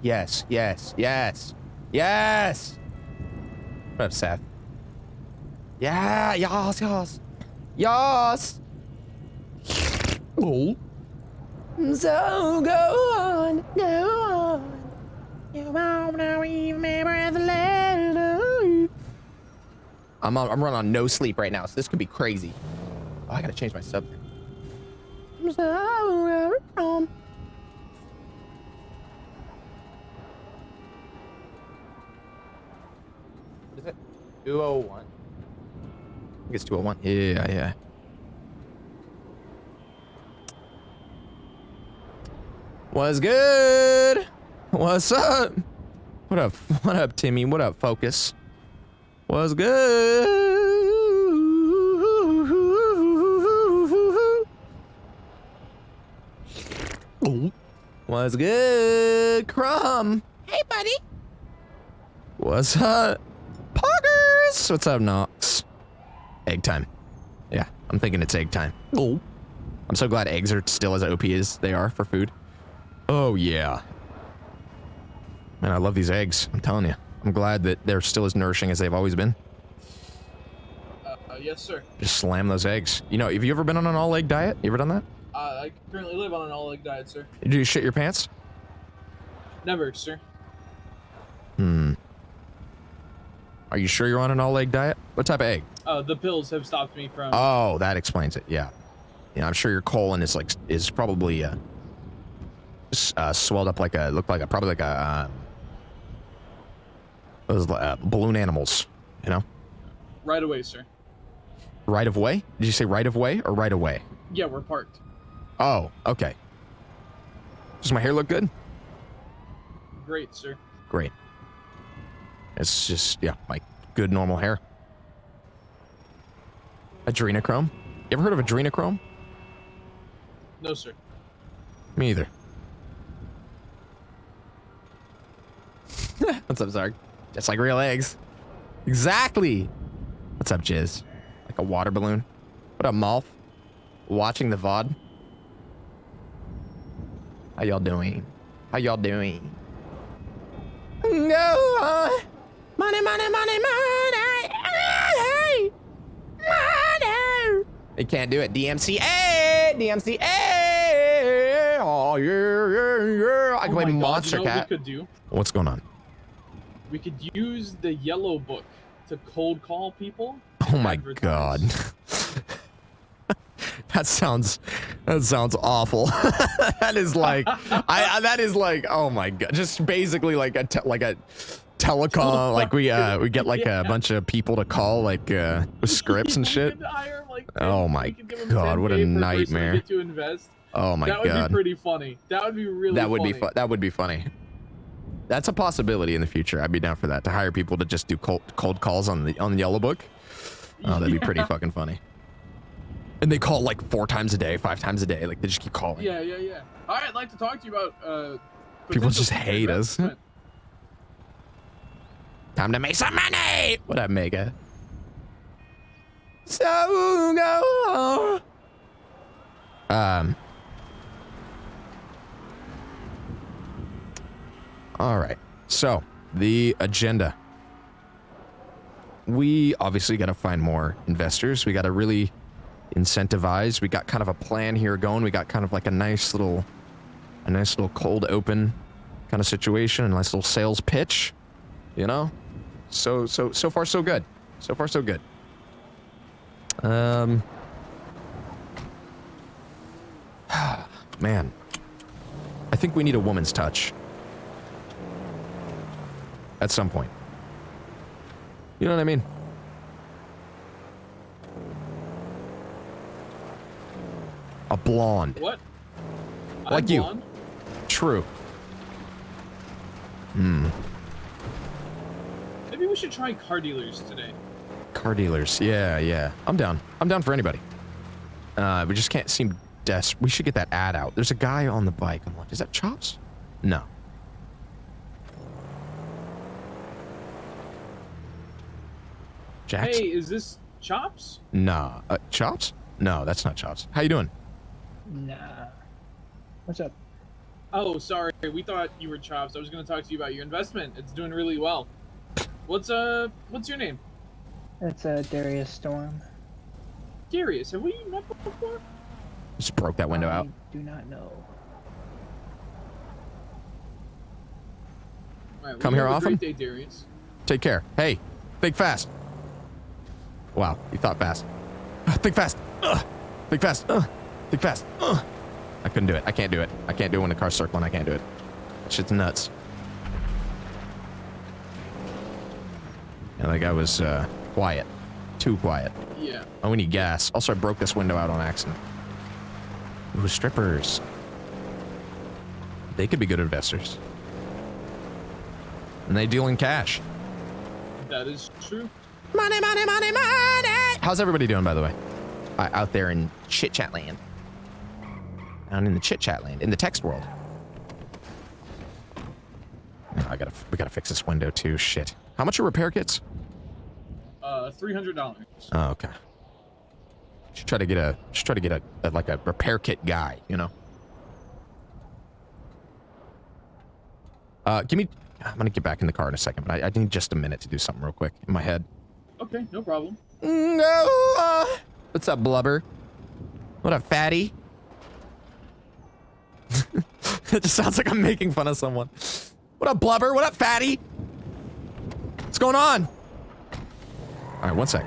Yes, yes, yes, yes. What up, Seth? Yeah, yas, yas, yas. Oh. So go on, go on. You won't know even my breath left. I'm running on no sleep right now, so this could be crazy. Oh, I gotta change my sub. So what is it? 201. I think it's 201. Yeah, yeah. What's good? What's up? What up? What up, Timmy? What up, Focus? What's good? What's good, Crumb? Hey, buddy. What's up, Poggers? What's up, Nox? Egg time. Yeah, I'm thinking it's egg time. Oh, I'm so glad eggs are still as OP as they are for food. Oh, yeah. Man, I love these eggs. I'm telling you. I'm glad that they're still as nourishing as they've always been. Yes, sir. Just slam those eggs. You know, have you ever been on an all-egg diet? You ever done that? I currently live on an all-egg diet, sir. Did you shit your pants? Never, sir. Hmm. Are you sure you're on an all-egg diet? What type of egg? The pills have stopped me from... Oh, that explains it. Yeah. Yeah, I'm sure your colon is probably swelled up like probably like a those balloon animals, you know? Right away, sir. Right of way? Did you say right of way or right away? Yeah, we're parked. Oh, okay. Does my hair look good? Great, sir. Great. It's just, yeah, my good normal hair. Adrenochrome? You ever heard of adrenochrome? No, sir. Me either. What's up, Zarg? Just like real eggs. Exactly. What's up, Jizz? Like a water balloon. What up, Malf? Watching the VOD. How y'all doing? How y'all doing? No. Money, money, money, money. Money. They can't do it. DMCA. DMCA. Oh, yeah, yeah, yeah. I can play Monster Cat. What we could do? What's going on? We could use the yellow book to cold call people. Oh my god. That sounds awful. That is like that is like, oh my god, just basically like a telecom, like we get like a bunch of people to call like with scripts and shit. Oh my god, what a nightmare. Oh my god. That would be pretty funny. That would be really funny. That would be funny. That's a possibility in the future. I'd be down for that, to hire people to just do cold calls on the Yellow Book. Oh, that'd be pretty fucking funny. And they call like 4 times a day, 5 times a day. Like they just keep calling. Yeah, yeah, yeah. All right, I'd like to talk to you about people just hate us. Time to make some money. What up, Mega? So go on. All right. So the agenda. We obviously got to find more investors. We got to really incentivize. We got kind of a plan here going. We got kind of like a nice little cold open kind of situation, a nice little sales pitch, you know? So far so good. So far so good. Man. I think we need a woman's touch. At some point. You know what I mean? A blonde. What? Like you. Blonde? True. Hmm. Maybe we should try car dealers today. Car dealers. Yeah, yeah. I'm down. I'm down for anybody. We just can't seem desperate. We should get that ad out. There's a guy on the bike. I'm like, is that Chops? No. Jackson? Hey, is this Chops? Nah. Chops? No, that's not Chops. How you doing? Nah. What's up? Oh, sorry. We thought you were Chops. I was going to talk to you about your investment. It's doing really well. What's your name? It's Darius Storm. Darius, have we met before? Just broke that window out. I do not know. All right, Come here have a often? Great day, Darius. Take care. Hey, think fast. Wow, you thought fast. Think fast. Think fast. Think fast. I couldn't do it. I can't do it. I can't do it when the car's circling. I can't do it. That shit's nuts. And that guy was quiet. Too quiet. Yeah. Oh, we need gas. Also, I broke this window out on accident. Ooh, strippers. They could be good investors. And they deal in cash. That is true. Money, money, money, money! How's everybody doing, by the way? Out there in chit-chat land. Down in the chit-chat land, in the text world. Oh, we gotta fix this window too, shit. How much are repair kits? $300. Oh, okay. Should try to get a like a repair kit guy, you know? I'm gonna get back in the car in a second, but I need just a minute to do something real quick in my head. Okay, no problem. No! What's up, blubber? What up, fatty? It just sounds like I'm making fun of someone. What up, blubber? What up, fatty? What's going on? All right, one sec.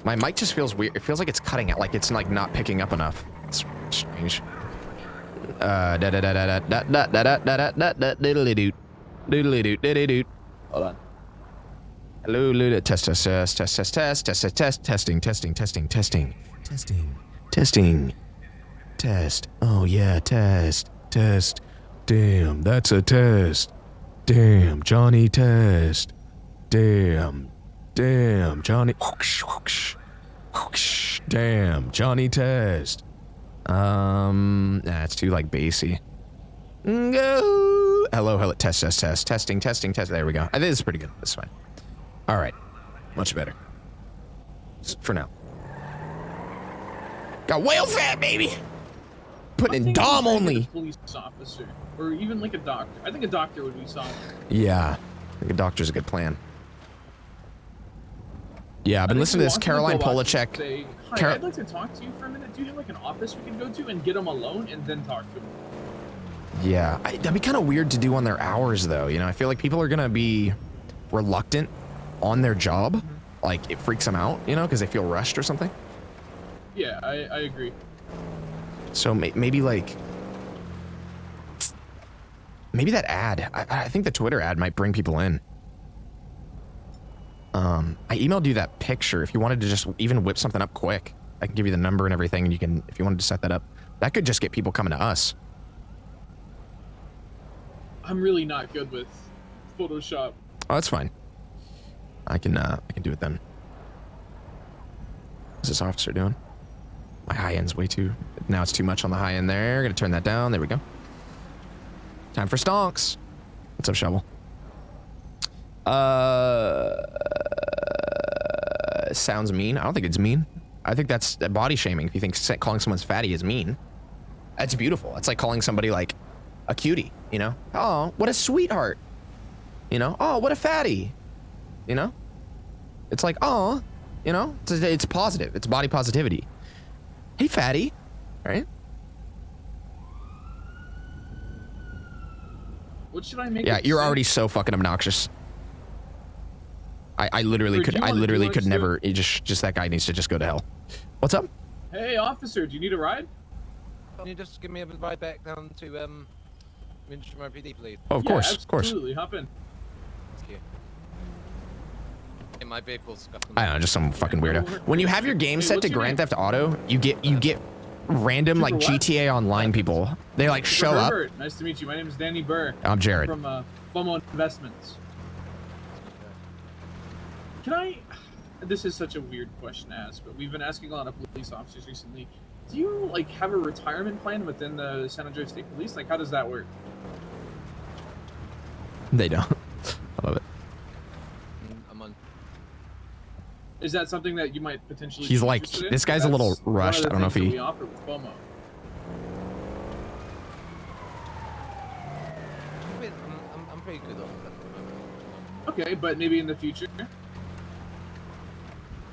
My mic just feels weird. It feels like it's cutting out, like it's like not picking up enough. It's strange. Doodly doot. Doodly doot. Doodly doot. Hold on. Hello, Luda. Test, testing, test. Oh yeah, test. Damn, that's a test. Damn, Johnny, test. Damn, Johnny. Damn, Johnny, test. It's too like bassy. Go. Hello, test. Testing. There we go. I think this is pretty good. That's fine. All right, much better. For now. Got whale fat, baby. Putting in Dom only. A police officer, or even like a doctor. I think a doctor would be solid. Yeah, I think a doctor's a good plan. Yeah, I've been listening to this Caroline Polachek. Say, hi, I'd like to talk to you for a minute. Do you have like an office we can go to and get them alone and then talk to them? Yeah, that'd be kind of weird to do on their hours though. You know, I feel like people are gonna be reluctant on their job. Mm-hmm. Like it freaks them out, you know, because they feel rushed or something. Yeah, I agree. So maybe like, maybe that ad, I think the Twitter ad might bring people in. I emailed you that picture. If you wanted to just even whip something up quick, I can give you the number and everything, and you can, if you wanted to set that up, that could just get people coming to us. I'm really not good with Photoshop. Oh, that's fine. I can do it then. What's this officer doing? My high end's way too, now it's too much on the high end there. Gonna turn that down. There we go. Time for stonks. What's up, Shovel? Sounds mean. I don't think it's mean. I think that's body shaming if you think calling someone's fatty is mean. That's beautiful. It's like calling somebody like a cutie, you know? Oh, what a sweetheart. You know? Oh, what a fatty. You know? It's like, oh, you know? It's positive. It's body positivity. Hey, fatty. All right? What should I make? Yeah, you're already so fucking obnoxious. I literally could never. Just that guy needs to just go to hell. What's up? Hey, officer, do you need a ride? Can you just give me a ride back down to TwitchRP, please? Oh, of course, absolutely. of course. Absolutely, hop in. Thank you. In my vehicle's I don't know, just some fucking weirdo. When you have your game set to Grand Theft Auto, you get random like GTA Online people. They like show up. Nice to meet you. My name is Danny Burr. I'm Jared. From FOMO Investments. Can I? This is such a weird question to ask, but we've been asking a lot of police officers recently. Do you like have a retirement plan within the San Andreas State Police? Like, how does that work? They don't. I love it. I'm on. Is that something that you might potentially? He's like, this guy's a little rushed. I don't know if he. We offer with FOMO. pretty good on it at the moment. Okay, but maybe in the future.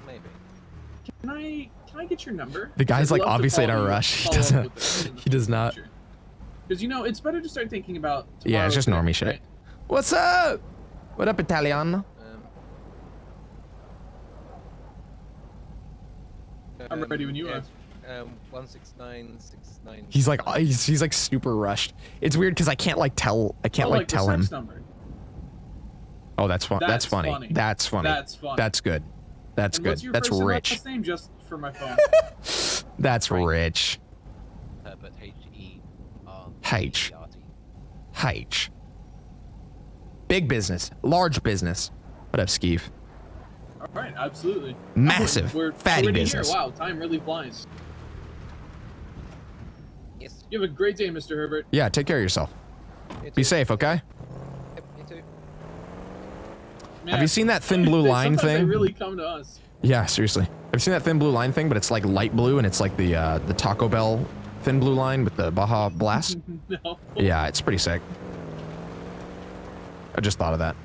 Maybe. Can I get your number? The guy's I'd like love to obviously in a follow rush. He follow up doesn't. with this in the He does not. Because you know it's better to start thinking about. Yeah, it's just tomorrow's normie things, shit. right? What's up? What up, Italiano? I'm ready when you are. 16969. He's like he's like super rushed. It's weird because I can't like tell Like tell the him. sex number. Oh, that's fun. That's funny. funny. That's funny. That's funny. That's good. That's And good. what's your That's first and rich. last name, just for my phone? That's rich. But H. H. Big business. Large business. What up, Skeeve? All right, absolutely. Massive, We're fatty already business. Here. Wow, time really flies. Yes. You have a great day, Mr. Herbert. Yeah, take care of yourself. You Be too. safe, okay? Yep, you too. Have you seen that thin blue line Sometimes thing? They really come to us. Yeah, seriously. Have you seen that thin blue line thing, but it's like light blue and it's like the Taco Bell thin blue line with the Baja Blast? No. Yeah, it's pretty sick. I just thought of that.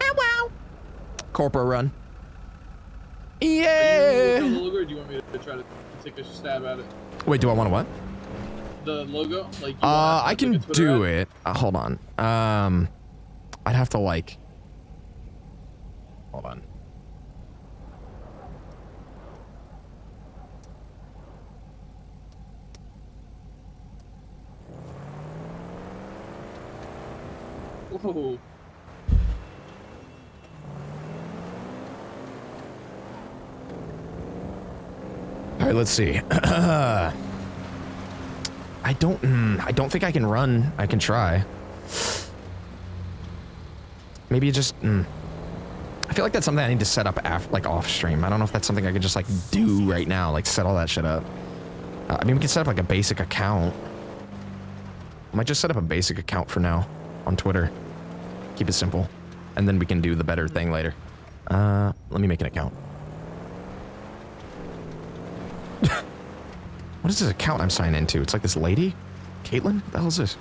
Wow. Corporate run. Are you Yeah. working on the logo, or do you want me to try to take a stab at it? Wait, do I want to what? The logo? Like. I can do it. Hold on. I'd have to like. Hold on. Whoa. All right, let's see. I don't think I can run. I can try. Maybe just. I feel like that's something I need to set up like off stream. I don't know if that's something I could just like do right now, like set all that shit up. I mean, we can set up like a basic account. I might just set up a basic account for now on Twitter. Keep it simple, and then we can do the better thing later. Let me make an account. What is this account I'm signing into? It's like this lady? Caitlin? What the hell is this?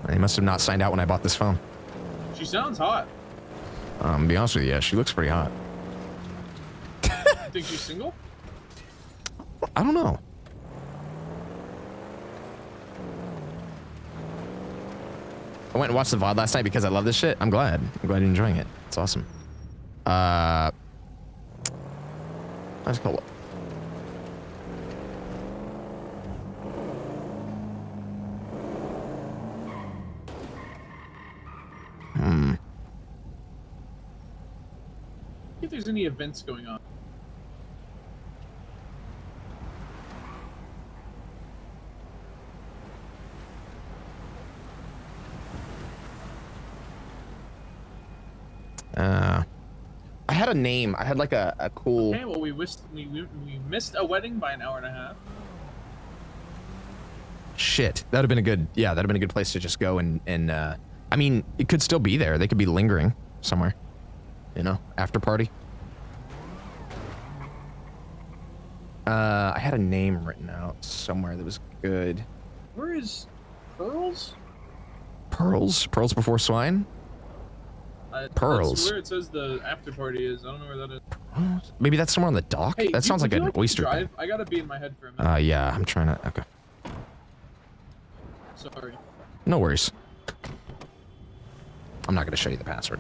They must have not signed out when I bought this phone. She sounds hot. To be honest with you, yeah, she looks pretty hot. You think she's single? I don't know. I went and watched the VOD last night because I love this shit. I'm glad. I'm glad you're enjoying it. It's awesome. Let's call it. If there's any events going on. I had a name. I had like a cool. Okay, well we missed a wedding by an hour and a half. Shit, that'd have been a good. Yeah, that'd have been a good place to just go and I mean, it could still be there. They could be lingering somewhere. You know, after party. I had a name written out somewhere that was good. Where is Pearls? Pearls? Pearls before swine? Pearls. That's where it says the after party is. I don't know where that is. Maybe that's somewhere on the dock? Hey, That sounds like would you an oyster drive? thing. I gotta be in my head for a minute. Yeah, I'm trying to. Okay. Sorry. No worries. I'm not going to show you the password.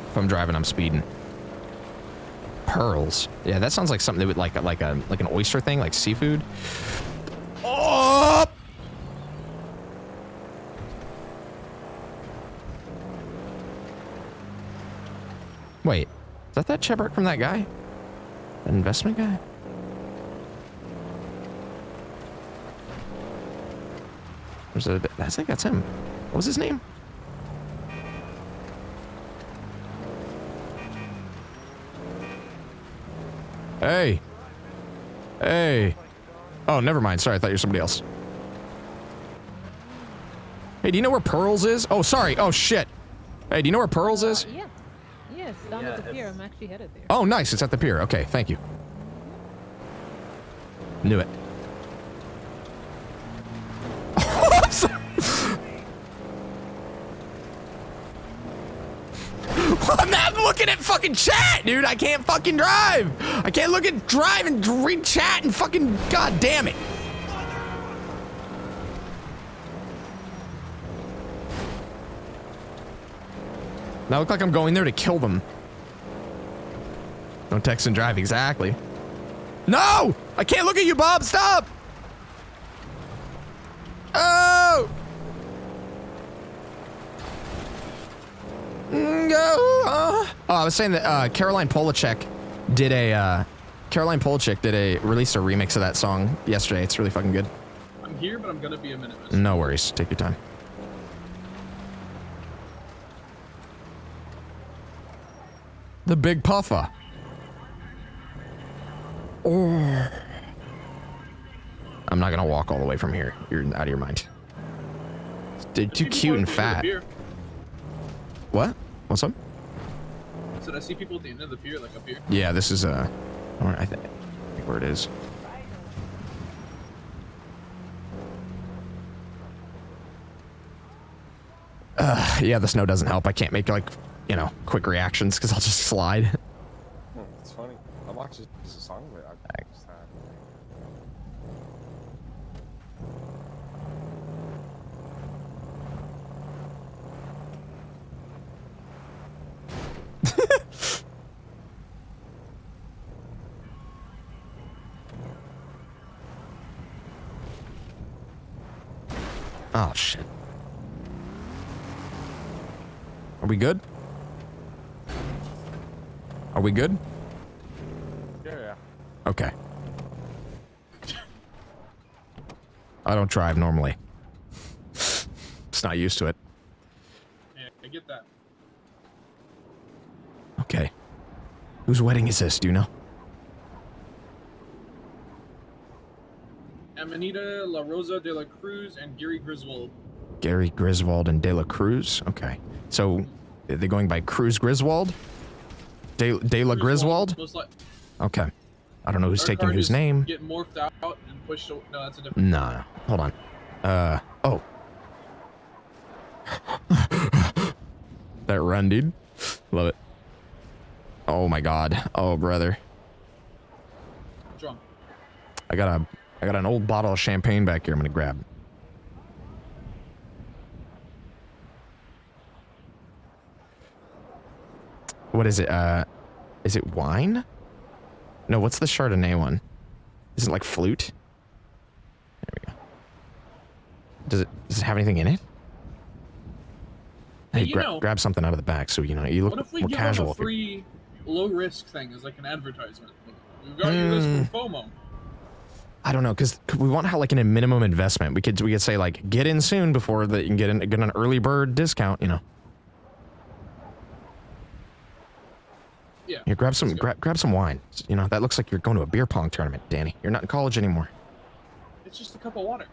If I'm driving, I'm speeding. Pearls. Yeah, that sounds like something that would like an oyster thing, like seafood. Oh! Wait, is that cheddar from that guy? That investment guy? There's a bit, I think that's him. What was his name? Hey. Hey. Oh, never mind. Sorry, I thought you were somebody else. Hey, do you know where Pearls is? Oh, sorry. Oh, shit. Hey, do you know where Pearls is? Yeah. Yes, down at the pier. I'm actually headed there. Oh, nice. It's at the pier. Okay, thank you. Knew it. I'm not looking at fucking chat, dude. I can't fucking drive. I can't look at drive and read chat and fucking god damn it. Now I look like I'm going there to kill them. Don't text and drive, exactly. No! I can't look at you, Bob. Stop! Oh! No! Oh, I was saying that Caroline Polachek did a released a remix of that song yesterday. It's really fucking good. I'm here, but I'm gonna be a minute. No worries. Take your time. The Big Puffer. Oh. I'm not gonna walk all the way from here. You're out of your mind. They're too cute and fat. What? What's up? So I see people at the end of the pier, like up here. Yeah, this is I think where it is. Yeah, the snow doesn't help. I can't make like, you know, quick reactions because I'll just slide. It's funny. I'm actually just a song with it. I just Oh shit. Are we good? Are we good? Yeah. Okay. I don't drive normally. Just not used to it. Yeah, I get that. Okay. Whose wedding is this? Do you know? Amanita, La Rosa de la Cruz, and Gary Griswold. Gary Griswold and De La Cruz? Okay. So, are they going by Cruz Griswold? De La Griswold? Okay. I don't know who's taking whose name. Get morphed out and pushed. No, that's a different. No. Hold on. Oh. That run, dude. Love it. Oh my god. Oh, brother. Drunk. I got an old bottle of champagne back here I'm gonna grab. What is it? Is it wine? No, what's the Chardonnay one? Is it like flute? There we go. Does it have anything in it? Hey, grab something out of the back so you know you look what if we more give casual. them a free low risk thing as like an advertisement? Like, we've got your risk for FOMO. I don't know, because we want how like in a minimum investment. We could say like get in soon before that you can get an early bird discount. You know. Yeah. Here, grab some wine. You know that looks like you're going to a beer pong tournament, Danny. You're not in college anymore. It's just a cup of water.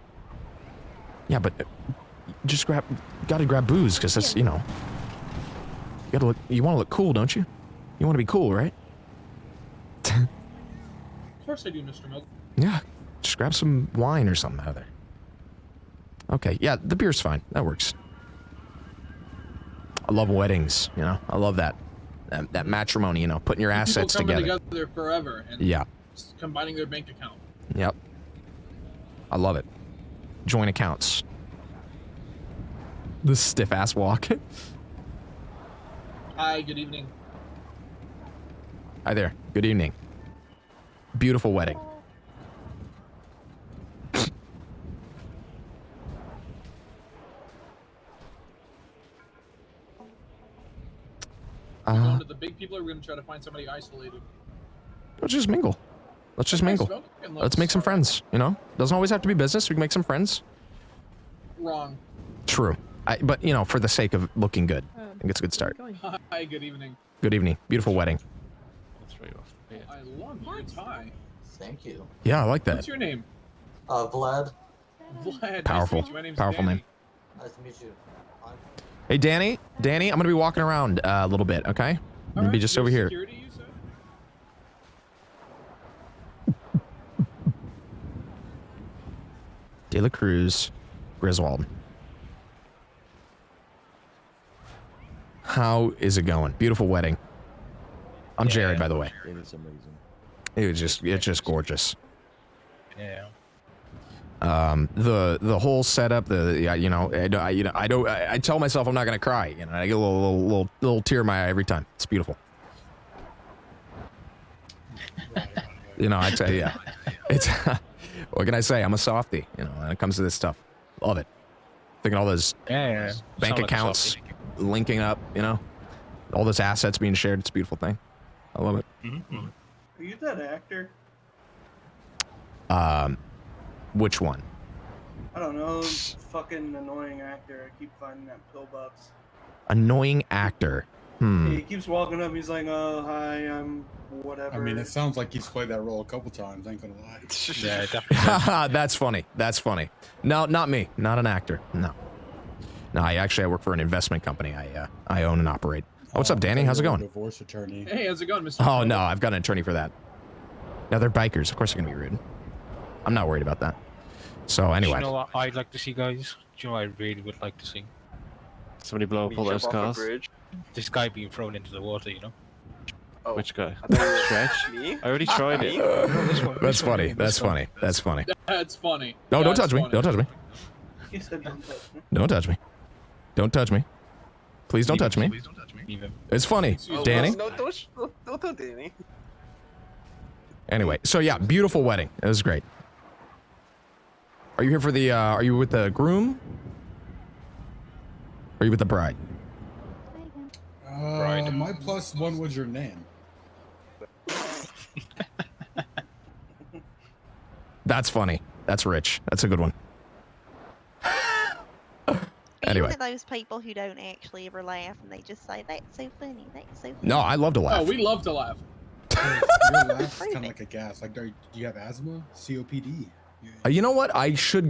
Yeah, but just gotta grab booze because that's you know. You want to look cool, don't you? You want to be cool, right? Of course I do, Mr. Milk. Yeah, just grab some wine or something out of there. Okay, yeah, the beer's fine. That works. I love weddings, you know. I love that matrimony, you know, putting your assets together forever and yeah. just combining their bank account. Yep. I love it. Joint accounts. The stiff ass walk. Hi, good evening. Hi there. Good evening. Beautiful wedding. Going to the big people, or we're gonna try to find somebody isolated? Let's just mingle. Let's just mingle. Let's make some friends, you know? Doesn't always have to be business. We can make some friends. Wrong. True. But, you know, for the sake of looking good, I think it's a good start. Hi, good evening. Good evening. Beautiful wedding. I love your tie. Thank you. Yeah, I like that. What's your name? Vlad. Vlad. Powerful. Nice to meet you. My name's Powerful Danny. name. Nice to meet you. Hey, Danny, I'm gonna be walking around a little bit, okay? I'm gonna be just over here. Security, you said? De La Cruz, Griswold. How is it going? Beautiful wedding. I'm Jared, by the way. It is amazing. It's just gorgeous. Yeah. The whole setup, I tell myself I'm not gonna cry, you know, I get a little tear in my eye every time. It's beautiful. You know, I tell you, it's what can I say? I'm a softie, you know, when it comes to this stuff. Love it. Thinking all those bank accounts linking up, you know, all those assets being shared. It's a beautiful thing. I love it. Are you that actor? Which one? I don't know. Fucking annoying actor. I keep finding that pillbox. Annoying actor. He keeps walking up. He's like, "Oh, hi, I'm whatever." I mean, it sounds like he's played that role a couple times. Ain't gonna lie. Yeah, definitely. That's funny. That's funny. No, not me. Not an actor. No. No, I work for an investment company. I own and operate. What's up, Danny? How's it going? Divorce attorney. Hey, how's it going, Mr. Oh no, I've got an attorney for that. Now they're bikers. Of course they're gonna be rude. I'm not worried about that. So anyway. You know what I'd like to see, guys? Do you know what I really would like to see? Somebody blow up all those cars. This guy being thrown into the water, you know? Oh. Which guy? Stretch? Me? I already tried it. That's funny. That's funny. That's funny. That's funny. No, don't That's touch me. funny. Don't touch me. He said, "Don't touch me." Don't touch me. Don't touch me. Please don't touch me. Please don't touch me. Leave him. It's funny, Excuse me. Danny. No, don't Danny. Anyway, so yeah, beautiful wedding. It was great. Are you here for the, are you with the groom? Or are you with the bride? Right. My plus one was your name. That's funny. That's rich. That's a good one. Anyway. Are you one of those people who don't actually ever laugh and they just say, "That's so funny, that's so funny"? No, I love to laugh. Oh, we love to laugh. Your laugh is kind of like a gas. Like, do you have asthma? COPD? You know what? I should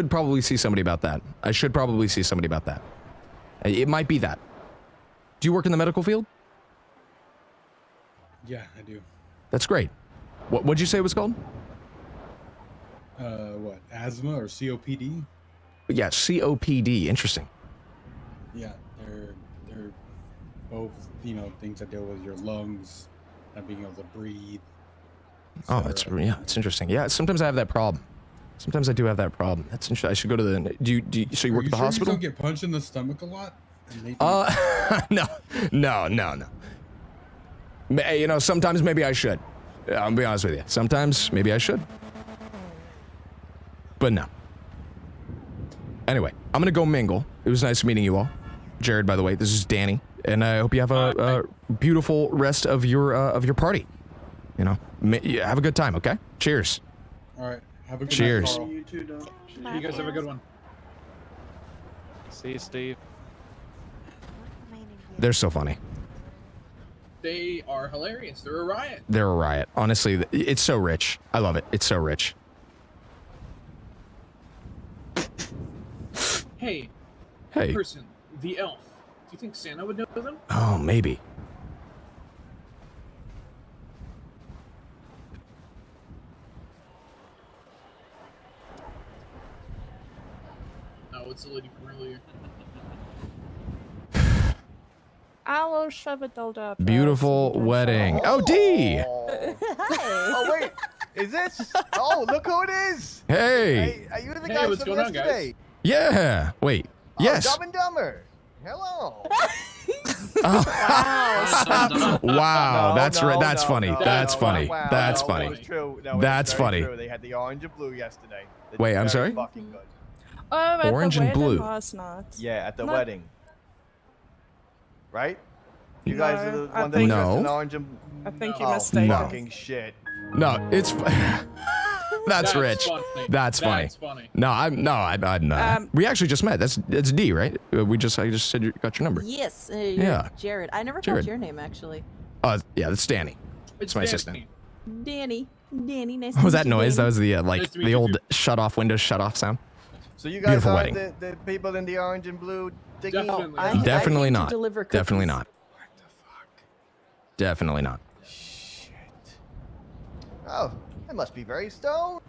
probably see somebody about that. It might be that. Do you work in the medical field? Yeah, I do. That's great. What'd you say it was called? What? Asthma or COPD? Yeah, COPD. Interesting. Yeah, they're both, you know, things that deal with your lungs, not being able to breathe. Oh, that's it's interesting. Yeah, sometimes I have that problem. Sometimes I do have that problem. That's interesting. I should go to the. So you work at the hospital? You don't get punched in the stomach a lot? No. You know, sometimes maybe I should. I'll be honest with you. Sometimes maybe I should. But no. Anyway, I'm gonna go mingle. It was nice meeting you all. Jared, by the way, this is Danny, and I hope you have a beautiful rest of your party. You know, have a good time. Okay. Cheers. All right. Have a good Cheers. night, Carl. You too, don't. You guys have a good one. See you, Steve. They're so funny. They are hilarious. They're a riot. They're a riot. Honestly, it's so rich. I love it. It's so rich. Hey. Hey. Person, the elf. Do you think Santa would know them? Oh, maybe. No, it's the lady from earlier. I'll shove it all up. Beautiful wedding. Oh, D. Oh wait, is this? Oh, look who it is! Hey. Are you the Hey, guys what's from going on, yesterday? Yeah. Wait. Oh, Yes. Dumb and Dumber. Hello. Wow. That's No, that's no, funny. no, That's no, funny. wow, That's no, funny. It was true. No, it That's was very funny. True. They had the orange and blue yesterday. They Wait, did I'm very sorry? Fucking good. Oh, at Orange the and wedding blue. last night. Yeah, at the No. wedding. Right? You No, guys are the I one that think- dressed in No. orange and. I think you're Oh, mistaken. No. fucking shit. No, it's that's rich. Funny. That's funny. That's funny. No, I'm no. We actually just met. That's D, right? I just said you got your number. Yes. Yeah. Jared. I never Jared. called your name actually. Yeah, that's Danny. It's my Danny. assistant. Danny. Nice What was to that meet you, noise? That Danny. was the Nice to meet the you old too. shut off Windows shut off sound. So you guys Beautiful are wedding. the people in the orange and blue Definitely. I Definitely came to not. deliver Definitely cookies. not. Definitely not. Oh, I must be very stoned.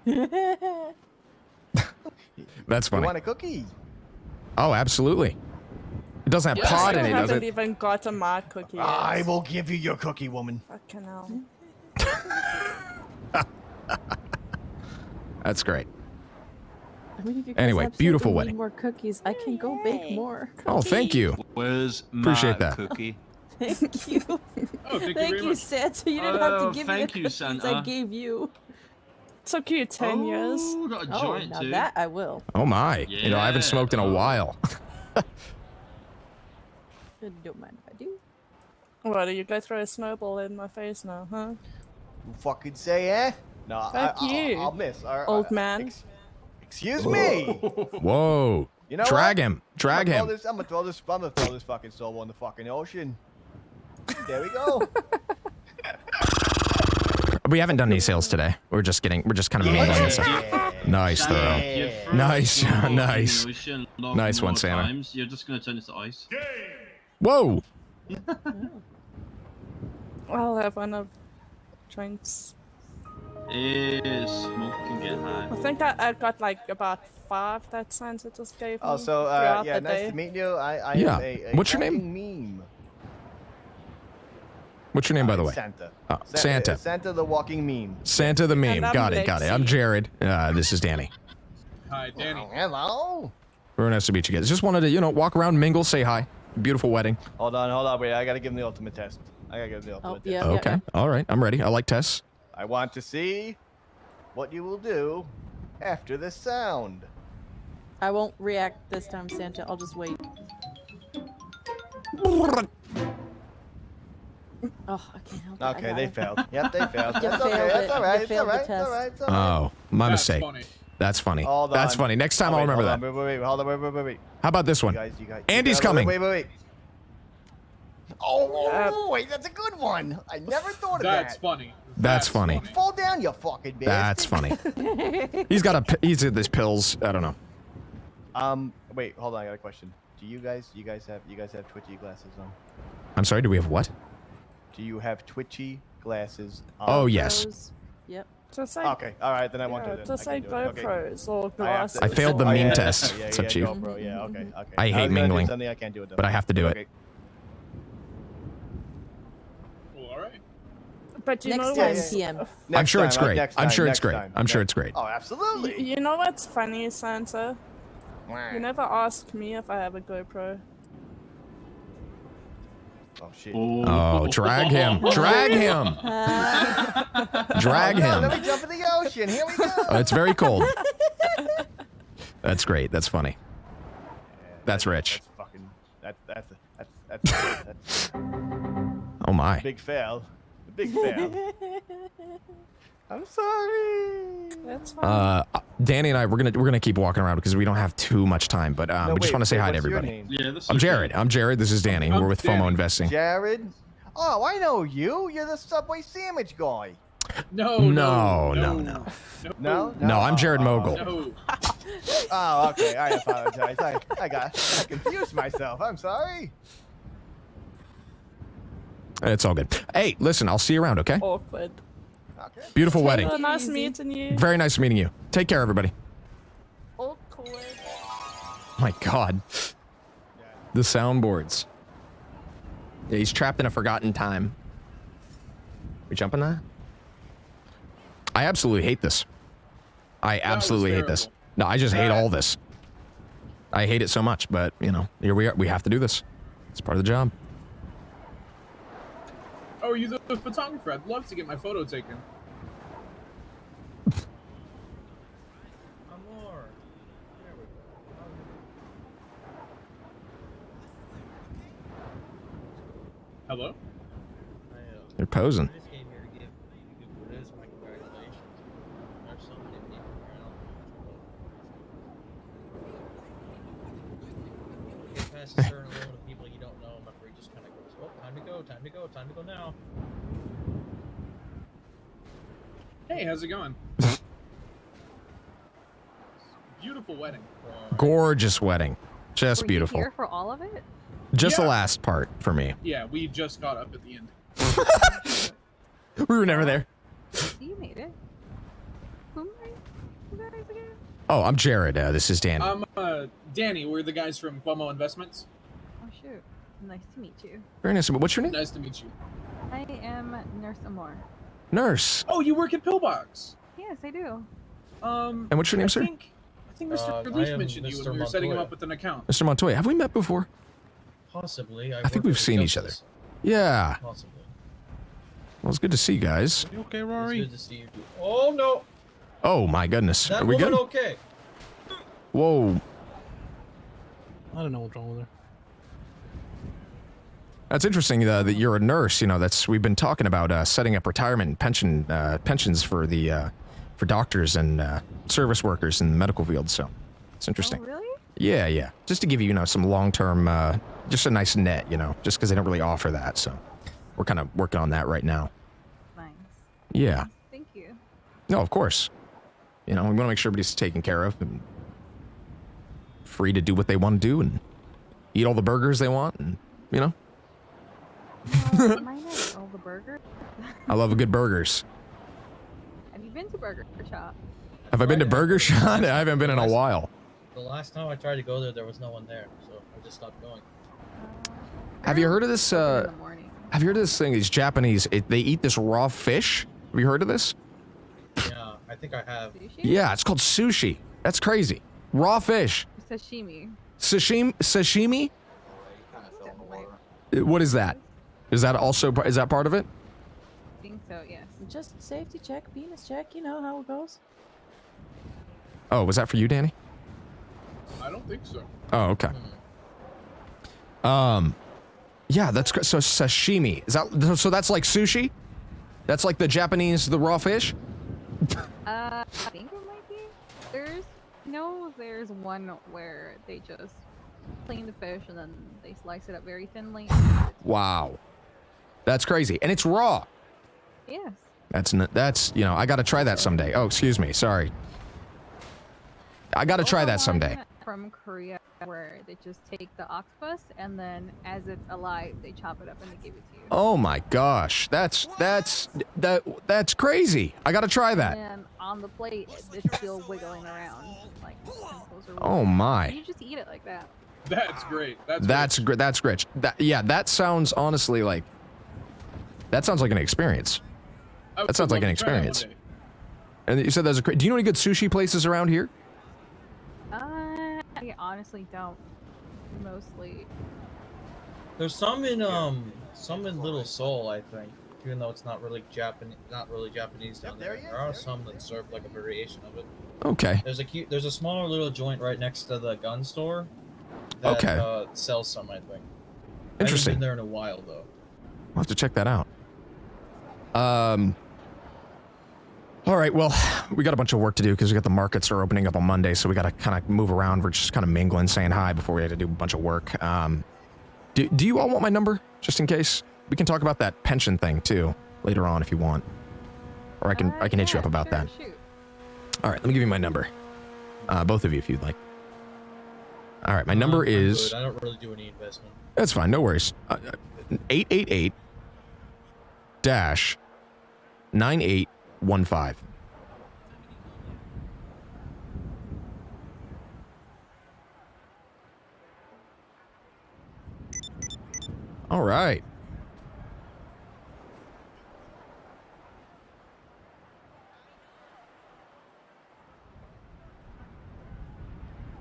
That's You funny. want a cookie? Oh, absolutely. It doesn't have Yeah. pot I in it, does haven't it? even gotten my cookie yet. I will give you your cookie, woman. Fucking hell. That's great. I mean, if you guys Anyway, absolutely beautiful need wedding. more cookies, I can go bake more. Oh, thank you. Where's my Appreciate that. cookie? Thank you. Oh, thank you Thank very you, much. Santa. You didn't have to Oh, give me the thank you, cookies I Santa. gave you. Took you 10 years. Oh, got a Oh, joint now too. that I will. Oh my. You know, I haven't smoked in a while. Don't mind if I do. What, are you going to throw a snowball in my face now, huh? You fucking say, eh? No, Fuck you, I'll miss. old man. Excuse me. Whoa. You know Drag what? him. Drag him. I'm gonna throw this fucking soul in the fucking ocean. There we go. We haven't done any sales today. We're just kind of mingling this up. Nice throw. Nice. Nice. Nice one, Santa. Times, you're just gonna turn this to ice. Whoa. I'll have one of drinks. Smoke can get high. I think I got like about 5 that Santa just gave me. Oh, so throughout yeah, the nice day. to meet you. I Yeah. am a What's your name? walking meme. What's your name, by the way? Santa. Oh, Santa. Santa the walking meme. Santa the meme. And I'm Got it. I'm Lexi. Jared. This is Danny. Hi, Danny. Hello. Very nice to meet you guys. Just wanted to, walk around, mingle, say hi. Beautiful wedding. Hold on, wait. I gotta give him the ultimate test. Yeah, Okay. yeah. All right. I'm ready. I like tests. I want to see what you will do after this sound. I won't react this time, Santa. I'll just wait. Oh, I can't help it. Okay, they failed. Yep, they failed. You That's failed okay. it. That's all right. You It's all failed the right. It's all test. right. It's all right. Oh, my That's mistake. funny. That's funny. Hold on. That's funny. Next time I'll remember that. Wait, hold on. Wait. How about this one? You guys. Andy's coming. Wait. Oh, wait, that's a good one. I never thought of That's that. funny. That's funny. Fall down, you fucking bitch. That's funny. He's at this pills. I don't know. Wait, hold on. I got a question. Do you guys have twitchy glasses on? I'm sorry. Do we have what? Do you have twitchy glasses on? Oh yes. Those- Yep. Just like, Okay, all right, then I won't do yeah, that. just I like can do it. Okay. GoPros or I have glasses. to- I failed the Oh, meme yeah, test. Yeah, It's up to you. GoPro, yeah, okay. I hate was gonna do mingling, something, I can't do it though. but I have to do it. Okay. Well, all right. But you Next know time, what's, PM. I'm Next sure it's time, great. next I'm time, sure it's next great. time, I'm sure okay. it's great. Oh, absolutely. you know what's funny, Santa? You never ask me if I have a GoPro. Oh shit. Oh, drag him. Drag him. Drag No, let him. me jump in the ocean. Here we go. Oh, it's very cold. That's great. That's funny. That's rich. That's fucking. That's Oh my. big fail. Big fail. I'm sorry. That's fine. Danny and I, we're gonna keep walking around because we don't have too much time. But we just want to say hi to what's your everybody. name? Yeah, that's I'm okay. Jared. I'm Jared. This is Danny. I'm We're with Danny. FOMO Investing. Jared. Oh, I know you. You're the Subway sandwich guy. No. No. No, I'm Jared Mogul. No. Oh, okay. I apologize. I confused myself. I'm sorry. It's all good. Hey, listen, I'll see you around, okay? Awkward. Okay. Beautiful wedding. Oh, nice meeting you. Very nice meeting you. Take care, everybody. Awkward. Oh my God. The soundboards. Yeah, he's trapped in a forgotten time. We jumping that? I absolutely hate this. I absolutely hate this. No, I just hate all this. I hate it so much, but, here we are. We have to do this. It's part of the job. Oh, are you the photographer? I'd love to get my photo taken. Hello? They're posing. Past a certain level of people you don't know before he just kind of goes, oh, time to go now. Hey, how's it going? Beautiful wedding. Gorgeous wedding. Just Were beautiful. you here for all of it? Just the Yeah. last part for me. Yeah, we just got up at the end. We were never there. You made it. Who are you guys again? Oh, I'm Jared. This is Danny. I'm Danny. We're the guys from Cuomo Investments. Oh shoot. Nice to meet you. Very nice. What's your name? Nice to meet you. I am Nurse Amor. Nurse. Oh, you work at Pillbox. Yes, I do. And what's your name, sir? I think Mr. I Relief am mentioned you Mr. when we were setting him Montoya. up with an account. Mr. Montoya. Have we met before? Possibly. I think work we've at seen each other. Justice. Yeah. Possibly. Well, it's good to see you guys. You okay, It's Rory? good to see you. Oh no! Oh my goodness. That Are we woman good? okay? Whoa. I don't know what's wrong with her. That's interesting that you're a nurse. You know, we've been talking about setting up retirement and pensions for the for doctors and service workers in the medical field. So it's interesting. Oh, really? Yeah, yeah. Just to give you, some long-term, just a nice net, just because they don't really offer that. So we're kind of working on that right now. Nice. Yeah. Thank you. No, of course. We want to make sure everybody's taken care of and free to do what they want to do and eat all the burgers they want, and Mine is all the burger. I love good burgers. Have you been to Burger Shop? Have I been to Burger Shot? I haven't been in a while. The last time I tried to go there was no one there, so I just stopped going. Have you heard of this? In the morning. Have you heard of this thing? These Japanese, they eat this raw fish. Have you heard of this? Yeah, I think I have. Sushi? Yeah, it's called sushi. That's crazy. Raw fish. Sashimi. Sashimi? What is that? Is that part of it? I think so, yes. Just safety check, penis check, you know how it goes. Oh, was that for you, Danny? I don't think so. Oh, okay. Yeah, that's so sashimi. Is that so? That's like sushi. That's like the Japanese, the raw fish. I think it might be. There's one where they just clean the fish and then they slice it up very thinly. Wow, that's crazy, and it's raw. Yes. That's I got to try that someday. Oh, excuse me, sorry. I got to try that someday. From Korea, where they just take the octopus and then, as it's alive, they chop it up and they give it to you. Oh my gosh, that's crazy. I got to try that. And on the plate, it's still wiggling around, like tentacles are Oh wiggling. my. You just eat it like that. That's great. That's great. That's great. That sounds honestly like. That sounds like an experience. That sounds like an experience. And you said there's do you know any good sushi places around here? I honestly don't. Mostly. There's some in Little Seoul, I think. Even though it's not really Japanese down there. There are some that serve like a variation of it. Okay. There's a smaller little joint right next to the gun store that sells some, I think. Interesting. I haven't been there in a while though. I'll have to check that out. All right, well, we got a bunch of work to do because we got the markets are opening up on Monday, so we got to kind of move around. We're just kind of mingling, saying hi before we had to do a bunch of work. Do you all want my number, just in case? We can talk about that pension thing, too, later on if you want. Or I can hit you up about that. Shoot. All right, let me give you my number. Both of you, if you'd like. All right, my number is... Good. I don't really do any investment. That's fine, no worries. 888-9815. All right.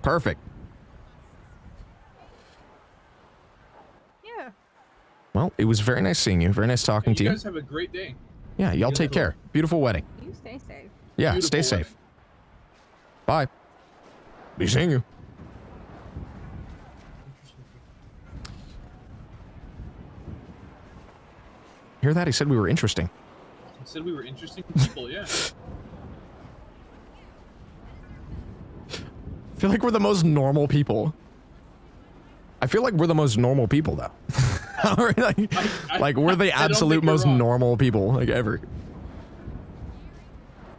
Perfect. Yeah. Well, it was very nice seeing you. Very nice talking to You you. guys have a great day. Yeah, y'all take care. Beautiful wedding. You stay safe. Yeah, Beautiful stay safe. Bye. Be seeing you. Hear that? He said we were interesting. I said we were interesting people, yeah. I feel like we're the most normal people. I feel like we're the most normal people, though. like we're the absolute most normal people, like, ever.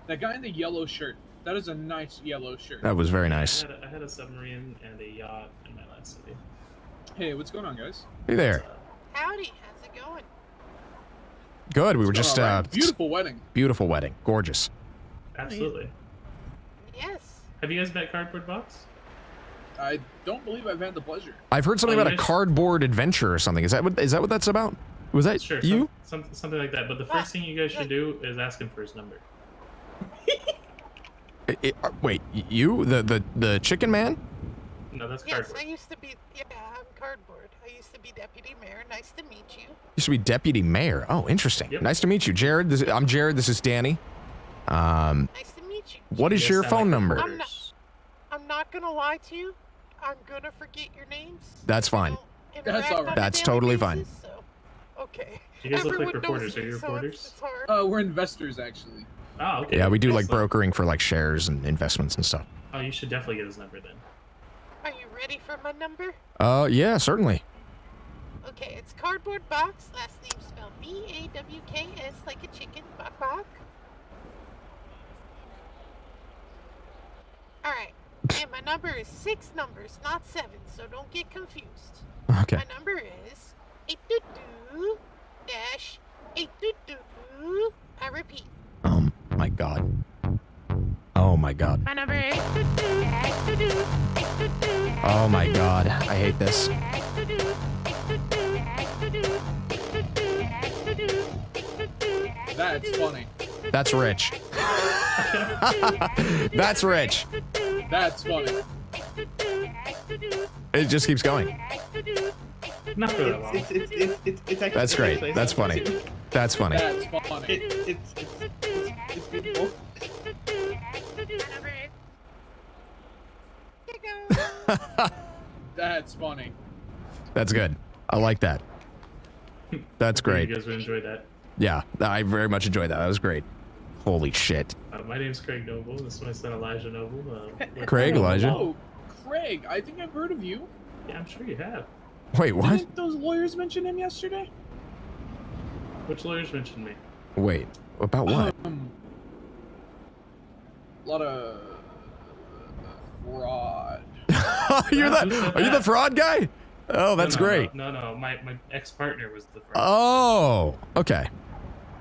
That guy in the yellow shirt, That is a nice yellow shirt. That was very nice. I had a submarine and a yacht in my last city. Hey, what's going on, guys? Hey there. Howdy, how's it going? Good. We were just beautiful wedding. Beautiful wedding. Gorgeous. Absolutely. Yes. Have you guys met Cardboard Box? I don't believe I've had the pleasure. I've heard something about a cardboard adventure or something. Is that what that's about? Was that Sure, you? something like that. But the first thing you guys should do is ask him for his number. Wait, you? The chicken man? No, that's Yes, Cardboard. I used to be. Yeah, I'm Cardboard. I used to be deputy mayor. Nice to meet you. Used to be deputy mayor. Oh, interesting. Yep. Nice to meet you, Jared. I'm Jared. This is Danny. Nice to meet you. What is your phone number? I'm not gonna lie to you. I'm gonna forget your names. That's fine. That's all right. That's totally fine. Okay. You guys look like Everyone knows reporters. Are me, you so reporters? it's hard. We're investors, actually. Oh, okay. Yeah, we do like Excellent. brokering for like shares and investments and stuff. Oh, you should definitely get his number then. Are you ready for my number? Yeah, certainly. Okay, it's Cardboard Box. Last name spelled B-A-W-K-S like a chicken. Bok. Alright. And my number is 6 numbers, not 7, so don't get confused. Okay. My number is 822-822. I repeat. Oh my god. Oh my god. My number is 822. Oh my god. I hate this. That's funny. That's rich. That's rich. That's funny. It just keeps going. Not for that long. It's actually That's great. That's funny. That's funny. That's funny. It's beautiful. That's funny. That's good. I like that. That's great. You guys would enjoy that. Yeah, I very much enjoyed that. That was great. Holy shit. My name's Craig Noble. This is my son Elijah Noble. Craig, Elijah? Oh, Craig, I think I've heard of you. Yeah, I'm sure you have. Wait, what? Didn't those lawyers mention him yesterday? Which lawyers mentioned me? Wait, about what? A lot of fraud. Are you the fraud guy? Oh, that's great. No, my ex-partner was the fraud. Oh, okay.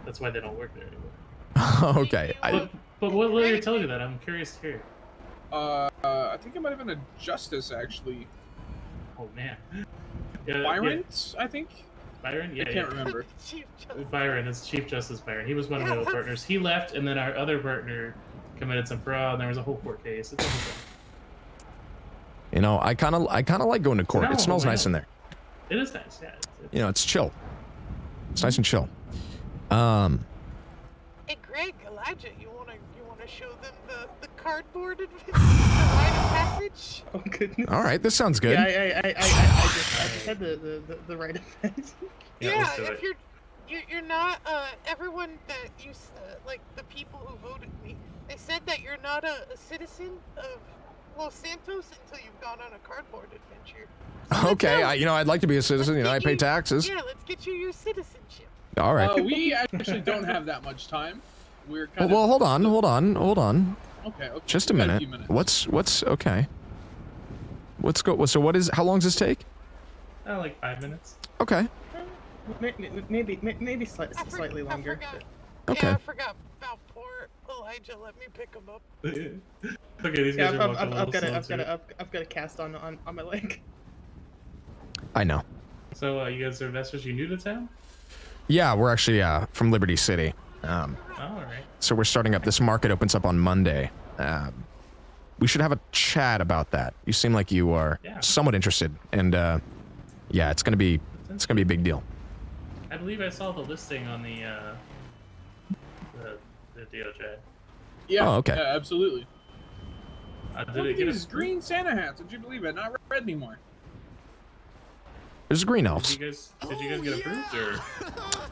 That's why they don't work there anymore. Okay. But what lawyer told you that? I'm curious to hear. I think it might have been a justice, actually. Oh, man. Yeah, Byron, I think? Byron? Yeah, I can't remember. Byron, it's Chief Justice Byron. He was one of my other partners. He left, and then our other partner committed some fraud, and there was a whole court case. It's everything. You know, I kind of like going to court. No, It smells why nice not? in there. It is nice, yeah. You know, it's chill. It's nice and chill. Hey Greg, Elijah, you wanna show them the cardboard adventure, the rite of passage? Oh goodness. All right, this sounds good. Yeah, I just had the right offense. Yeah, if you're not everyone that used like the people who voted me, they said that you're not a citizen of Los Santos until you've gone on a cardboard adventure. So Okay, I'd like to be a citizen. You know, I pay taxes. Yeah, let's get you your citizenship. All right. We actually don't have that much time. We're kind Well, of... hold on. Okay. Just a we got minute. few minutes. What's okay? Let's go. So how long does this take? Like 5 minutes. Okay. Maybe slightly longer. Okay. Yeah, I forgot about poor Elijah. Let me pick him up. Okay, these guys are walking a little slow, I've got a cast on my leg. I know. So, you guys are investors? You new to town? Yeah, we're actually from Liberty City. All right. So we're starting up. This market opens up on Monday. We should have a chat about that. You seem like you are somewhat interested, and yeah, it's gonna be a big deal. I believe I saw the listing on the DOJ. Yeah. Oh, okay. Yeah, absolutely. Did Look it at get these green Santa hats. Would you believe it? Not red anymore. There's a green Did elves. you guys get approved, or?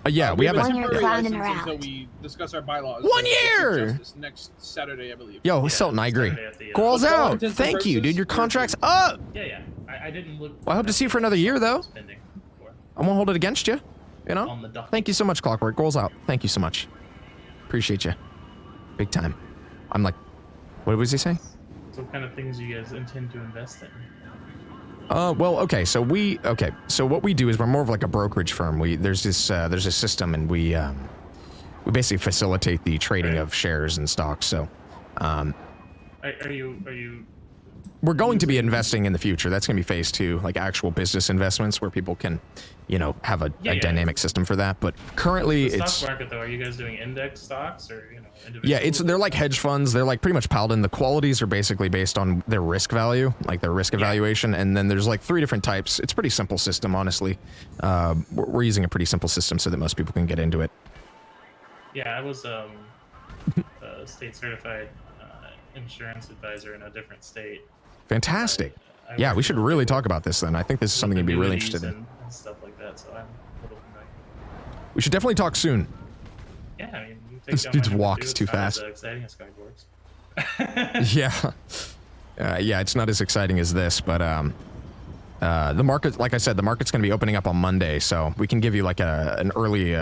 Yeah, we have a a temporary license until we discuss our bylaws. 1 year! Next Saturday, I believe. Yo, Selton, I agree. Saturday Goals Let's go out. on to Thank you, dude. versus- Your contract's up. Yeah. I didn't look. Well, I hope to see you for another year, though. Spending before. I won't hold it against you. You know? On the docket. Thank you so much, Clockwork. Goals out. Thank you so much. Appreciate you. Big time. I'm like What was he saying? So what kind of things do you guys intend to invest in? Well, okay, so what we do is we're more of like a brokerage firm. There's a system, and we basically facilitate the trading of shares and stocks. So, Are you? We're going to be investing in the future. That's going to be phase 2, like actual business investments where people can, have a dynamic system for that. But currently, the stock market though. Are you guys doing index stocks or individual? Yeah, they're like hedge funds. They're like pretty much Paladin. The qualities are basically based on their risk value, like their risk evaluation. And then there's like 3 different types. It's a pretty simple system, honestly. We're using a pretty simple system so that most people can get into it. Yeah, I was a state certified insurance advisor in a different state. Fantastic. Yeah, we should really talk about this then. I think this is something you'd be really interested in. And stuff like that, so I'm a little familiar. We should definitely talk soon. Yeah, I mean, you take This down dude my walks it's too not as fast. exciting as Skyboards. Yeah, it's not as exciting as this, but the market, like I said, the market's going to be opening up on Monday, so we can give you like an early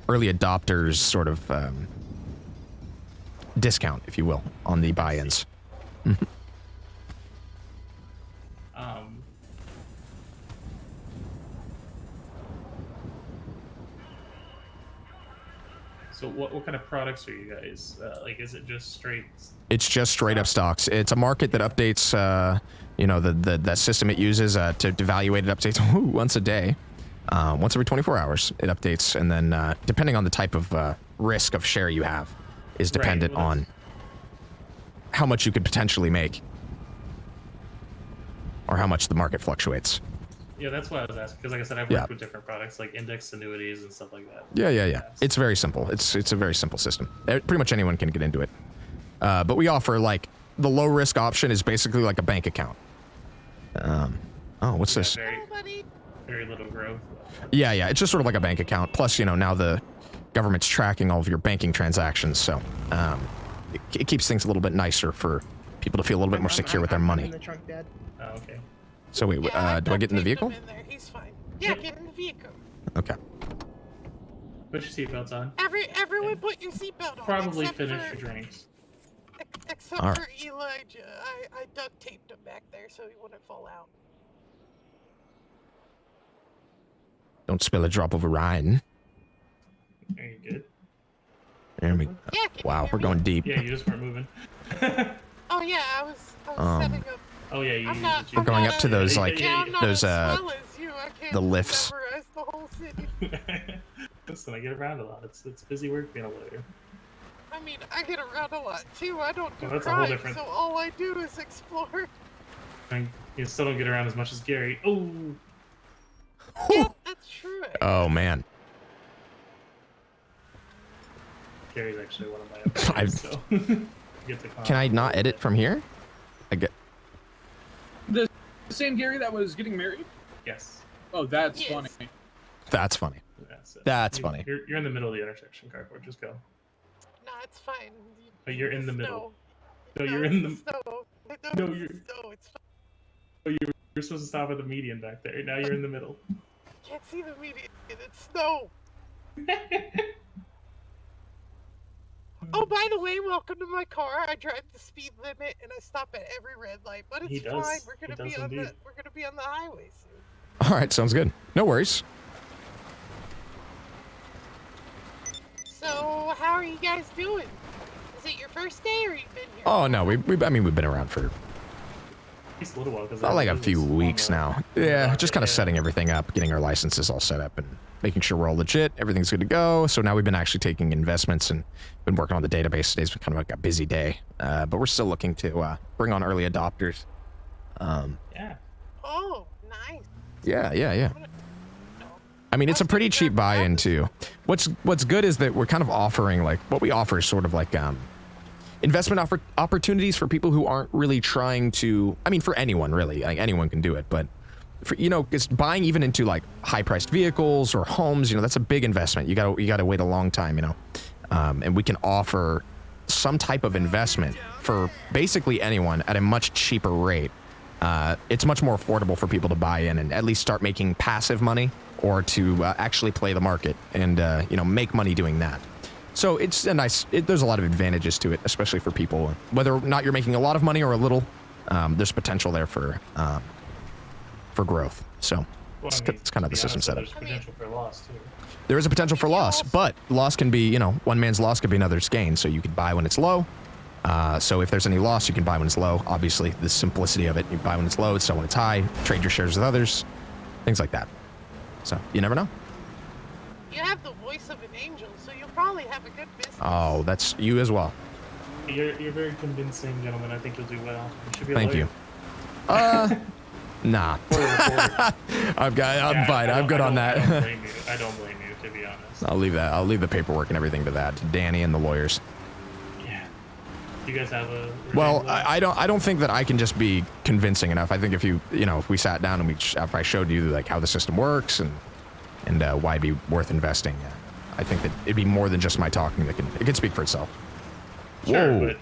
adopters sort of discount, if you will, on the buy-ins. So what kind of products are you guys like? Is it just straight? It's just straight up stocks. It's a market that updates, that system it uses to evaluate it updates once a day, once every 24 hours. It updates, and then depending on the type of risk of share you have, is dependent on how much you could potentially make, or how much the market fluctuates. Yeah, that's why I was asking, because like I said, I've worked with different products like index annuities and stuff like that. Yeah. It's very simple. It's a very simple system. Pretty much anyone can get into it. But we offer like the low risk option is basically like a bank account. What's this? Very little growth. Yeah. It's just sort of like a bank account. Plus, now the government's tracking all of your banking transactions, so it keeps things a little bit nicer for people to feel a little bit more secure with their money. In the trunk, Dad. Oh, okay. So wait, do I get in the vehicle? He's fine. Yeah, get in the vehicle. Okay. Put your seatbelts on. Everyone put your seatbelt on. Probably except finish for, your drinks. Except All for Elijah. I duct taped him back there so he wouldn't fall out. Don't spill a drop of Orion. Are you good? There we go. Yeah, Wow, we're going deep. Yeah, you just weren't moving. Oh yeah, I was setting up. Oh yeah, We're going up to those like those the lifts. The whole city. Listen, I get around a lot. It's busy work being a lawyer. I mean, I get around a lot too. I don't do that's a whole crime, different- so all I do is explore. And you still don't get around as much as Gary. Oh. Yeah, that's true. Oh man. Gary's actually one of my employees, so get to Can I not edit from here? I get. The same Gary that was getting married? Yes. Oh, that's funny. That's funny. That's funny. You're in the middle of the intersection, Cardboard. Just go. No, it's fine. But you're in the middle. No, you're in the. No, you're. No, it's fine. Oh, you're supposed to stop at the median back there. Now you're in the middle. Can't see the median. It's snow. Oh, by the way, welcome to my car. I drive the speed limit and I stop at every red light, but it's fine. We're gonna be on the highway soon. All right, sounds good. No worries. So, how are you guys doing? Is it your first day, or you've been here? Oh no, we've been around for Just a little while, because like a few weeks now. Yeah, just kind of setting everything up, getting our licenses all set up, and making sure we're all legit. Everything's good to go. So now we've been actually taking investments and been working on the database. Today's been kind of like a busy day, but we're still looking to bring on early adopters. Yeah. Oh, nice. Yeah. I mean, it's a pretty cheap buy-in too. What's good is that we're kind of offering like what we offer is sort of like investment opportunities for people who aren't really trying to. I mean, for anyone really, like anyone can do it, but for it's buying even into like high-priced vehicles or homes. That's a big investment. You gotta wait a long time. And we can offer some type of investment for basically anyone at a much cheaper rate. It's much more affordable for people to buy in and at least start making passive money or to actually play the market and make money doing that. So it's a nice. There's a lot of advantages to it, especially for people. Whether or not you're making a lot of money or a little, there's potential there for growth. So Well, it's kind of the system setup. There's potential for loss too. There is a potential for loss, but loss can be, you know, one man's loss could be another's gain. So you could buy when it's low. So if there's any loss, you can buy when it's low. Obviously, the simplicity of it, you buy when it's low, sell when it's high, trade your shares with others, things like that. So you never know. You have the voice of an angel, so you'll probably have a good business. Oh, that's you as well. You're very convincing, gentlemen. I think you'll do well. You should be a Thank lawyer. you. Nah. I'm fine. I'm good on that. I don't blame you, to be honest. I'll leave that. I'll leave the paperwork and everything to that, to Danny and the lawyers. Yeah. Do you guys have a? Well, I don't think that I can just be convincing enough. I think if if we sat down and if I showed you like how the system works and why it'd be worth investing, I think that it'd be more than just my talking. It can speak for itself. Sure, Whoa.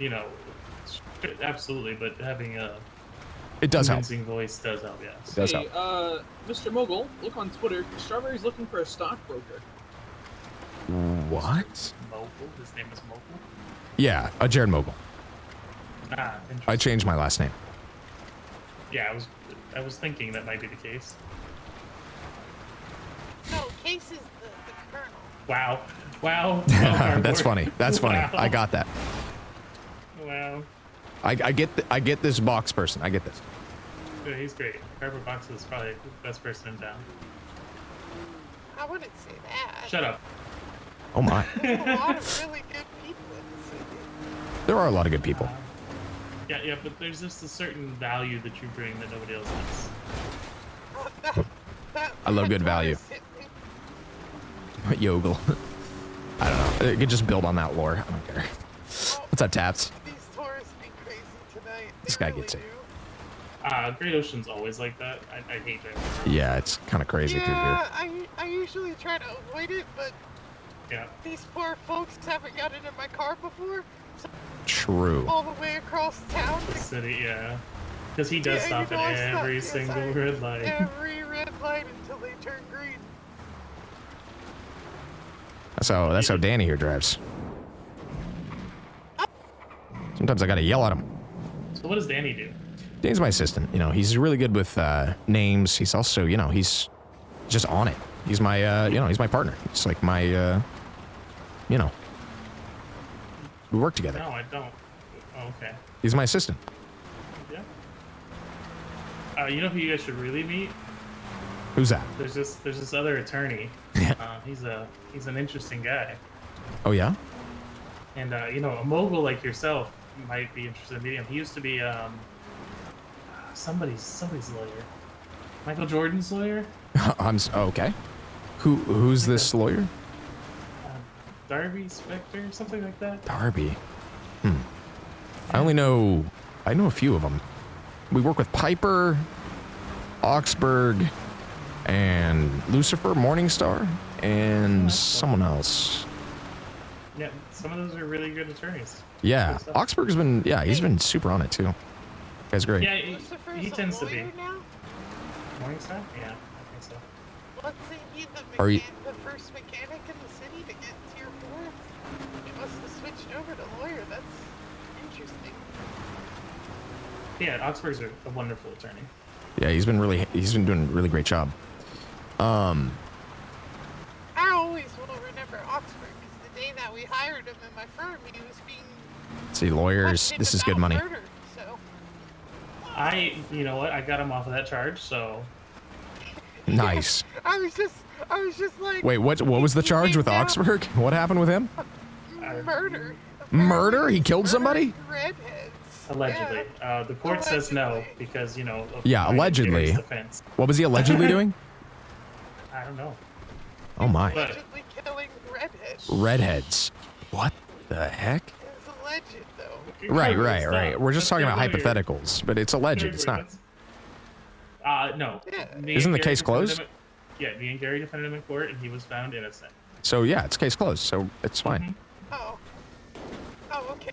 but absolutely. But having a it does help. convincing voice does help. Yes. It does Hey, help. Mr. Mogul, look on Twitter. Strawberry's looking for a stockbroker. What? Mogul. His name is Mogul. Yeah, Jared Mogul. Ah, interesting. I changed my last name. Yeah, I was thinking that might be the case. No, Case is the colonel. Wow. Wow. That's funny. That's funny. Wow. I got that. Wow. I get this box person. I get this. Yeah, he's great. Cardboard Box is probably the best person in town. I wouldn't say that. Shut up. Oh my. There's a lot of really good people in the city. There are a lot of good people. Yeah, but there's just a certain value that you bring that nobody else has. I love good value. Yogel. I don't know. It could just build on that lore. I don't care. What's up, Taps? These tourists be crazy tonight. This guy gets it. Great Ocean's always like that. I hate that. Yeah, it's kind of crazy through here. I usually try to avoid it, but yeah, these poor folks haven't gotten in my car before. So True. all the way across town. The city, yeah. Because he does stop at every single red light. Every red light until they turn green. That's how Danny here drives. Sometimes I gotta yell at him. So what does Danny do? Danny's my assistant. You know, he's really good with names. He's also, he's just on it. He's my, he's my partner. It's like my, we work together. No, I don't. Oh, okay. He's my assistant. Yeah. You know who you guys should really meet? Who's that? There's this other attorney. He's an interesting guy. Oh yeah. And a mogul like yourself might be interested in meeting him. He used to be somebody's lawyer. Michael Jordan's lawyer. Okay. Who's this lawyer? Darby Specter, something like that. Darby. I know a few of them. We work with Piper, Augsburg, and Lucifer, Morningstar, and someone else. Yeah, some of those are really good attorneys. Yeah, Augsburg's been, he's been super on it too. Guy's great. Yeah, he tends to be. Now? Morningstar? Yeah, I think so. Wasn't he Are you? the first mechanic in the city to get tier 4? He must have switched over to lawyer. That's interesting. Yeah, Augsburg's a wonderful attorney. Yeah, he's been doing a really great job. I always will remember Augsburg because the day that we hired him in my firm, he was being See, lawyers, this is good money. murdered, so. You know what? I got him off of that charge, so. Nice. I was just like. Wait, what was the charge with Augsburg? What happened with him? Murder. Murder? He killed somebody? Redheads. Allegedly. The court says no because, of Yeah, allegedly. defense. What was he allegedly doing? I don't know. Oh my. Allegedly killing redheads. Redheads. What the heck? It's alleged, though. Right. We're just talking about hypotheticals, but it's alleged. It's not. No. Isn't the case closed? Yeah, me and Gary defended him in court, and he was found innocent. So yeah, it's case closed. So it's fine. Oh, okay.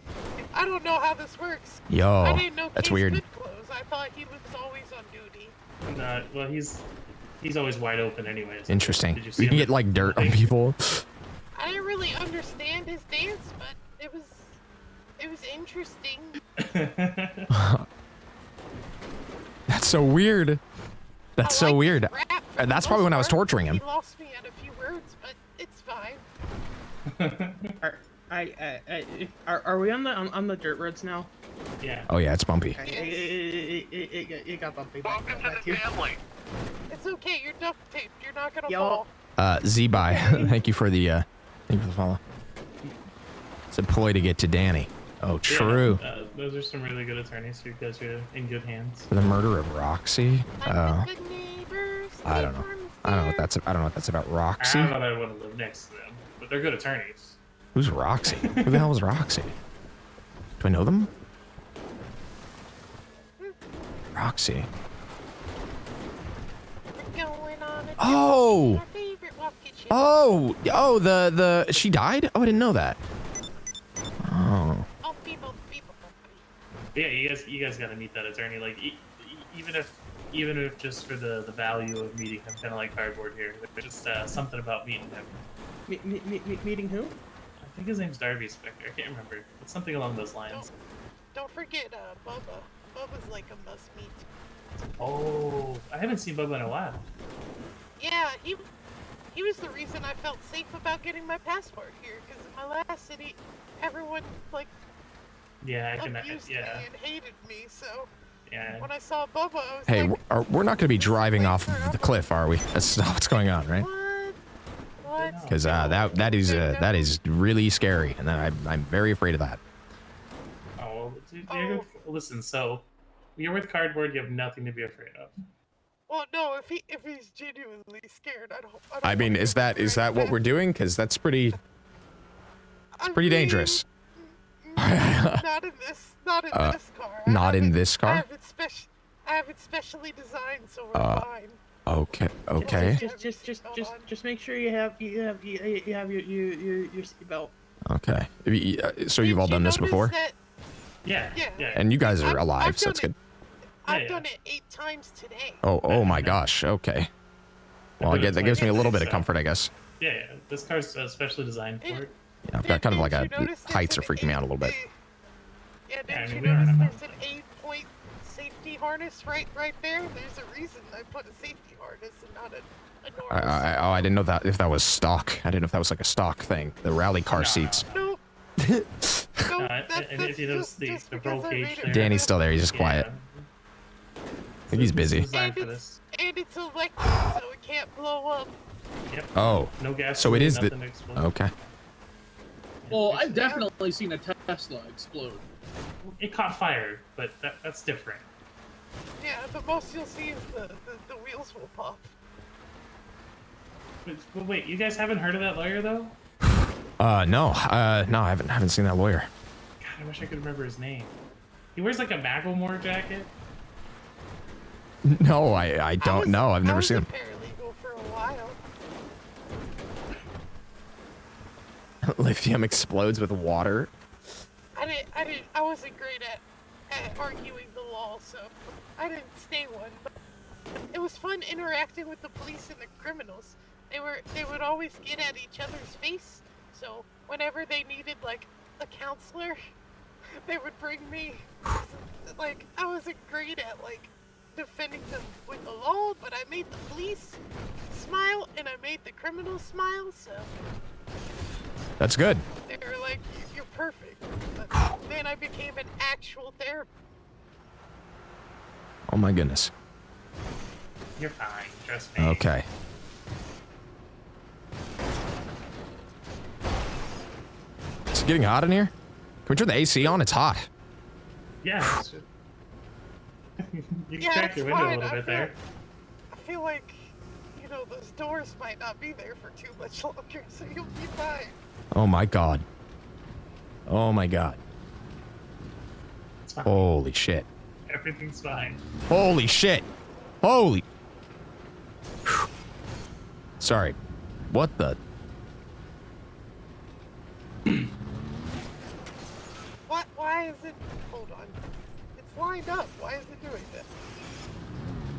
I don't know how this works. Yo, I didn't know that's case weird. could close. I thought he was always on duty. Well, he's always wide open anyways. Interesting. Did you see You can him get like dirt on people. I didn't really really understand his dance, but it was interesting. That's so weird. That's so weird. And that's probably when I was torturing him. He lost me at a few words, but it's fine. Are we on the dirt roads now? Yeah. Oh yeah, it's bumpy. It got bumpy. Welcome to the family. It's okay. You're duct taped. You're not gonna fall. Z-Bye, thank you for the follow. It's a ploy to get to Danny. Oh, true. Yeah, those are some really good attorneys who guys are in good hands. For the murder of Roxy. Oh. I don't know. I don't know what that's. I don't know what that's about. Roxy. I don't know that I want to live next to them, but they're good attorneys. Who's Roxy? Who the hell is Roxy? Do I know them? Roxy. Oh. Oh, the she died? Oh, I didn't know that. Oh. Yeah, you guys gotta meet that attorney. Like, even if just for the value of meeting him, kind of like Cardboard here. There's just something about meeting him. Meeting who? I think his name's Darby Specter. I can't remember. It's something along those lines. Don't forget Bubba. Bubba's like a must meet. Oh, I haven't seen Bubba in a while. Yeah, he was the reason I felt safe about getting my passport here. Because in my last city, everyone like abused me and hated me. So when I saw Bubba, I was Hey, like, we're not going to be driving off of the cliff, are we? That's not what's going on, right? What? Because that is really scary, and I'm very afraid of that. Oh, dude, listen. So, you're with Cardboard. You have nothing to be afraid of. Well, no. If he's genuinely scared, I don't I mean, is that what we're doing? Because that's pretty. It's pretty dangerous. Not in this car. Not in this car. I have it specially designed, so we're fine. Okay. Just make sure you have your seatbelt. Okay. So you've all done this before? Yeah. And you guys are alive, so that's good. I've done it 8 times today. Oh my gosh. Okay. Well, that gives me a little bit of comfort, I guess. Yeah. This car's specially designed for it. Yeah, I've got kind of like heights are freaking me out a little bit. Yeah, didn't you notice there's an 8-point safety harness right there? There's a reason I put a safety harness and not a normal. I didn't know that if that was stock. I didn't know if that was like a stock thing. The rally car seats. No. And if you notice the roll cage there. Danny's still there. He's just quiet. I think he's busy. And it's electric, so it can't blow up. Yep. Oh. No gas. So it is the. nothing to explode. Okay. Well, I've definitely seen a Tesla explode. It caught fire, but that's different. Yeah, the most you'll see is the wheels will pop. But wait, you guys haven't heard of that lawyer though? No, I haven't seen that lawyer. God, I wish I could remember his name. He wears like a Macklemore jacket. No, I don't know. I've never seen him. Paralegal for a while. Lithium explodes with water. I wasn't great at arguing the law, so I didn't stay one. But it was fun interacting with the police and the criminals. They would always get at each other's face. So whenever they needed like a counselor, they would bring me. Like I wasn't great at like defending them with the law, but I made the police smile and I made the criminals smile. So That's good. they were like, "You're perfect." But then I became an actual therapist. Oh my goodness. You're fine. Trust me. Okay. Is it getting hot in here? Can we turn the AC on? It's hot. Yeah. You can crack your window a little bit there. I feel like, those doors might not be there for too much longer, so you'll be fine. Oh my god. Oh my god. It's fine. Holy shit. Everything's fine. Holy shit. Holy. Whew. Sorry. What the? What? Why is it? Hold on. It's lined up. Why is it doing that?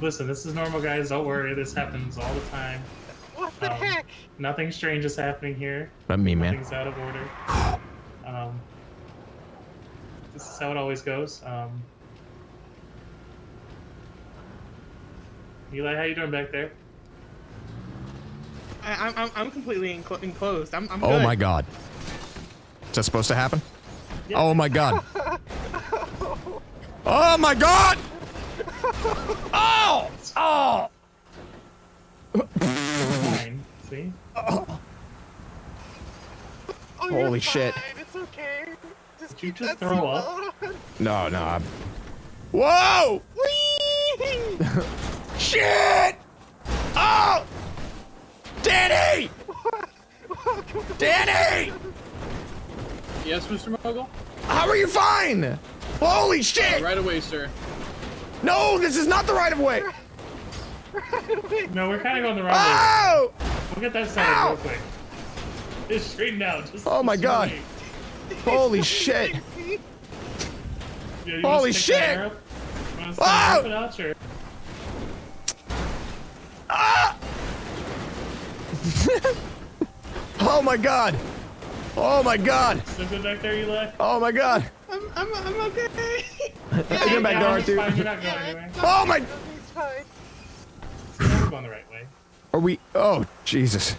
Listen, this is normal, guys. Don't worry. This happens all the time. What the heck? Nothing strange is happening here. Not me, man. Nothing's out of order. This is how it always goes. Eli, how you doing back there? I'm completely enclosed. I'm Oh good. my god. Is that supposed to happen? Yeah. Oh my god. Oh my god! Oh! Oh! Fine. See? Oh, you're Holy shit. fine. It's okay. Just Did you keep just that throw seatbelt up? on. No, no. Whoa! Shit! Oh! Danny! Danny! Yes, Mr. Mogul? How are you fine? Holy shit! Right away, sir. No, this is not the right of way. No, we're kind of going the wrong Oh! way. We'll get that settled real quick. Just straighten out. Oh my god. Holy shit. Yeah, you Holy wanna stick that shit. hair up? You wanna stick Oh! it out, or- Ah! Oh my god. Oh my god. Still good back there, Eli? Oh my god. I'm okay. Get back there, it's R2. fine, you're not going anywhere. Oh my. He's fine. We're going the right way. Are we? Oh, Jesus.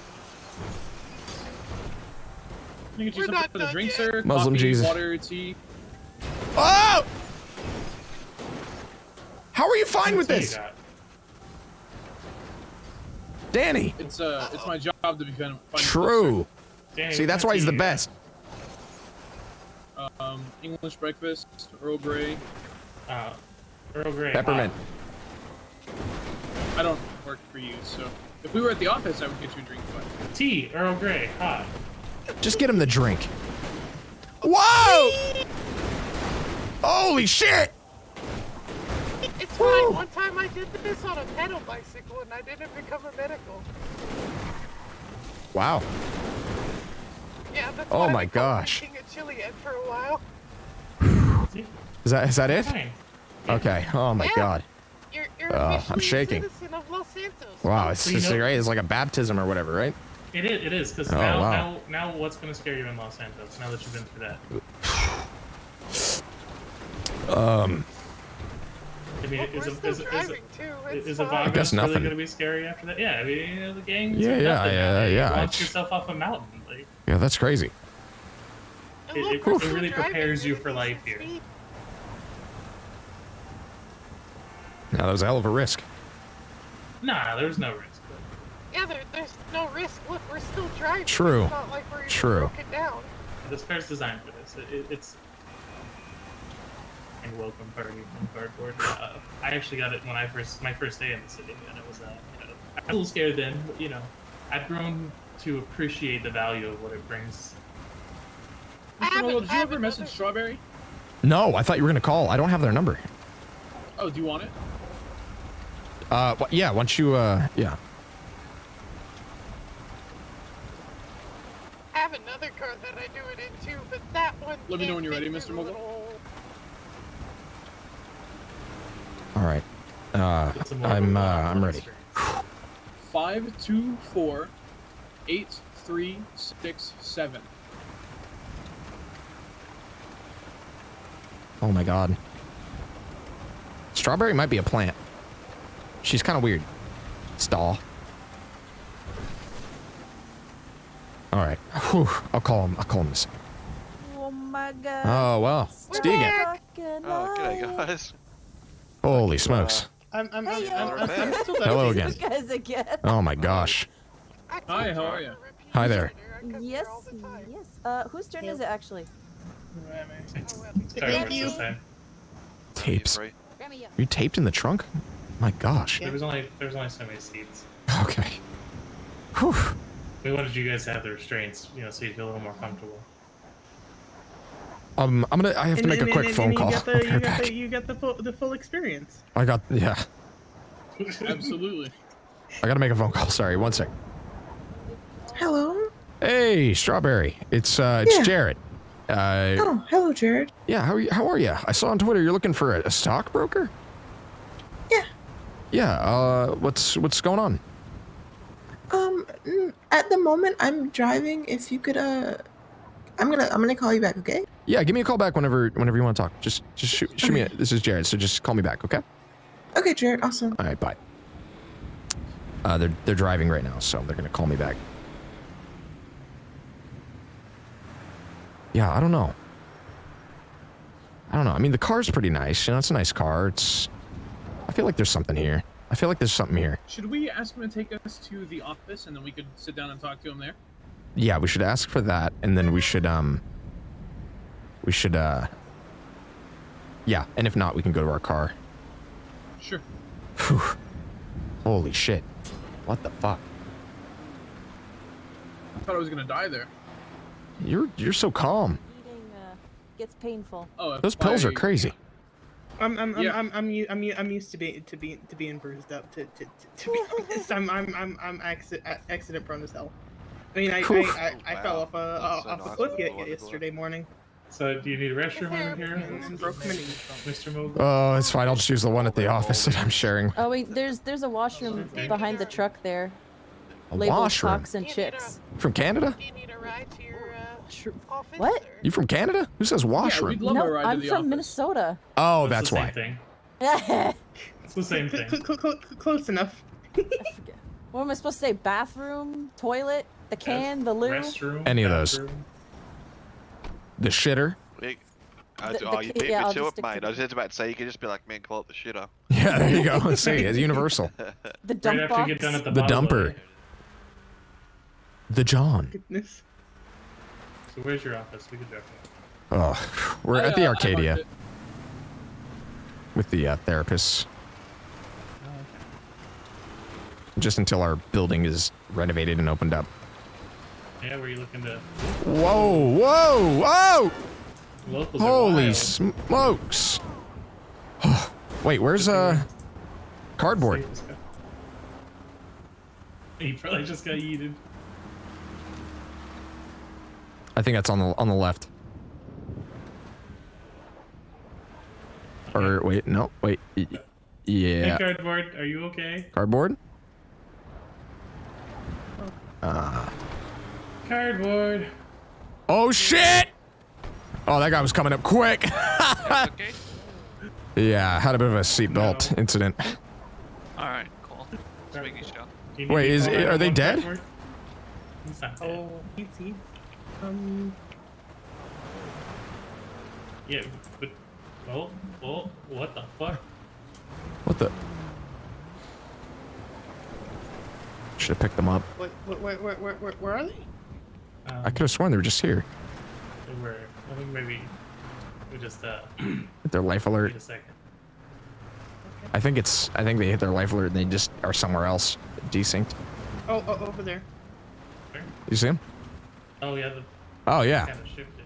Can you get you We're something not for the done drink, yet. sir? Muslim Coffee, Jesus. water, tea. Oh! How are you fine with What you this? got? Danny. It's my job to be finding. True. Danny, See, what that's kind why of he's tea the you got? best. English breakfast, Earl Grey. Earl Grey. Peppermint. I don't work for you, so if we were at the office, I would get you a drink. But Hot. Tea, Earl Grey, hot. Just get him the drink. Whoa! Holy shit! It's fine. One time I did this on a pedal bicycle and I didn't become a medical. Wow. Yeah, that's Oh why my I've been gosh. eating a chili head for a while. Is that it? Fine. Okay. Oh my Yeah. god. You're I'm officially shaking. a citizen of Los Santos. Wow, it's Well, you just know- great. It's like a baptism or whatever, right? It is, because Oh, wow. now what's going to scare you in Los Santos, now that you've been through that? I mean, We're still driving too. It's is a fine. Vagos guess really nothing. going to be scary after that? Yeah, I mean, you know, the gangs. Yeah, are yeah, nothing yeah, now. You yeah, launched it's- yourself off a mountain. Like, Yeah, that's crazy. And it look, we're still really driving prepares you at a for life decent here. speed. Now that was a hell of a risk. Nah, there's no risk. Yeah, there's no risk. Look, we're still driving. True. It's not like we're even True. broken down. This car's designed for this. It's a welcome party from cardboard. I actually got it when my first day in the city, and it was you know, I was a little scared then, but you know, I've grown to appreciate the value of what it brings. Mr. Mogul, did you ever message Strawberry? No, I thought you were gonna call. I don't have their number. Oh, do you want it? Yeah. Once you, yeah. I have another car that I do it in too, but that one. Let me know can't when you're ready, fit Mr. through the Mogul. little- All right. I'm ready. 524-8367. Oh my god. Strawberry might be a plant. She's kind of weird. Stall. All right. Whew. I'll call him. This. Oh my god. Oh well. It's D again. Oh, g'day, guys. Holy smokes. I'm Hey, still Hello You again. guys again. Oh my gosh. Hi, how are you? Hi there. Yes, yes. Whose turn is it actually? Thank you. Tapes. You taped in the trunk? My gosh. There was only so many seats. Okay. Whew. We wanted you guys to have the restraints, you know, so you feel a little more comfortable. I have to make a quick phone call. I'll be right back. You get the full experience. I got, yeah. Absolutely. I gotta make a phone call. Sorry, one sec. Hello. Hey, Strawberry. It's Yeah. Jared. Oh, hello, Jared. Yeah, how are you? I saw on Twitter you're looking for a stockbroker? Yeah. Yeah, what's going on? At the moment, I'm driving. If you could, I'm gonna call you back. Okay? Yeah, give me a call back whenever you want to talk. Just shoot me. This is Jared, so just call me back, okay? Okay, Jared. Awesome. All right, bye. They're driving right now, so they're gonna call me back. Yeah, I don't know. I mean, the car's pretty nice. You know, it's a nice car. I feel like there's something here. Should we ask him to take us to the office and then we could sit down and talk to him there? Yeah, we should ask for that, and then we should, yeah, and if not, we can go to our car. Sure. Whew. Holy shit. What the fuck? I thought I was gonna die there. You're so calm. Eating gets painful. Oh, Those pills are crazy. I'm used to being bruised up. To be honest, I'm accident prone as hell. I mean, I fell off a cliff yesterday morning. So, do you need a restroom over here? And broke my knee. Mr. Mogul? Oh, it's fine. I'll just use the one at the office that I'm sharing. Oh wait, there's a washroom behind the truck there. A labeled washroom? Cocks and Chicks. From Canada? Do you need a ride to your office? What? You from Canada? Who says washroom? No, I'm from Minnesota. Oh, that's the same why. Thing. What It's the same thing. Close enough. am I supposed to say? Bathroom, toilet, the can, the loo. Restroom. Any of those. The shitter? The- you the- beat yeah, me I'll to just it, stick to mate. I was just about to say, you could just be like, man, call it the shitter. Yeah, there you go. See, it's universal. The dump Right after you get done at the The bottle, dumper. The John. Goodness. So, where's your office? We could drop it. Oh, we're at the Arcadia with the therapists. Just until our building is renovated and opened up. Yeah, were you looking to? Whoa, whoa, whoa! Locals are Holy wild. smokes! Wait, where's cardboard? He probably just got yeeted. I think that's on the left. Or wait, no, wait. Yeah. Hey, cardboard, are you okay? Cardboard? Cardboard. Oh shit! Oh, that guy was coming up quick. Yeah, had a bit of a seatbelt incident. Alright, cool. Just making sure. Wait, are they dead? He's not dead. Oh, easy. Yeah, but oh, what the fuck? What the? Should have picked them up. Where are they? I could have sworn they were just here. They were. I think maybe we just Hit their life alert. wait a second. I think they hit their life alert and they just are somewhere else. Desynced. Oh, over there. You see him? Oh yeah. Oh yeah. Kind of shifted.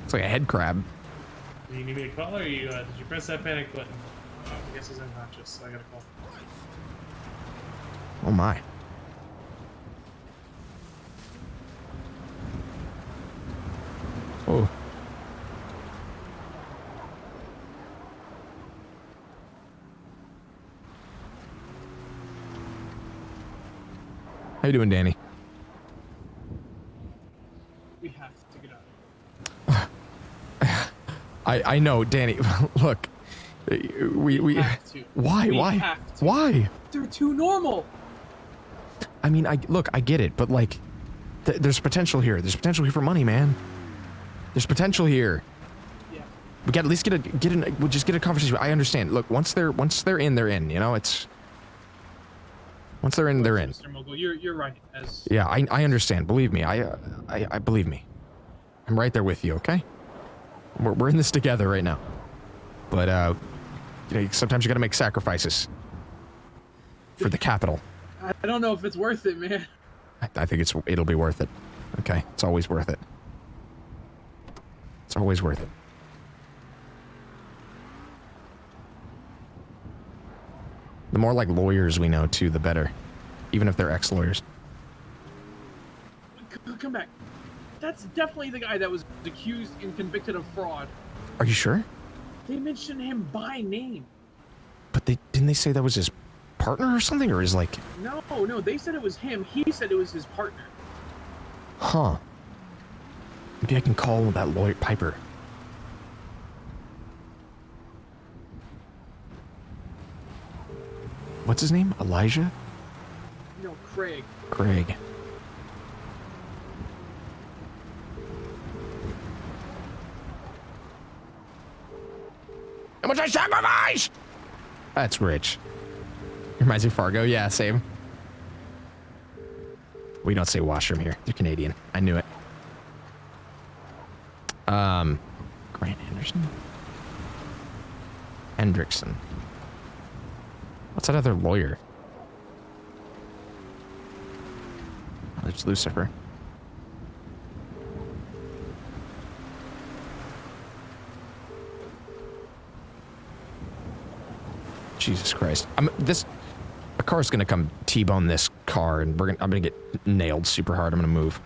It's like a head crab. Do you need me to call or you? Did you press that panic button? Oh, I guess he's unconscious, so I gotta call. Oh my. Oh. How you doing, Danny? We have to get out of here. I know, Danny. Look, we have to. Why? We Why? have to. Why? They're too normal. I mean, I get it, but like, there's potential here. There's potential here for money, man. There's potential here. Yeah. We got at least we'll just get a conversation. I understand. Look, once they're in, they're in. You know, it's once they're in, they're in. Mr. Mogul, you're right. As Yeah, I understand. Believe me, I believe me. I'm right there with you. Okay. We're in this together right now. But you know, sometimes you got to make sacrifices for the capital. I don't know if it's worth it, man. I think it'll be worth it. Okay, it's always worth it. It's always worth it. The more like lawyers we know too, the better. Even if they're ex-lawyers. Come back. That's definitely the guy that was accused and convicted of fraud. Are you sure? They mentioned him by name. But didn't they say that was his partner or something, or his like? No, no, they said it was him. He said it was his partner. Huh. Maybe I can call that lawyer Piper. What's his name? Elijah? No, Craig. Craig. How much I sacrificed? That's rich. Reminds me of Fargo. Yeah, same. We don't say washroom here. They're Canadian. I knew it. Grant Anderson? Hendrickson. What's that other lawyer? Oh, there's Lucifer. Jesus Christ. A car's gonna come T-bone this car and I'm gonna get nailed super hard. I'm gonna move.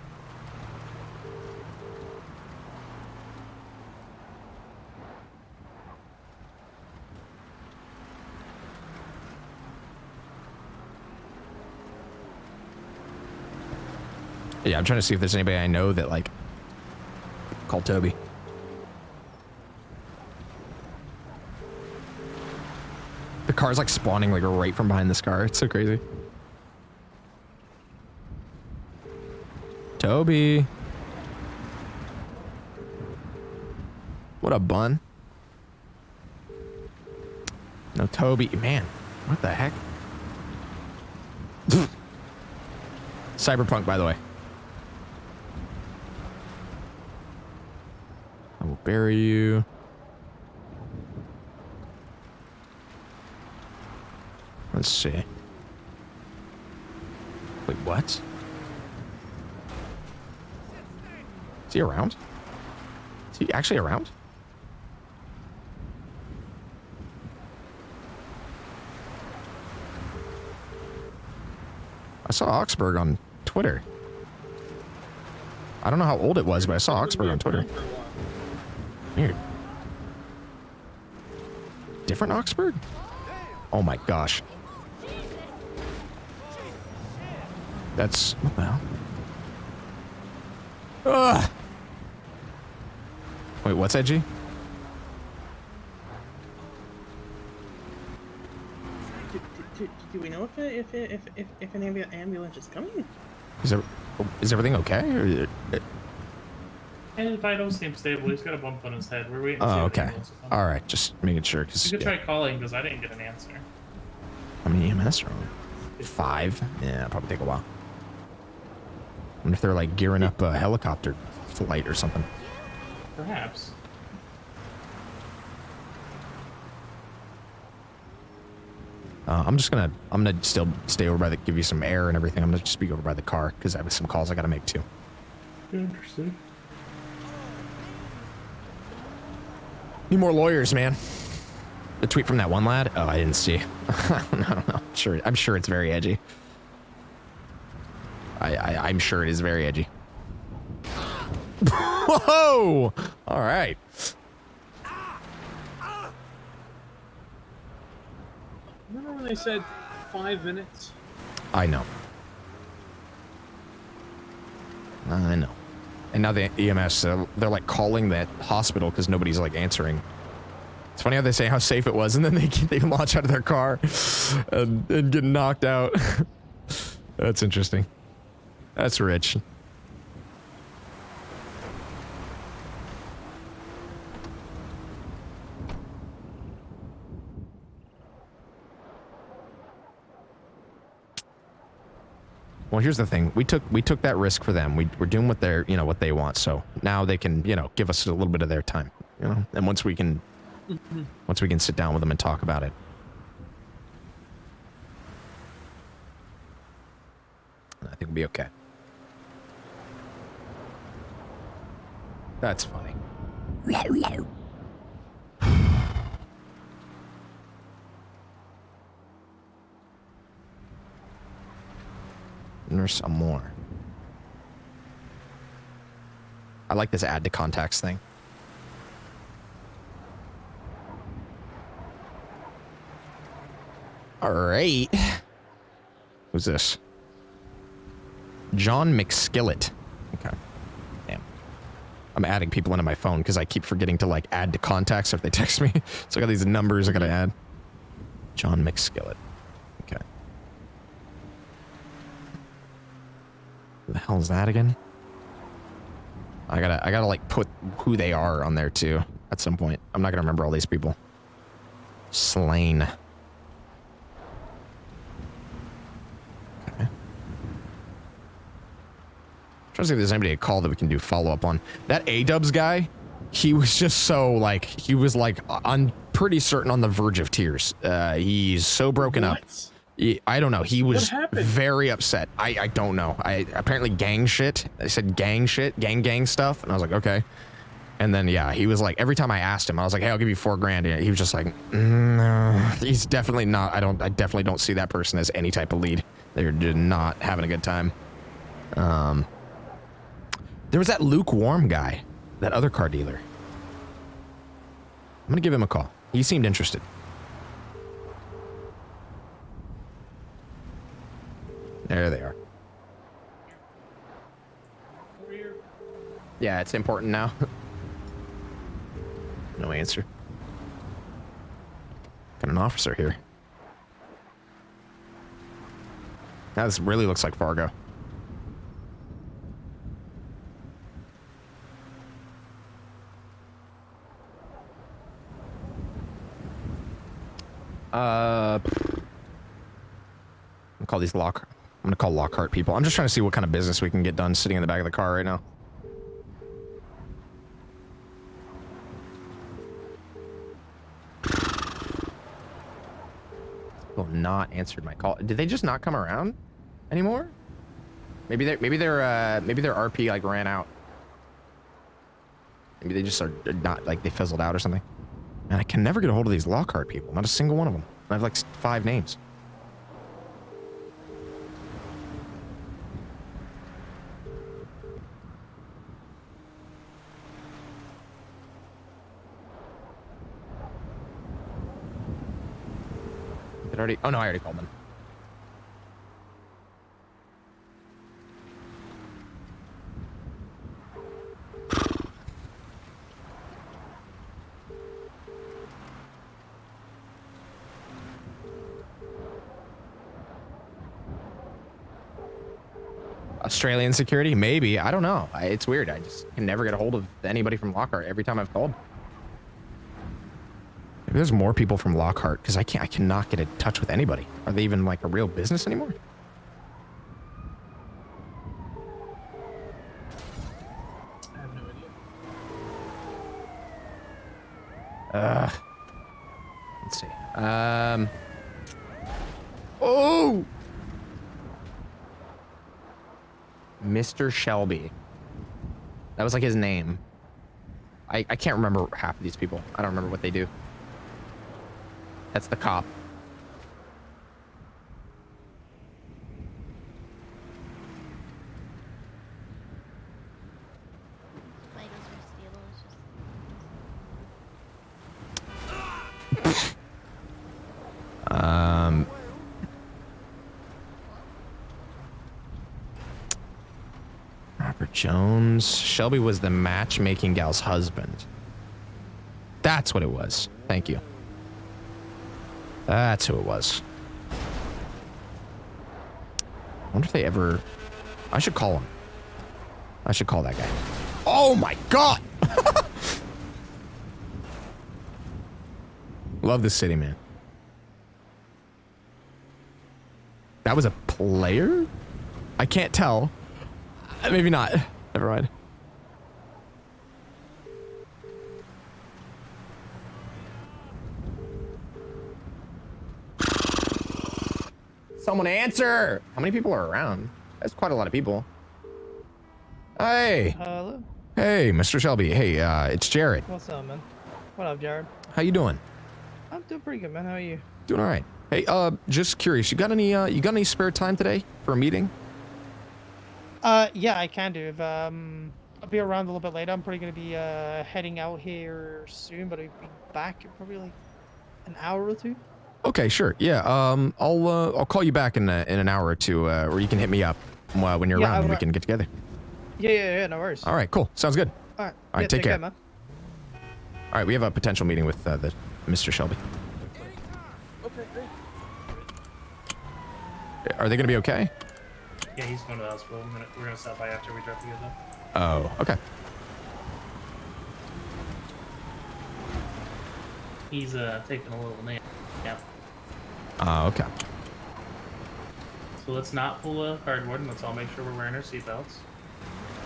Yeah, I'm trying to see if there's anybody I know that, like, call Toby. The car's, like, spawning, like, right from behind this car. It's so crazy. Toby. What a bun. No, Toby. Man, what the heck? Cyberpunk, by the way. I will bury you. Let's see. Wait, what? Is he around? Is he actually around? I saw Oxburg on Twitter. I don't know how old it was, but I saw Oxburg on Twitter. Weird. Different Oxburg? Oh my gosh. That's... what the hell? Ugh! Wait, what's that, G? Do we know if an ambulance is coming? Is everything okay? And the vitals seem stable. He's got a bump on his head. We're waiting to see Oh, if the okay. ambulance will come. All right, just making sure. You could try calling because I didn't get an answer. How many EMS are on? 5? Yeah, it'll probably take a while. I wonder if they're like gearing up a helicopter flight or something. Perhaps. I'm gonna still stay over by the, give you some air and everything. I'm gonna just be over by the car because I have some calls I gotta make too. Interesting. Need more lawyers, man. The tweet from that one lad? Oh, I didn't see. I don't know. I'm sure it's very edgy. I'm sure it is very edgy. Whoa! All right. Remember when they said 5 minutes? I know. I know. And now the EMS, they're like calling that hospital because nobody's like answering. It's funny how they say how safe it was and then they launch out of their car and get knocked out. That's interesting. That's rich. Well, here's the thing. We took that risk for them. We're doing what they're, what they want. So now they can, give us a little bit of their time, And once we can sit down with them and talk about it. I think we'll be okay. That's funny. Nurse Amore. I like this add to contacts thing. All right. Who's this? John McSkillet. Okay. Damn. I'm adding people into my phone because I keep forgetting to like add to contacts if they text me. So I got these numbers I gotta add. John McSkillet. Okay. Who the hell is that again? I gotta like put who they are on there too at some point. I'm not gonna remember all these people. Slain. Okay. Trying to see if there's anybody to call that we can do follow up on. That A-Dubs guy, he was just so like, he was like, I'm pretty certain on the verge of tears. He's so broken up. I don't know. He was very upset. I don't know. Apparently gang shit. I said gang shit, gang stuff. And I was like, okay. And then, yeah, he was like, every time I asked him, I was like, hey, I'll give you $4,000. He was just like, no, he's definitely not. I definitely don't see that person as any type of lead. They're not having a good time. There was that lukewarm guy, that other car dealer. I'm going to give him a call. He seemed interested. There they are. Yeah, it's important now. No answer. Got an officer here. Now this really looks like Fargo. I'm gonna call Lockhart people. I'm just trying to see what kind of business we can get done sitting in the back of the car right now. People have not answered my call. Did they just not come around anymore? Maybe their RP like ran out. Maybe they just are not, like they fizzled out or something. Man, I can never get a hold of these Lockhart people. Not a single one of them. I have like 5 names. Oh no, I already called them. Australian security? Maybe. I don't know. It's weird. I just can never get a hold of anybody from Lockhart every time I've called. Maybe there's more people from Lockhart because I cannot get in touch with anybody. Are they even like a real business anymore? I have no idea. Let's see. Oh! Mr. Shelby. That was like his name. I can't remember half of these people. I don't remember what they do. That's the cop. Robert Jones. Shelby was the matchmaking gal's husband. That's what it was. Thank you. That's who it was. I wonder if they ever... I should call him. I should call that guy. Oh my god! Love this city, man. That was a player? I can't tell. Maybe not. Never mind. Someone answer! How many people are around? That's quite a lot of people. Hey! Hello? Hey, Mr. Shelby. Hey, it's Jared. What's up, man? What up, Jared? How you doing? I'm doing pretty good, man. How are you? Doing all right. Hey, just curious. You got any spare time today for a meeting? Yeah, I can do. If, I'll be around a little bit later. I'm probably gonna be heading out here soon, but I'll be back in probably like an hour or two. Okay, sure. Yeah. I'll call you back in an hour or two, or you can hit me up when you're around and we can get together. Yeah, no worries. All right, cool. Sounds good. All right. All right, Yeah, take care. man. All right, we have a potential meeting with the Mr. Shelby. Okay, great. Are they going to be okay? Yeah, he's going to the hospital. We're gonna stop by after we drop you though. Oh, okay. He's taking a little nap. Yeah. Okay. So let's not pull a cardboard and let's all make sure we're wearing our seatbelts.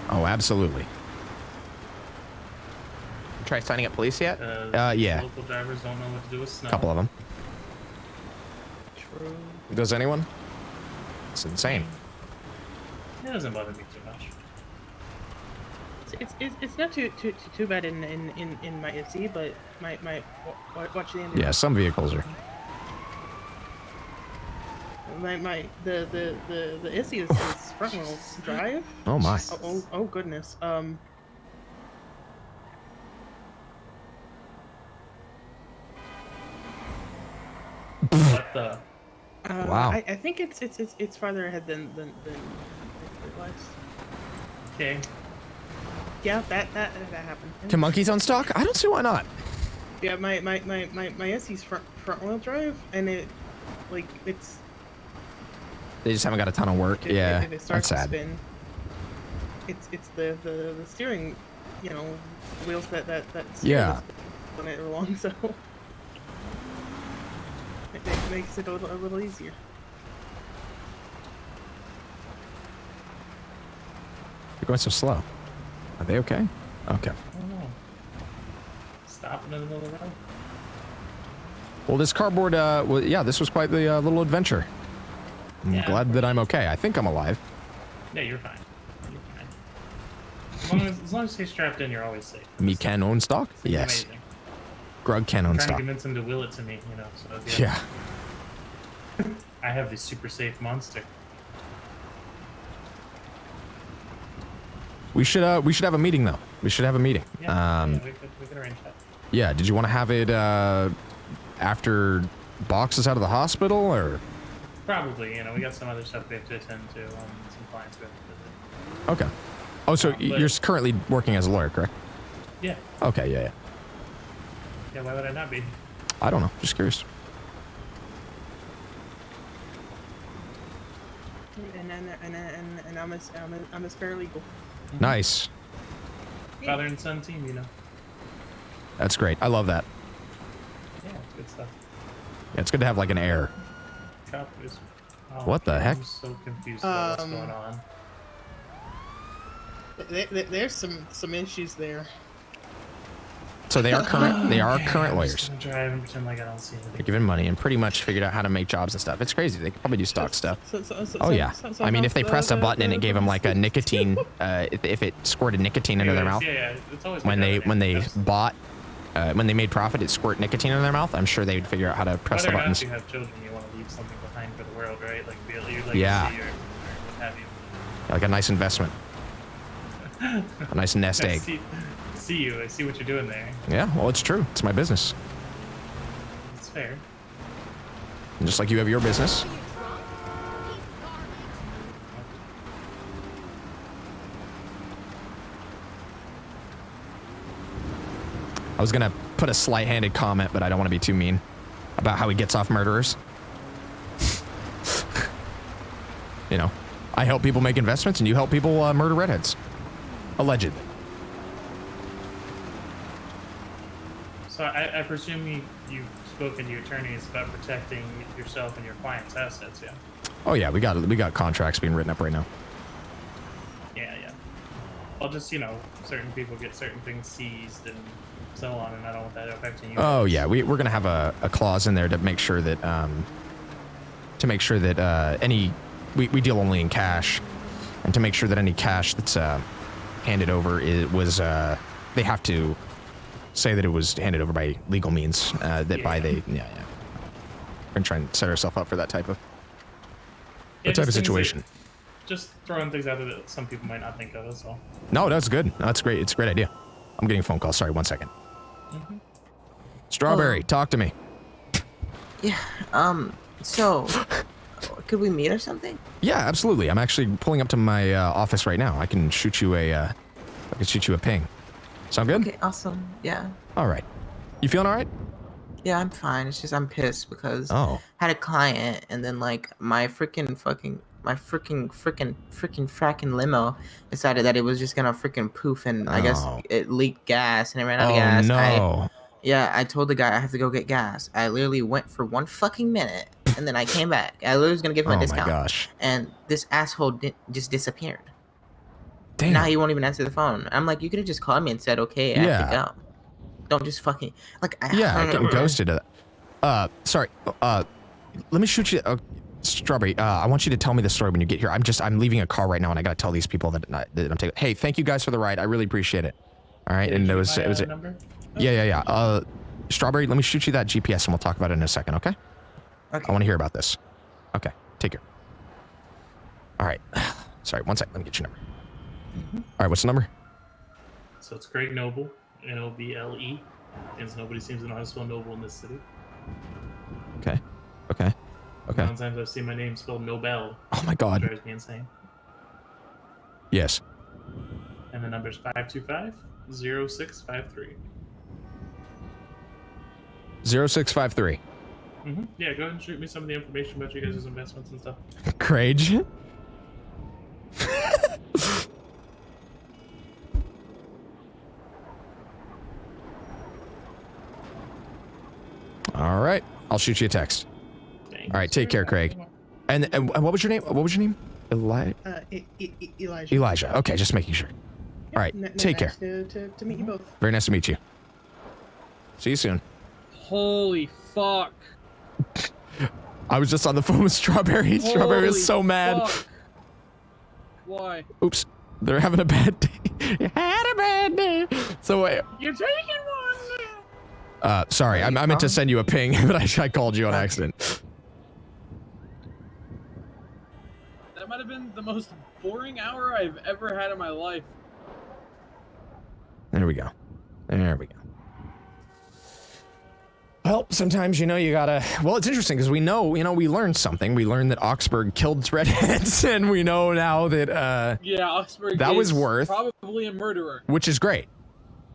Oh, absolutely. Try signing up police yet? Yeah. Local drivers don't know what to do with snow. A couple of them. True. Does anyone? It's insane. It doesn't bother me too much. It's not too bad in my SE, but my watch the end. Yeah, some vehicles are. The SE is front wheel drive. Oh my. Oh goodness. What the? Wow. I think it's farther ahead than it was. Okay. Yeah, that happened. Can monkeys on stock? I don't see why not. Yeah, my SE's front wheel drive, and it's They just haven't got a ton of work. Yeah, if it starts that's to sad. spin, it's the steering, wheels that Yeah. when it along, so it makes it a little easier. You're going so slow. Are they okay? Okay. I don't know. Stopping in the middle of the road. Well, this cardboard, yeah, this was quite the little adventure. I'm Yeah. glad that I'm okay. I think I'm alive. Yeah, you're fine. You're fine. As long as you stay strapped in, you're always safe. Me can own stock? It's Yes. amazing. Grug can I'm own trying to stock. convince him to will it to me, so Yeah. I have the super safe monster. We should have a meeting though. We should have a meeting. Yeah, we could arrange that. Yeah. Did you want to have it after Box is out of the hospital, or? Probably, we got some other stuff we have to attend to, some clients we have to visit. Okay. Oh, so But- you're currently working as a lawyer, correct? Yeah. Okay. Yeah. Yeah, why would I not be? I don't know. Just curious. And I'm a paralegal. Nice. Father and son team, That's great. I love that. Yeah, it's good stuff. Yeah, it's good to have like an heir. Cop is. Oh, What the heck? I'm so confused about what's going on. There's some issues there. So they are current. They are current I'm lawyers. just gonna drive and pretend like I don't see anything. They're given money and pretty much figured out how to make jobs and stuff. It's crazy. They could probably do stock stuff. Oh yeah. I mean, if they pressed a button and it gave them like a nicotine, if it squirted nicotine into their mouth, Yeah, it's always when like they that. bought, when they made profit, it squirt nicotine in their mouth. I'm sure they would figure out how to press Whether the or not buttons. you have children, you want to leave something behind for the world, right? Like be your legacy Yeah. or what have you. Like a nice investment, a nice nest egg. I see what you're doing there. Yeah. Well, it's true. It's my business. It's fair. And just like you have your business. I was gonna put a slight-handed comment, but I don't want to be too mean about how he gets off murderers. I help people make investments, and you help people murder redheads. Allegedly. So I presume you've spoken to your attorneys about protecting yourself and your clients' assets, yeah? Oh yeah, we got contracts being written up right now. Yeah. Well, just certain people get certain things seized and so on, and I don't want that affecting you. Oh yeah, we're gonna have a clause in there to make sure that any we deal only in cash, and to make sure that any cash that's handed over they have to say that it was handed over by legal means. We're gonna try and set ourselves up for that type of Just things that- situation. Just throwing things out there that some people might not think of, that's all. No, that's good. No, that's great. It's a great idea. I'm getting a phone call. Sorry, 1 second. Strawberry, talk to me. Yeah. So, could we meet or something? Yeah, absolutely. I'm actually pulling up to my office right now. I can shoot you a ping. Sound good? Okay, awesome. Yeah. All right. You feeling all right? Yeah, I'm fine. It's just I'm pissed because Oh. I had a client and then like my frickin' limo decided that it was just gonna frickin' poof and I guess Oh. it leaked gas and it ran out of Oh, gas. no. I told the guy I have to go get gas. I literally went for 1 fucking minute and then I came back. I literally was gonna give him Oh a my discount. gosh. And this asshole just disappeared. Damn. Now he won't even answer the phone. I'm like, you could have just called me and said, okay, I have to go. Don't just fucking like. Getting ghosted. Sorry. Let me shoot you. Strawberry. I want you to tell me the story when you get here. I'm leaving a car right now, and I gotta tell these people that I'm taking. Hey, thank you guys for the ride. I really appreciate it. All right, and it was number? Yeah. Strawberry. Let me shoot you that GPS, and we'll talk about it in a second. Okay. Okay. I want to hear about this. Okay. Take care. All right. Sorry. 1 second. Let me get your number. All right. What's the number? So it's Craig Noble, Noble, because nobody seems to know how to spell Noble in this city. Okay. Sometimes I've seen my name spelled Nobel. Oh my God. It drives me insane. Yes. And the number's 525-0653. 0653. Yeah, go ahead and shoot me some of the information about you guys' investments and stuff. Craig. All right. I'll shoot you a text. All right. Take care, Craig. And what was your name? What was your name? Elijah. Elijah. Okay, just making sure. All right. Take care. To meet you both. Very nice to meet you. See you soon. Holy fuck. I was just on the phone with Strawberry. Strawberry was so mad. Fuck. Why? Oops. They're having a bad day. You had a bad day. So wait. You're taking one. Sorry. I meant to send you a ping, but I called you on accident. That might have been the most boring hour I've ever had in my life. There we go. There we go. Well, sometimes, you gotta... Well, it's interesting because we know, we learned something. We learned that Augsburg killed redheads, and we know now that, Yeah, Augsburg that was is worth... probably a murderer. Which is great.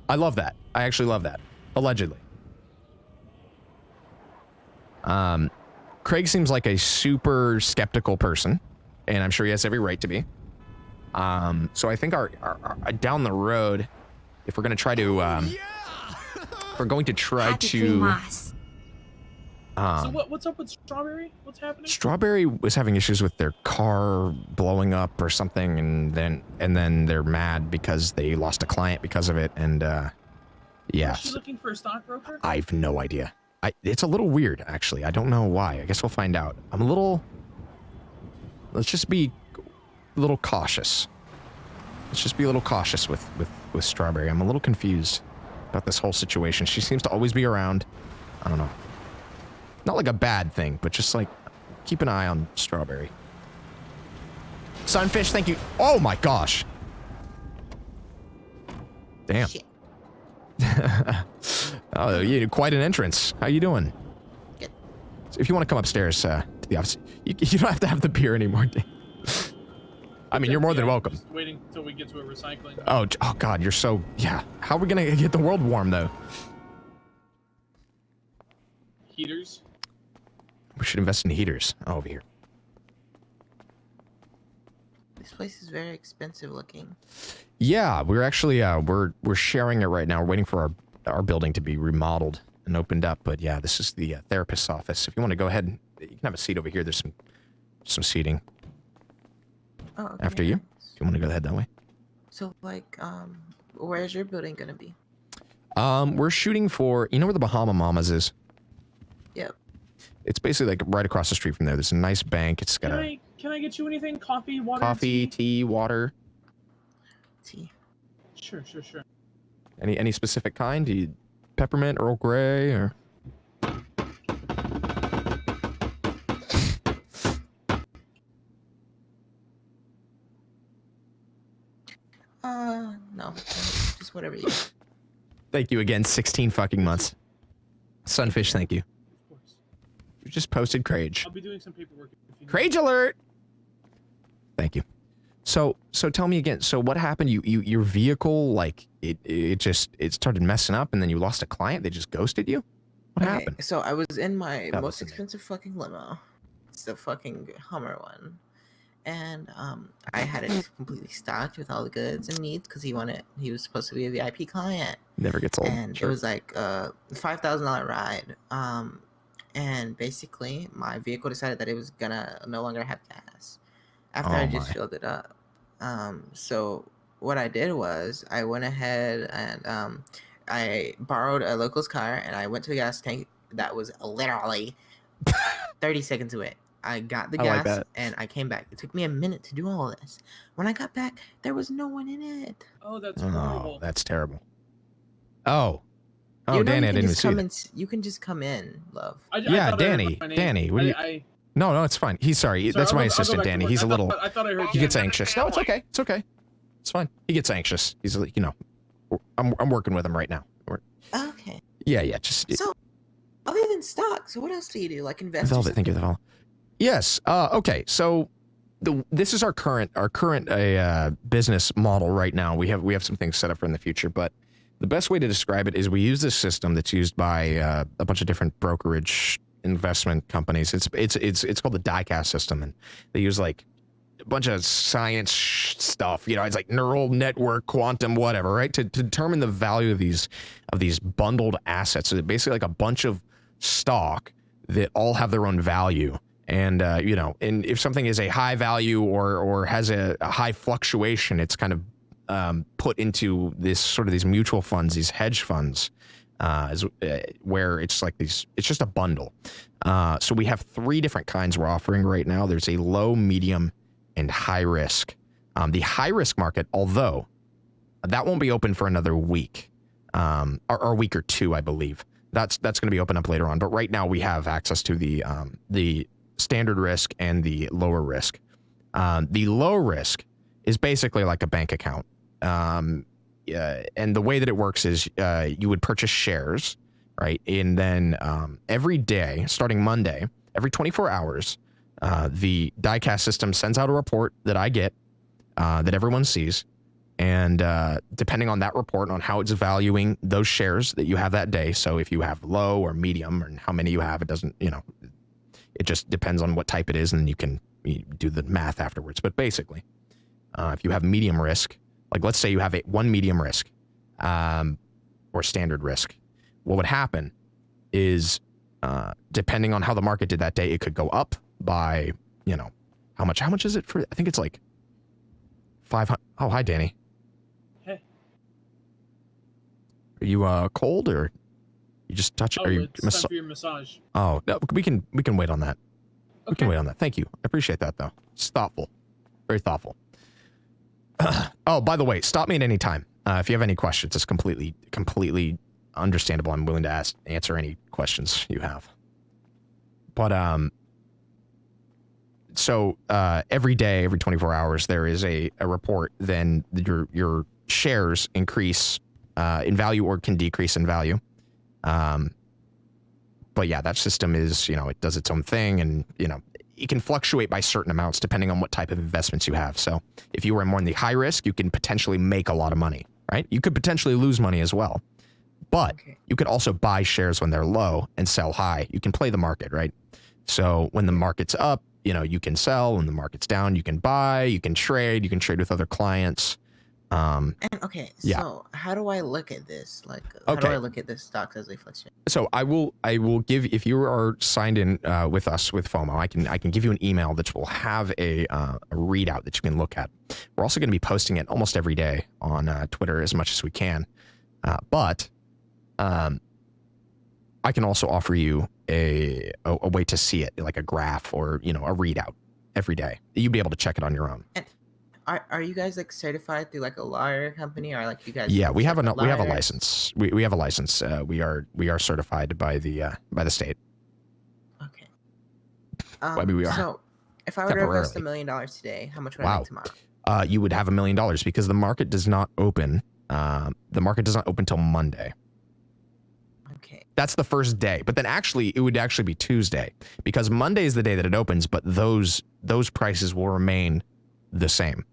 I love that. I actually love that. Allegedly. Craig seems like a super skeptical person, and I'm sure he has every right to be. So I think our down the road, if we're going to try to, we're going to try to... So what's up with Strawberry? What's happening? Strawberry was having issues with their car blowing up or something, and then they're mad because they lost a client because of it, and yeah. Is she looking for a stockbroker? I have no idea. It's a little weird, actually. I don't know why. I guess we'll find out. I'm a little... Let's just be a little cautious. Let's just be a little cautious with Strawberry. I'm a little confused about this whole situation. She seems to always be around. I don't know. Not like a bad thing, but just like, keep an eye on Strawberry. Sunfish, thank you. Oh my gosh. Damn. Oh, you had quite an entrance. How you doing? Good. So if you want to come upstairs to the office, you don't have to have the beer anymore. I mean, you're more than welcome. Just waiting until we get to a recycling. Oh God, you're so... Yeah. How are we going to get the world warm, though? Heaters? We should invest in heaters. Oh, over here. This place is very expensive looking. Yeah, we're actually, we're sharing it right now. We're waiting for our building to be remodeled and opened up. But yeah, this is the therapist's office. If you want to go ahead, you can have a seat over here. There's some seating. Oh, okay. After you. If you want to go ahead that way. So, like, where's your building gonna be? We're shooting for, you know where the Bahama Mamas is? Yep. It's basically like right across the street from there. There's a nice bank. It's got Can I get you anything? Coffee, water, coffee, tea, water. Tea. Sure. Any specific kind? Do you peppermint, Earl Grey, or? No. Just whatever you. Thank you again. 16 fucking months. Sunfish, thank you. You just posted Crage. I'll be doing some paperwork. If you Crage alert! Thank you. So tell me again. So what happened? Your vehicle, like it started messing up, and then you lost a client. They just ghosted you. What happened? So I was in my God, most listen, man. expensive fucking limo. It's the fucking Hummer one. And I had it completely stocked with all the goods and needs because he was supposed to be a VIP client. Never gets old. And Sure. it was like a $5,000 ride. And basically my vehicle decided that it was gonna no longer have gas after I just filled it up. So what I did was I went ahead and I borrowed a local's car and I went to a gas tank that was literally 30 seconds away. I got the I like gas that. and I came back. It took me a minute to do all this. When I got back, there was no one in it. Oh, that's Oh, horrible. that's terrible. Oh, You know, Danny, you I can didn't even just see come that. you can just come in, love. Yeah, Danny. Danny, what do you? No, it's fine. He's sorry. That's my assistant, Danny. He's a little. I thought I heard. He gets anxious. No, it's okay. It's okay. It's fine. He gets anxious. He's like, I'm working with him right now. Okay. Yeah. Just. So, other than stocks, what else do you do? Like invest? Velvet, thank you for the follow. Yes. Okay. So, this is our current business model right now. We have some things set up for in the future, but the best way to describe it is we use this system that's used by a bunch of different brokerage investment companies. It's called the diecast system, and they use like a bunch of science stuff. It's like neural network, quantum, whatever, right? To determine the value of these bundled assets. So basically like a bunch of stock that all have their own value. And and if something is a high value or has a high fluctuation, it's kind of put into these mutual funds, these hedge funds, where it's like it's just a bundle. So we have 3 different kinds we're offering right now. There's a low, medium, and high risk. The high risk market, although that won't be open for another week, or a week or 2, I believe. That's going to be open up later on. But right now we have access to the standard risk and the lower risk. The low risk is basically like a bank account. And the way that it works is you would purchase shares, right? And then every day, starting Monday, every 24 hours, the diecast system sends out a report that I get, that everyone sees. And depending on that report, on how it's valuing those shares that you have that day. So if you have low or medium or how many you have, it doesn't, it just depends on what type it is. And you can do the math afterwards. But basically, if you have medium risk, like let's say you have one medium risk or standard risk, what would happen is depending on how the market did that day, it could go up by, how much is it for? I think it's like 500. Oh, hi, Danny. Hey. Are you cold or you just touch? Are you it's time for your massage. Oh, no, we can wait on that. We can wait on that. Thank you. I appreciate that though. It's thoughtful. Very thoughtful. Oh, by the way, stop me at any time. If you have any questions, it's completely understandable. I'm willing to answer any questions you have. But so every day, every 24 hours, there is a report. Then your shares increase in value or can decrease in value. But yeah, that system is, it does its own thing, and it can fluctuate by certain amounts depending on what type of investments you have. So if you were more in the high risk, you can potentially make a lot of money, right? You could potentially lose money as well, but you could also buy shares when they're low and sell high. You can play the market, right? So when the market's up, you can sell. When the market's down, you can buy, you can trade with other clients. And so how do I look at this? Like, how do I look at this stocks as they fluctuate? So I will give, if you are signed in with us with FOMO, I can give you an email that will have a readout that you can look at. We're also going to be posting it almost every day on Twitter as much as we can. But I can also offer you a way to see it, like a graph or a readout every day. You'd be able to check it on your own. Are you guys like certified through like a lawyer company, or like you guys? Yeah, we have a license. We have a license. We are certified by the state. Okay. I mean, we are. So if I were to invest $1 million today, how much would I make tomorrow? You would have $1 million because the market does not open. The market does not open till Monday. Okay. That's the first day. But then actually, it would actually be Tuesday because Monday is the day that it opens, but those prices will remain the same.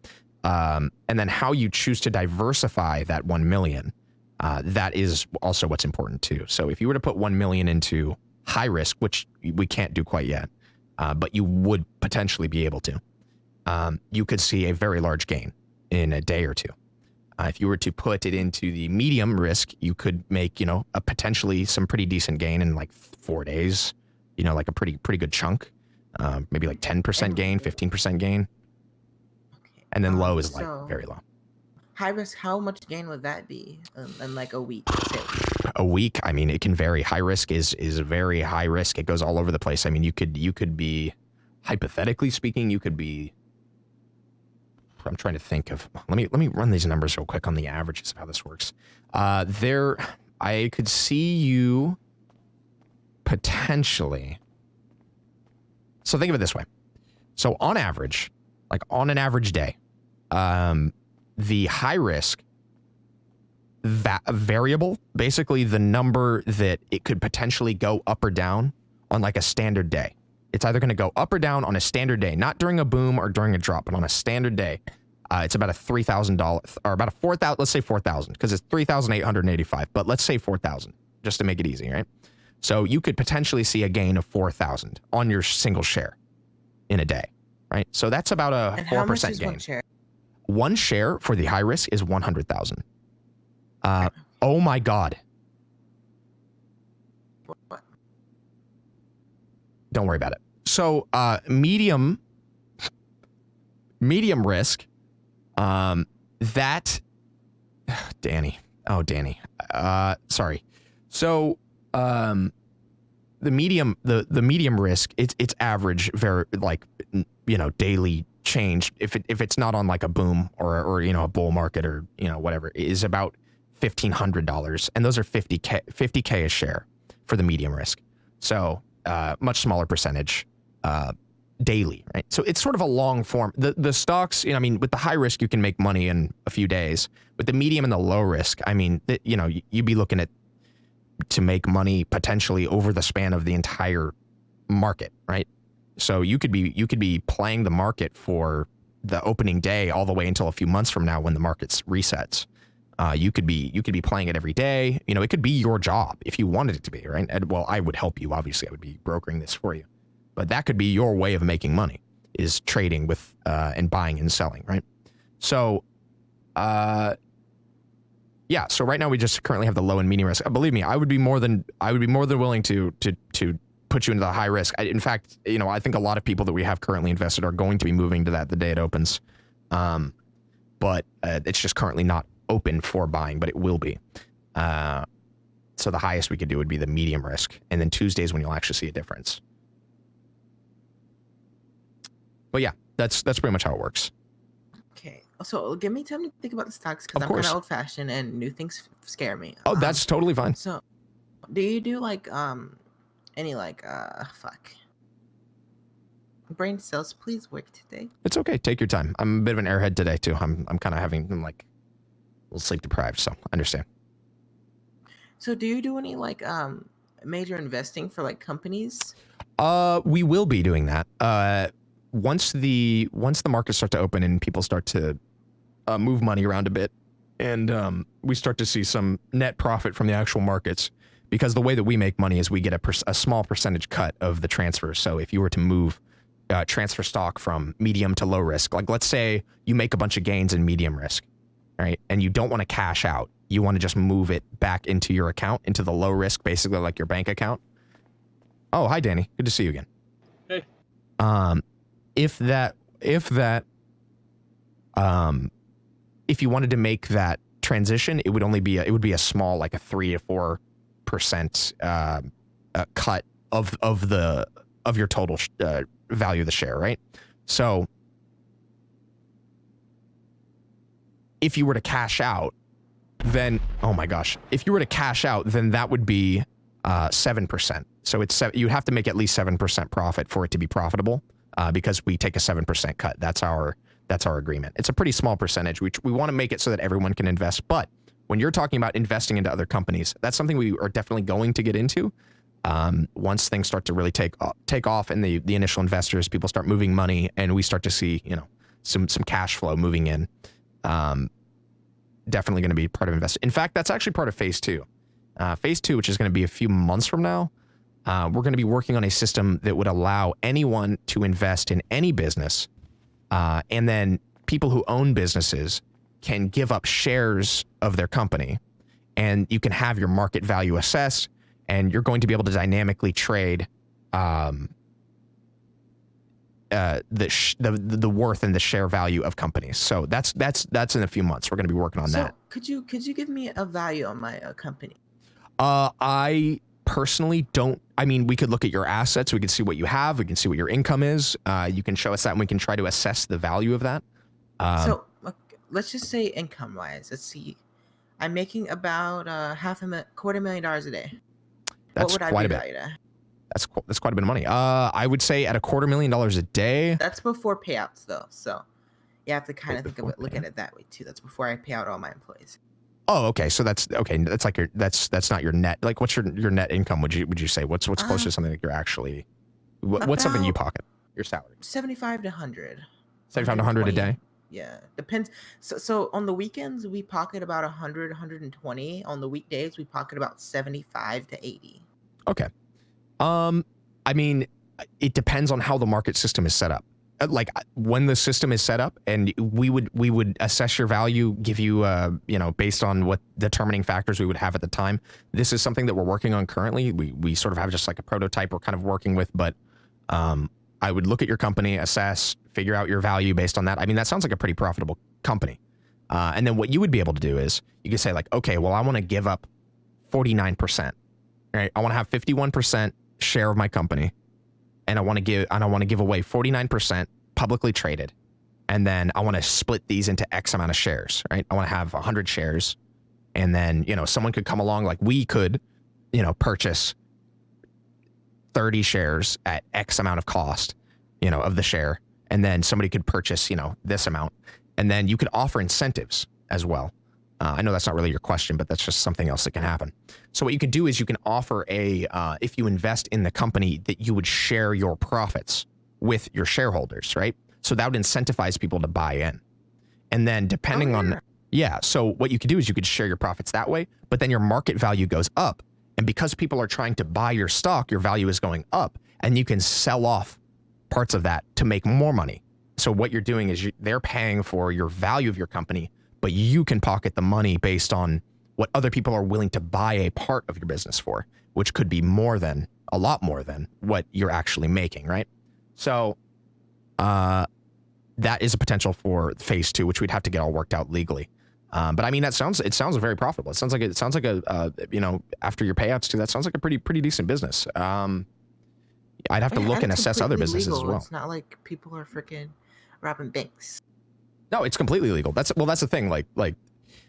And then how you choose to diversify that 1 million, that is also what's important too. So if you were to put 1 million into high risk, which we can't do quite yet, but you would potentially be able to, you could see a very large gain in a day or two. If you were to put it into the medium risk, you could make, a potentially some pretty decent gain in like 4 days, like a pretty good chunk, maybe like 10% gain, 15% gain. And then low is like very low. High risk, how much gain would that be in like a week? Say? A week, I mean, it can vary. High risk is very high risk. It goes all over the place. I mean, you could be, hypothetically speaking, you could be, I'm trying to think of, let me run these numbers real quick on the averages of how this works. I could see you potentially, so think of it this way. So on average, like on an average day, the high risk variable, basically the number that it could potentially go up or down on like a standard day. It's either going to go up or down on a standard day, not during a boom or during a drop, but on a standard day. It's about a $3,000 or about a 4,000. Let's say 4,000 because it's 3,885. But let's say 4,000 just to make it easy, right? So you could potentially see a gain of 4,000 on your single share in a day, right? So that's about a 4% gain. 1 share? 1 share for the high risk is 100,000. Oh my God. What? Don't worry about it. So medium risk, that Danny. Oh, Danny. Sorry. So the medium risk, it's average, very like daily change. If it's not on like a boom or a bull market or whatever, is about $1,500, and those are 50K a share for the medium risk. So much smaller percentage daily, right? So it's sort of a long form. The stocks, I mean, with the high risk, you can make money in a few days. With the medium and the low risk, I mean, you'd be looking to make money potentially over the span of the entire market, right? So you could be playing the market for the opening day all the way until a few months from now when the market resets. You could be playing it every day. It could be your job if you wanted it to be, right? And, well, I would help you. Obviously, I would be brokering this for you. But that could be your way of making money, is trading with and buying and selling, right? So, yeah. So right now we just currently have the low and medium risk. Believe me, I would be more than willing to put you into the high risk. In fact, I think a lot of people that we have currently invested are going to be moving to that the day it opens. But it's just currently not open for buying, but it will be. So the highest we could do would be the medium risk, and then Tuesdays when you'll actually see a difference. But yeah, that's pretty much how it works. Okay, so give me time to think about the stocks because I'm kind of old-fashioned and new things scare me. Oh, that's totally fine. So, do you do like any like brain cells? Please work today. It's okay. Take your time. I'm a bit of an airhead today too. I'm kind of I'm like a little sleep deprived, so I understand. So, do you do any like major investing for like companies? We will be doing that. Once the markets start to open and people start to move money around a bit, and we start to see some net profit from the actual markets, because the way that we make money is we get a small percentage cut of the transfers. So if you were to move transfer stock from medium to low risk, like let's say you make a bunch of gains in medium risk, right? And you don't want to cash out. You want to just move it back into your account, into the low risk, basically like your bank account. Oh, hi, Danny. Good to see you again. Hey. If you wanted to make that transition, it would be a small, like a 3 to 4% cut of your total value of the share, right? So if you were to cash out, then if you were to cash out, then that would be 7%. So you'd have to make at least 7% profit for it to be profitable. Because we take a 7% cut. That's our agreement. It's a pretty small percentage. We want to make it so that everyone can invest, but When you're talking about investing into other companies, that's something we are definitely going to get into. Once things start to really take off and the initial investors, people start moving money and we start to see, you know, some cash flow moving in. Definitely going to be part of invest. In fact, that's actually part of phase 2. Phase 2, which is going to be a few months from now, we're going to be working on a system that would allow anyone to invest in any business. And then people who own businesses can give up shares of their company and you can have your market value assessed and you're going to be able to dynamically trade the worth and the share value of companies. So that's in a few months. We're going to be working on that. Could you give me a value on my company? I personally don't. I mean, we could look at your assets. We can see what you have. We can see what your income is. You can show us that and we can try to assess the value of that. So let's just say income wise. Let's see. I'm making about $250,000 a day. That's what would quite I be a valued bit. at? That's quite a bit of money. I would say at $250,000 a day. That's before payouts though. So you have to kind of look at it that way too. That's before I pay out all my employees. Oh, okay. So that's okay. That's like that's not your net. Like, what's your net income? Would you say what's close to something that you're actually? What's something you pocket? Your salary. 75 to 100. 75 to 100 a day. Yeah, depends. So on the weekends we pocket about 100, 120. On the weekdays we pocket about 75 to 80. Okay. I mean, it depends on how the market system is set up. Like when the system is set up and we would assess your value, give you, you know, based on what determining factors we would have at the time. This is something that we're working on currently. We sort of have just like a prototype we're kind of working with, but I would look at your company, assess, figure out your value based on that. I mean, that sounds like a pretty profitable company. And then what you would be able to do is you could say like, okay, well, I want to give up 49%, right? I want to have 51% share of my company. And I want to give away 49% publicly traded. And then I want to split these into X amount of shares, right? I want to have 100 shares. And then, you know, someone could come along, like we could, you know, purchase 30 shares at X amount of cost, you know, of the share. And then somebody could purchase, you know, this amount. And then you could offer incentives as well. I know that's not really your question, but that's just something else that can happen. So what you can do is you can offer if you invest in the company, that you would share your profits with your shareholders, right? So that would incentivize people to buy in. And then depending on, so what you could do is you could share your profits that way, but then your market value goes up. And because people are trying to buy your stock, your value is going up and you can sell off parts of that to make more money. So what you're doing is they're paying for your value of your company, but you can pocket the money based on what other people are willing to buy a part of your business for, which could be a lot more than what you're actually making, right? So that is a potential for phase 2, which we'd have to get all worked out legally. But I mean, it sounds very profitable. It sounds like a you know, after your payouts too, that sounds like a pretty decent business. I'd have to look and assess other businesses as well. It's not like people are freaking robbing banks. No, it's completely legal. That's the thing. Like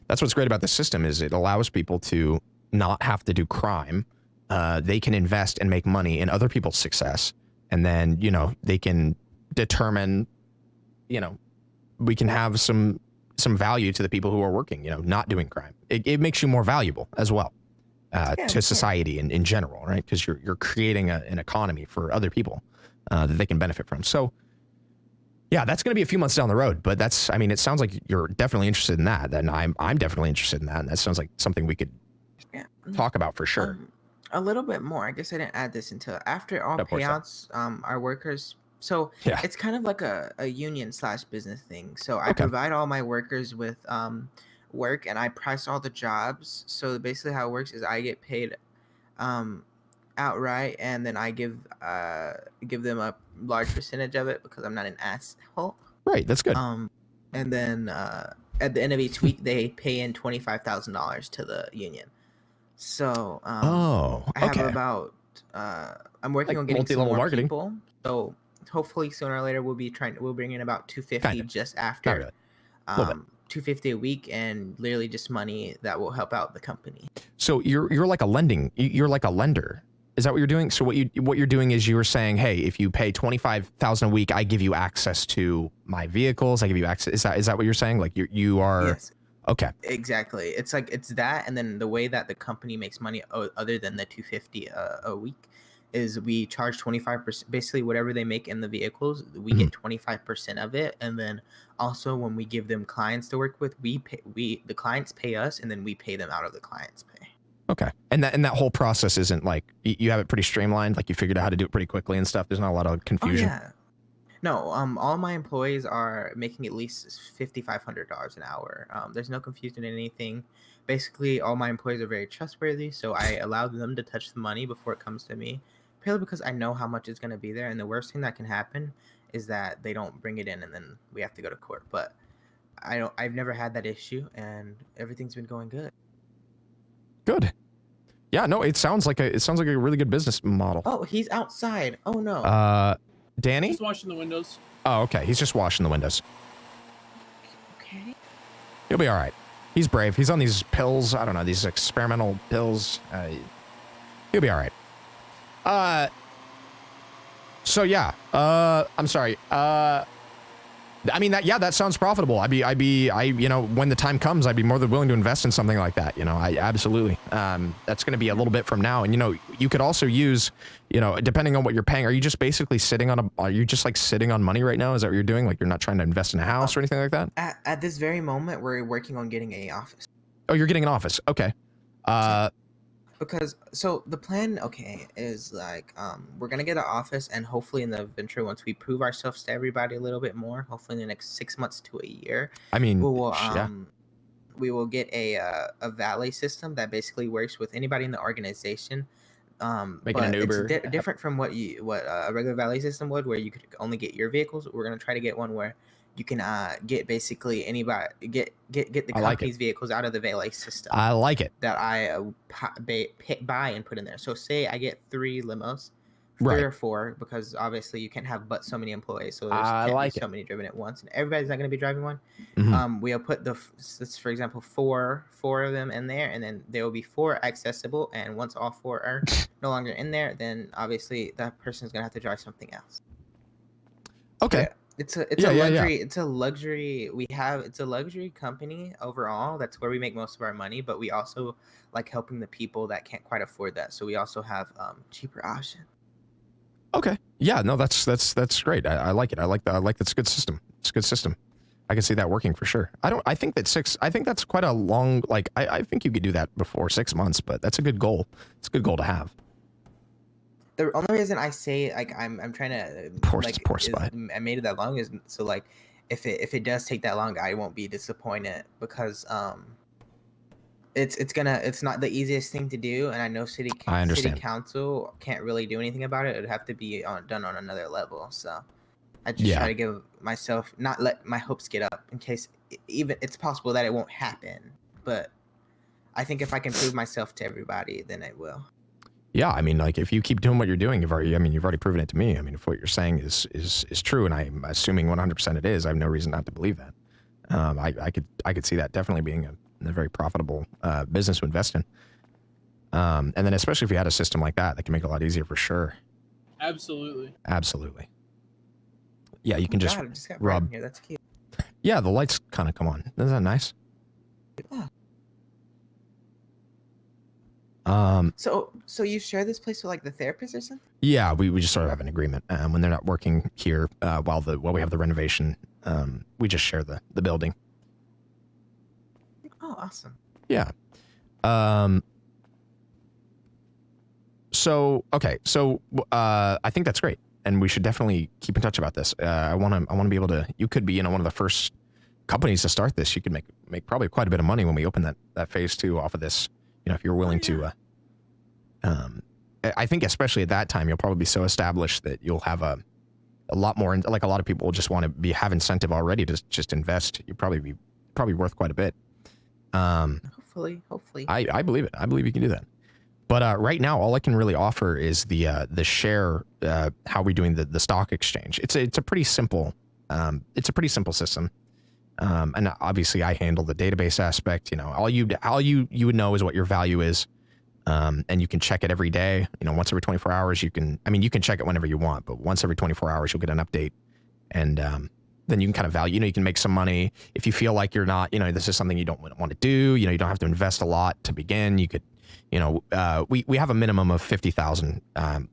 that's what's great about the system is it allows people to not have to do crime. They can invest and make money in other people's success. And then, you know, they can determine, you know, we can have some value to the people who are working, you know, not doing crime. It makes you more valuable as well to society in general, right? Because you're creating an economy for other people that they can benefit from. So yeah, that's going to be a few months down the road, but I mean, it sounds like you're definitely interested in that. And I'm definitely interested in that. And that sounds like something we could talk about for sure. A little bit more. I guess I didn't add this until after all payouts, our workers. So it's kind of like a union / business thing. So I provide all my workers with work and I price all the jobs. So basically how it works is I get paid outright and then I give them a large percentage of it because I'm not an asshole. Right, that's good. And then at the end of each week they pay in $25,000 to the union. So I have about I'm working on getting some more marketing people. So hopefully sooner or later we'll bring in about 250 just after 250 a week and literally just money that will help out the company. So you're like a lender. Is that what you're doing? So what you're doing is you were saying, hey, if you pay $25,000 a week, I give you access to my vehicles. I give you access. Is that what you're saying? Like you are. Yes. Okay. Exactly. It's like it's that, and then the way that the company makes money, other than the 250 a week, is we charge 25%. Basically, whatever they make in the vehicles, we get 25% of it, and then also when we give them clients to work with, the clients pay us, and then we pay them out of the client's pay. Okay. And that whole process isn't like you have it pretty streamlined. Like you figured out how to do it pretty quickly and stuff. There's not a lot of confusion. Oh, yeah. No, all my employees are making at least $5,500 an hour. There's no confusion in anything. Basically, all my employees are very trustworthy, so I allow them to touch the money before it comes to me, purely because I know how much is going to be there. And the worst thing that can happen is that they don't bring it in, and then we have to go to court. But I've never had that issue, and everything's been going good. Good. Yeah. No, it sounds like a really good business model. Oh, he's outside. Oh no. Danny? Just washing the windows. Oh, okay. He's just washing the windows. Okay. He'll be all right. He's brave. He's on these pills. I don't know, these experimental pills. He'll be all right. So yeah. I'm sorry. I mean that sounds profitable. You know, when the time comes, I'd be more than willing to invest in something like that. You know, I absolutely. That's going to be a little bit from now, and you know, you could also use, you know, depending on what you're paying. Are you just basically sitting on sitting on money right now? Is that what you're doing? Like you're not trying to invest in a house or anything like that? At this very moment, we're working on getting an office. Oh, you're getting an office. Okay. Because so the plan, okay, is like we're gonna get an office, and hopefully in the venture, once we prove ourselves to everybody a little bit more, hopefully in the next 6 months to a year, I mean, we will get a valet system that basically works with anybody in the organization. Making an Uber. It's different from what a regular valet system would, where you could only get your vehicles. We're gonna try to get one where you can get basically anybody get the company's vehicles out of the valet system. I like it. That I buy and put in there. So say I get 3 limos, 3 Right. or 4, because obviously you can't have but so many employees. So there's I can't like be so it. many driven at once, and everybody's not going to be driving one. Mhm. We'll put for example, four of them in there, and then there will be 4 accessible. And once all 4 are no longer in there, then obviously that person's going to have to drive something else. Okay. Yeah. It's a luxury it's a luxury company overall. That's where we make most of our money, but we also like helping the people that can't quite afford that. So we also have cheaper options. Okay. Yeah. No, that's great. I like it. I like that's a good system. It's a good system. I can see that working for sure. I think that's quite a long, like, I think you could do that before 6 months, but that's a good goal. It's a good goal to have. The only reason I say like I'm trying to poor spot. I made it that long is so like if it does take that long, I won't be disappointed, because it's not the easiest thing to do, and I know city council can't really do anything about it. It'd have to be done on another level. So I just try to give myself, not let my hopes get up, in case even it's possible that it won't happen. But I think if I can prove myself to everybody, then it will. Yeah, I mean, like if you keep doing what you're doing, you've already proven it to me. I mean, if what you're saying is true, and I'm assuming 100% it is, I have no reason not to believe that. I could see that definitely being a very profitable business to invest in. And then especially if you had a system like that can make it a lot easier for sure. Absolutely. Absolutely. Yeah, you can just got rub. here. That's cute. Yeah, the lights kind of come on. Isn't that nice? Yeah. So you share this place with like the therapist or something? Yeah, we just sort of have an agreement. When they're not working here, while we have the renovation, we just share the building. Oh, awesome. Yeah. So I think that's great, and we should definitely keep in touch about this. I want to be able to. You could be one of the first companies to start this. You could make probably quite a bit of money when we open that phase 2 off of this. You know, if you're willing to. I think especially at that time, you'll probably be so established that you'll have a lot more. Like a lot of people will just want to have incentive already to just invest. You'll probably worth quite a bit. Hopefully. I believe it. I believe you can do that. But right now, all I can really offer is the share. How we're doing the stock exchange. It's a pretty simple. It's a pretty simple system. And obviously, I handle the database aspect. You know, all you would know is what your value is, and you can check it every day. You know, once every 24 hours, you can check it whenever you want, but once every 24 hours, you'll get an update, and then you can kind of value, you can make some money. If you feel like you're not, this is something you don't want to do, you don't have to invest a lot to begin. You could, we have a minimum of 50,000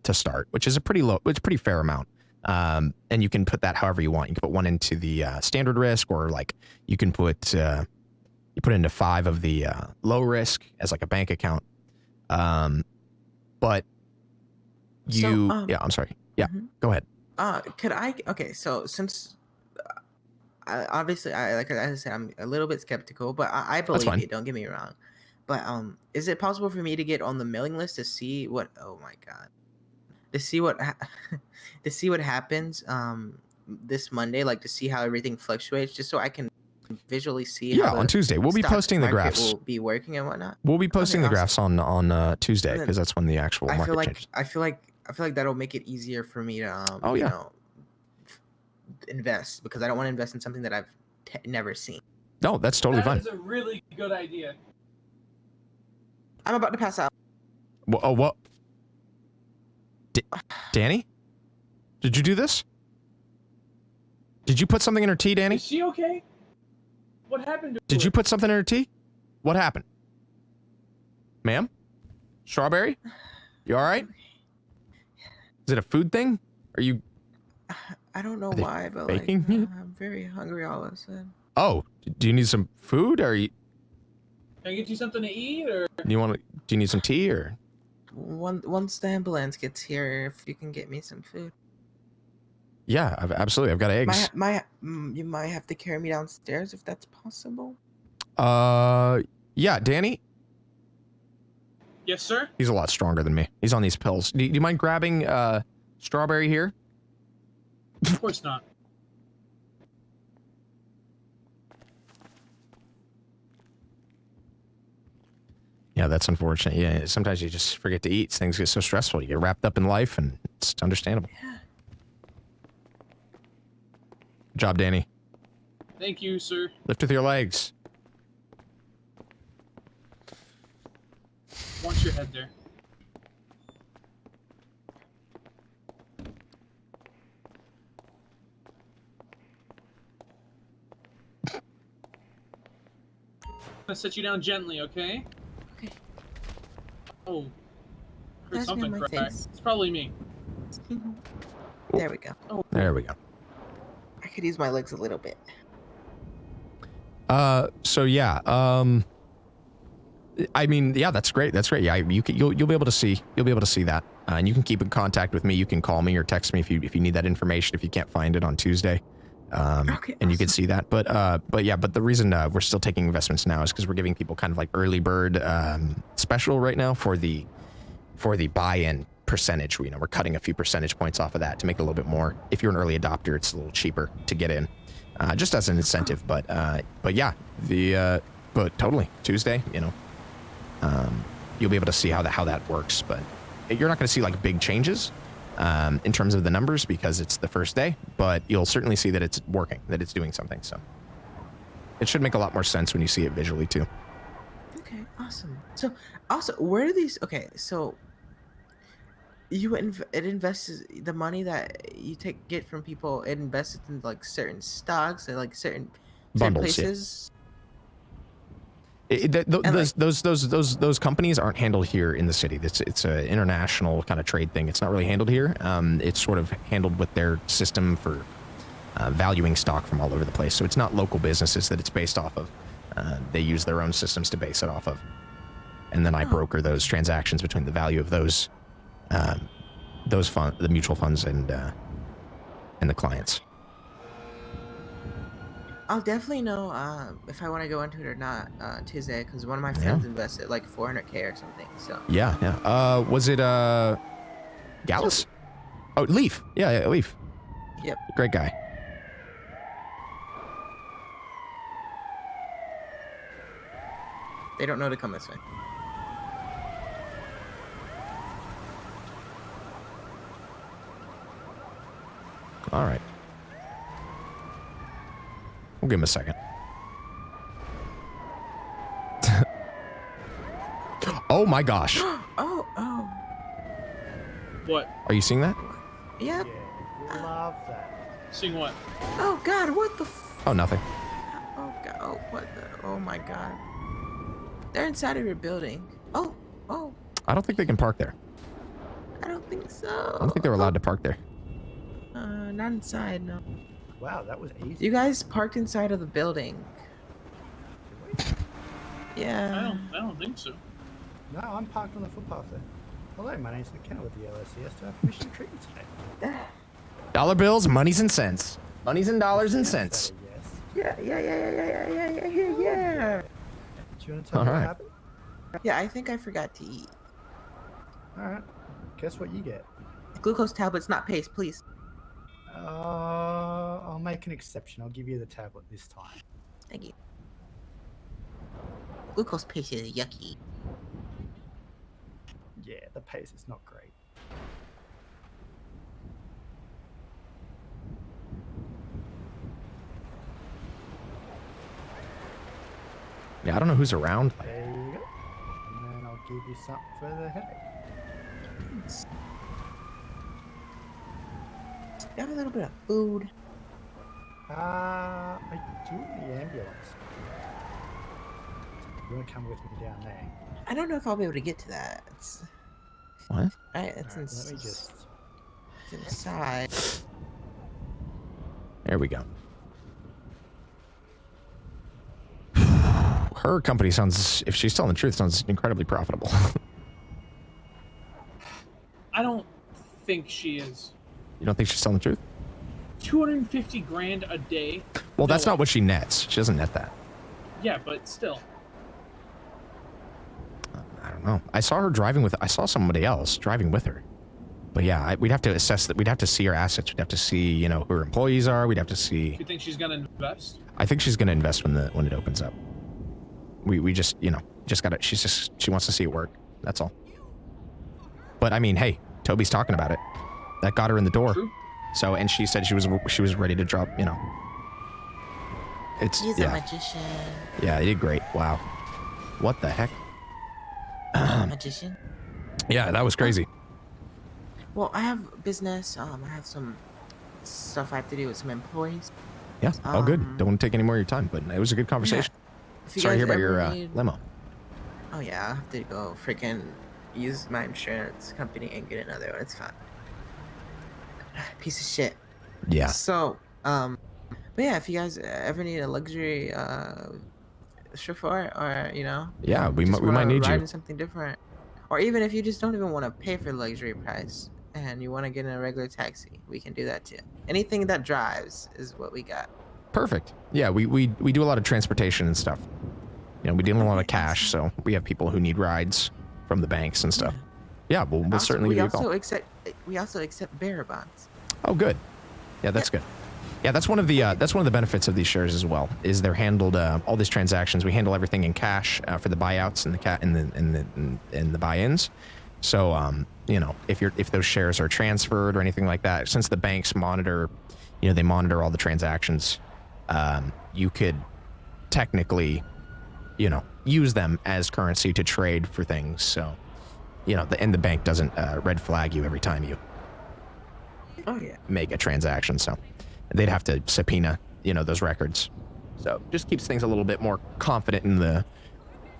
to start, which is a pretty fair amount. And you can put that however you want. You can put one into the standard risk, or like you can put you put into 5 of the low risk as like a bank account. But you, yeah, I'm sorry. Yeah, go ahead. Okay, so since obviously, like I said, I'm a little bit skeptical, but I believe you. Don't get me wrong. But is it possible for me to get on the mailing list to see what? Oh my god, to see what happens this Monday, like to see how everything fluctuates, just so I can visually see. Yeah, how on Tuesday we'll be posting the graphs. Will be working and whatnot. We'll be posting the graphs on Tuesday, because that's when the actual market changes. I feel like that'll make it easier for me to invest, because I don't want to invest in something that I've never seen. No, that's totally fine. That's a really good idea. I'm about to pass out. Oh, what? Danny? Did you do this? Did you put something in her tea, Danny? Is she okay? What happened to her? Did you put something in her tea? What happened? Ma'am? Strawberry? You all right? Is it a food thing? Are you... I don't know why, but baking? I'm very hungry all of a sudden. Oh, do you need some food, or are you... Can I get you something to eat, or... Do you need some tea, or... Once the ambulance gets here, if you can get me some food. Yeah, absolutely. I've got eggs. You might have to carry me downstairs if that's possible. Yeah, Danny? Yes, sir? He's a lot stronger than me. He's on these pills. Do you mind grabbing Strawberry here? Of course not. Yeah, that's unfortunate. Yeah, sometimes you just forget to eat. Things get so stressful. You get wrapped up in life, and it's understandable. Yeah. Good job, Danny. Thank you, sir. Lift with your legs. Watch your head there. I'm gonna set you down gently, okay? Okay. Oh. Heard That's something me on my crack. face. It's probably me. There we go. Oh. There we go. I could use my legs a little bit. So yeah, I mean, yeah, that's great. That's great. Yeah, you'll be able to see that, and you can keep in contact with me. You can call me or text me if you need that information. If you can't find it on Tuesday, Okay, and you can see that. But the reason we're still taking investments now is because we're giving people kind of like early bird special right now for the buy-in percentage. We're cutting a few percentage points off of that to make it a little bit more. If you're an early adopter, it's a little cheaper to get in, just as an incentive. But yeah, but totally Tuesday, you'll be able to see how that works. But you're not going to see like big changes in terms of the numbers because it's the first day. But you'll certainly see that it's working, that it's doing something. So it should make a lot more sense when you see it visually too. Okay, awesome. So also, where are these? Okay, so it invests the money that you get from people. It invests in like certain stocks and like certain Bundles, places. Those companies aren't handled here in the city. It's an international kind of trade thing. It's not really handled here. It's sort of handled with their system for valuing stock from all over the place. So it's not local businesses that it's based off of. They use their own systems to base it off of. And then I broker those transactions between the value of those the mutual funds and the clients. I'll definitely know if I want to go into it or not Tuesday, because one of my friends invested like 400K or something. So Yeah. Was it Gallus? Oh, Leaf. Yeah, Leaf. Yep. Great guy. They don't know to come this way. All right. We'll give him a second. Oh my gosh. Oh. What? Are you seeing that? Yep. Love that. Seeing what? Oh God, what the? Oh, nothing. Oh God, oh what the? Oh my God. They're inside of your building. Oh, oh. I don't think they can park there. I don't think so. I don't think they're allowed to park there. Not inside, no. Wow, that was easy. You guys parked inside of the building. Yeah. I don't think so. No, I'm parked on the footpath there. Hello, my name's McKenna with the LSCS. Do I have permission to treat you today? Dollar bills, monies and cents. Monies and dollars and cents. Yeah. Do you want to tell me what happened? Yeah, I think I forgot to eat. Alright. Guess what you get? Glucose tablets, not paste, please. I'll make an exception. I'll give you the tablet this time. Thank you. Glucose paste is yucky. Yeah, the pace is not great. Yeah, I don't know who's around. There you go. And then I'll give you something for the headache. Got a little bit of food. I do need the ambulance. You want to come with me down there? I don't know if I'll be able to get to that. It's... What? It's Right, let me just... It's inside. There we go. Her company sounds, if she's telling the truth, sounds incredibly profitable. I don't think she is. You don't think she's telling the truth? 250 grand a day. Well, that's not what she nets. She doesn't net that. Yeah, but still. I don't know. I saw her driving with, I saw somebody else driving with her. But yeah, we'd have to assess that. We'd have to see her assets. We'd have to see, you know, who her employees are. We'd have to see. Do you think she's gonna invest? I think she's gonna invest when it opens up. We just, you know, just gotta, she wants to see it work. That's all. But I mean, hey, Toby's talking about it. That got her in the door. True. So, and she said she was ready to drop, you know. It's, He's yeah. a magician. Yeah, he did great. Wow. What the heck? Magician? Yeah, that was crazy. Well, I have business. I have some stuff I have to do with some employees. Yeah, all good. Don't want to take any more of your time, but it was a good conversation. If you Sorry to hear guys about your ever need- limo. Oh yeah, I have to go freaking use my insurance company and get another one. It's fine. Piece of shit. Yeah. So, but yeah, if you guys ever need a luxury chauffeur, or you know, Yeah, we just might wanna need ride you. in something different, or even if you just don't even want to pay for the luxury price and you want to get in a regular taxi, we can do that too. Anything that drives is what we got. Perfect. Yeah, we do a lot of transportation and stuff. You know, we deal in a lot of cash, so we have people who need rides from the banks and stuff. Yeah, we'll Also, certainly we give you a call. we also accept bearer bonds. Oh, good. Yeah, that's good. Yeah, that's one of the benefits of these shares as well. Is they're handled all these transactions. We handle everything in cash for the buyouts and the buy-ins. So you know, if those shares are transferred or anything like that, since the banks monitor, you know, they monitor all the transactions, you could technically, you know, use them as currency to trade for things. So, you know, the bank doesn't red flag you every time you make a transaction. So they'd have to subpoena, you know, those records. So just keeps things a little bit more confident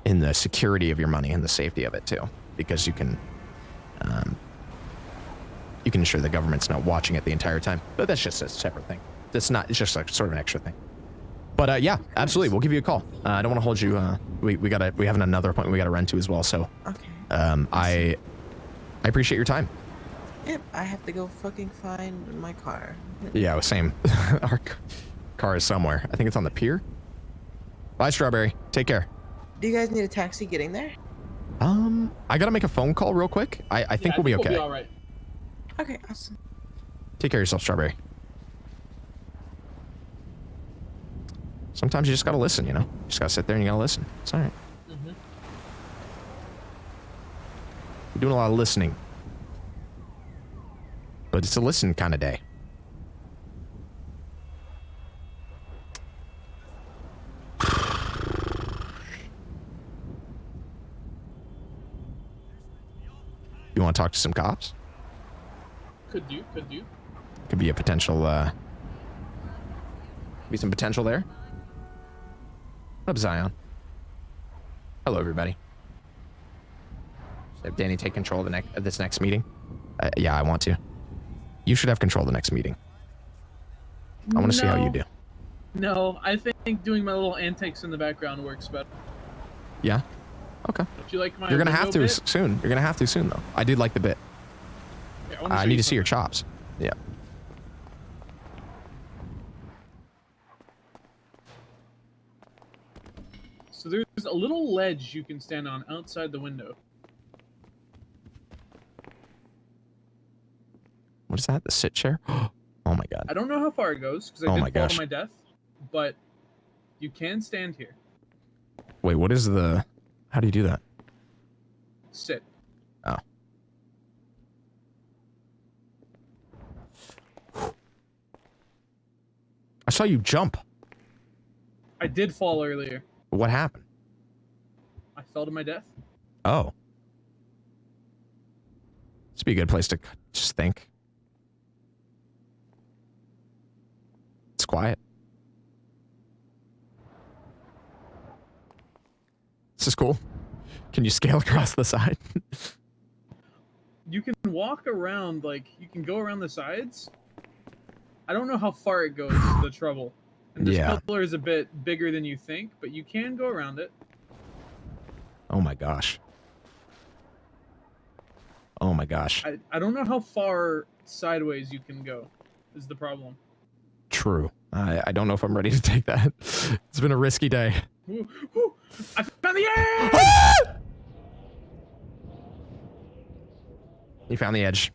in the security of your money and the safety of it too, because you can ensure the government's not watching it the entire time. But that's just a separate thing. It's just like sort of an extra thing. But yeah, absolutely, we'll give you a call. I don't want to hold you. We have another appointment we got to run to as well. So I appreciate your time. Yep, I have to go fucking find my car. Yeah, same. Our car is somewhere. I think it's on the pier. Bye, Strawberry. Take care. Do you guys need a taxi getting there? I gotta make a phone call real quick. I think we'll be okay. We'll be all right. Okay, awesome. Take care of yourself, Strawberry. Sometimes you just gotta listen, you know? You just gotta sit there and you gotta listen. It's all right. We're doing a lot of listening. But it's a listen kind of day. You want to talk to some cops? Could do. Could be a potential Be some potential there. What up, Zion? Hello, everybody. Should have Danny take control of this next meeting? Yeah, I want to. You should have control of the next meeting. I want to see how you do. No, I think doing my little antics in the background works better. Yeah? Okay. Do you like my You're gonna have to window bit? soon. You're gonna have to soon, though. I did like the bit. Yeah, I wanna I show need you to see your something. chops. Yeah. So there's a little ledge you can stand on outside the window. What is that? The sit chair? Oh my god. I don't know how far it goes because I Oh did my fall gosh. to my death, but you can stand here. Wait, what is the... How do you do that? Sit. Oh. I saw you jump. I did fall earlier. What happened? I fell to my death. Oh. This would be a good place to just think. It's quiet. This is cool. Can you scale across the side? You can walk around, like, you can go around the sides. I don't know how far it goes, is the trouble. And this Yeah. pillar is a bit bigger than you think, but you can go around it. Oh my gosh. Oh my gosh. I don't know how far sideways you can go, is the problem. True. I don't know if I'm ready to take that. It's been a risky day. Ooh, ooh, I found the edge! You found the edge.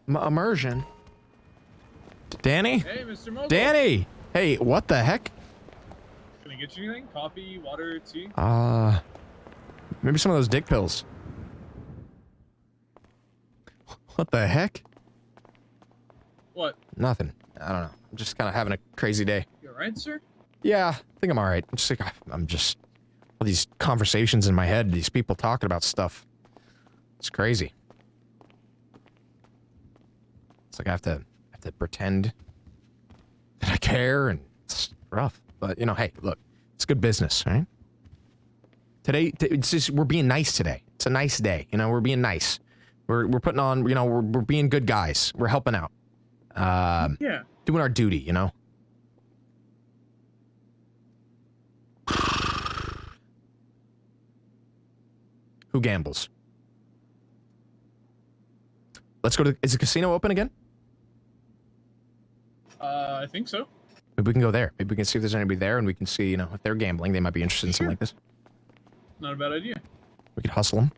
Immersion. Danny? Hey, Mr. Mogul. Danny! Hey, what the heck? Can I get you anything? Coffee, water, tea? Maybe some of those dick pills. What the heck? What? Nothing. I don't know. I'm just kind of having a crazy day. You alright, sir? Yeah, I think I'm alright. I'm just all these conversations in my head, these people talking about stuff. It's crazy. It's like I have to pretend that I care, and it's rough. But you know, hey, look, it's good business, right? Today, it's just, we're being nice today. It's a nice day, you know. We're being nice. We're putting on, you know, we're being good guys. We're helping out. Yeah. Doing our duty, you know. Who gambles? Let's go to. Is the casino open again? I think so. Maybe we can go there. Maybe we can see if there's anybody there, and we can see, you know, if they're gambling, they might be interested in something like this. Not a bad idea. We could hustle them.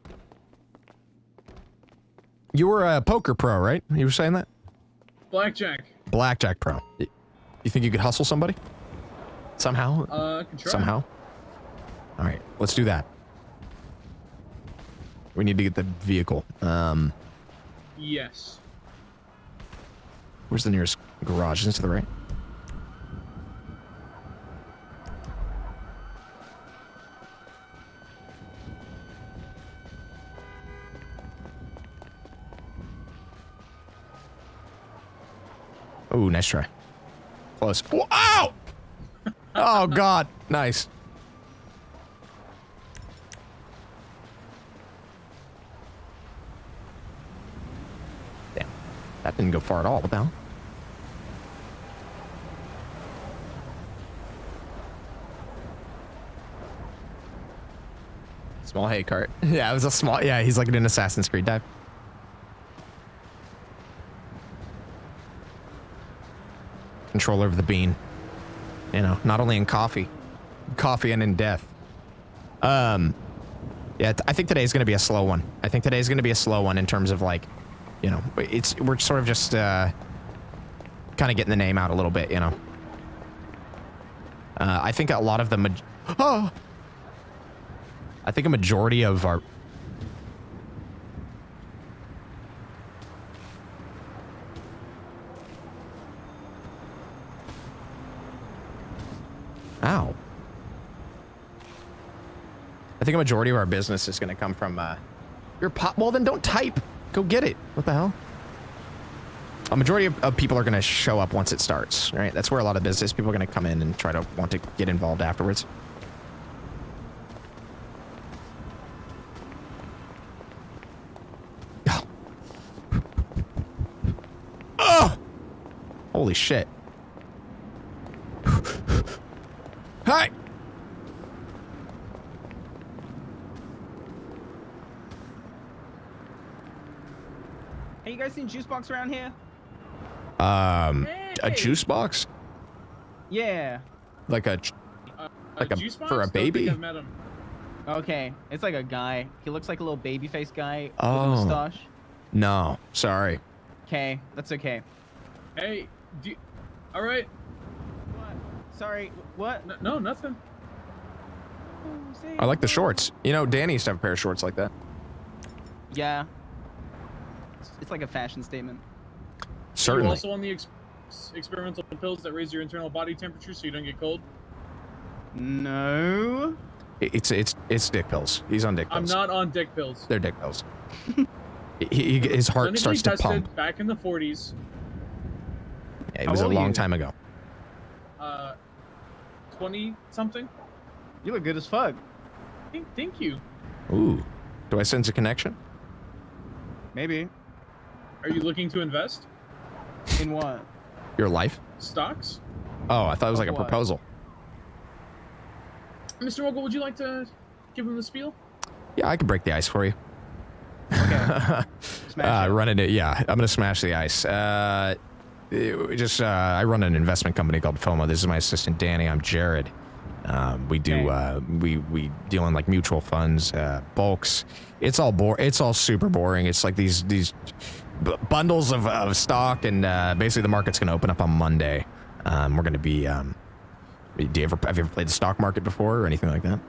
You were a poker pro, right? You were saying that? Blackjack. Blackjack pro. You think you could hustle somebody? Somehow? I can try. Somehow? Alright, let's do that. We need to get the vehicle. Yes. Where's the nearest garage? Is it to the right? Ooh, nice try. Close. Ow! Oh, God. Nice. Damn. That didn't go far at all. What the hell? Small hay cart. Yeah, it was a small... Yeah, he's like in an Assassin's Creed dive. Control over the bean. You know, not only in coffee and in death. Yeah, I think today's gonna be a slow one. I think today's gonna be a slow one in terms of like, you know, we're sort of just kind of getting the name out a little bit, you know. I think a lot of the I think a majority of our Ow. I think a majority of our business is going to come from You're well, then don't type. Go get it. What the hell? A majority of people are going to show up once it starts, right? That's where a lot of business people are going to come in and try to want to get involved afterwards. Oh! Holy shit. Hi! Hey, you guys seen Juice Box around here? A juice box? Yeah. Like a juice box? for a Don't think baby? I've met him. Okay, it's like a guy. He looks like a little baby face guy with Oh. a mustache. No, sorry. Okay, that's okay. Hey, all right. Sorry, what? No, nothing. I like the shorts. You know, Danny used to have a pair of shorts like that. Yeah. It's like a fashion statement. Certainly. You also on the experimental pills that raise your internal body temperature so you don't get cold? No. It's dick pills. He's on dick I'm pills. not on dick pills. They're dick pills. His heart Clinically starts to tested pump. back in the 40s. Yeah, it was a long time ago. 20 something. You look good as fuck. Thank you. Ooh. Do I sense a connection? Maybe. Are you looking to invest? In what? Your life? Stocks? Oh, I thought it was like a What? proposal. Mr. Mogul, would you like to give him the spiel? Yeah, I can break the ice for you. Running it. Yeah, I'm gonna smash the ice. I run an investment company called FOMO. This is my assistant Danny. I'm Jared. We do we deal in like mutual funds, bulks. It's all super boring. It's like these bundles of stock, and basically the market's gonna open up on Monday. We're gonna be. Have you ever played the stock market before or anything like that?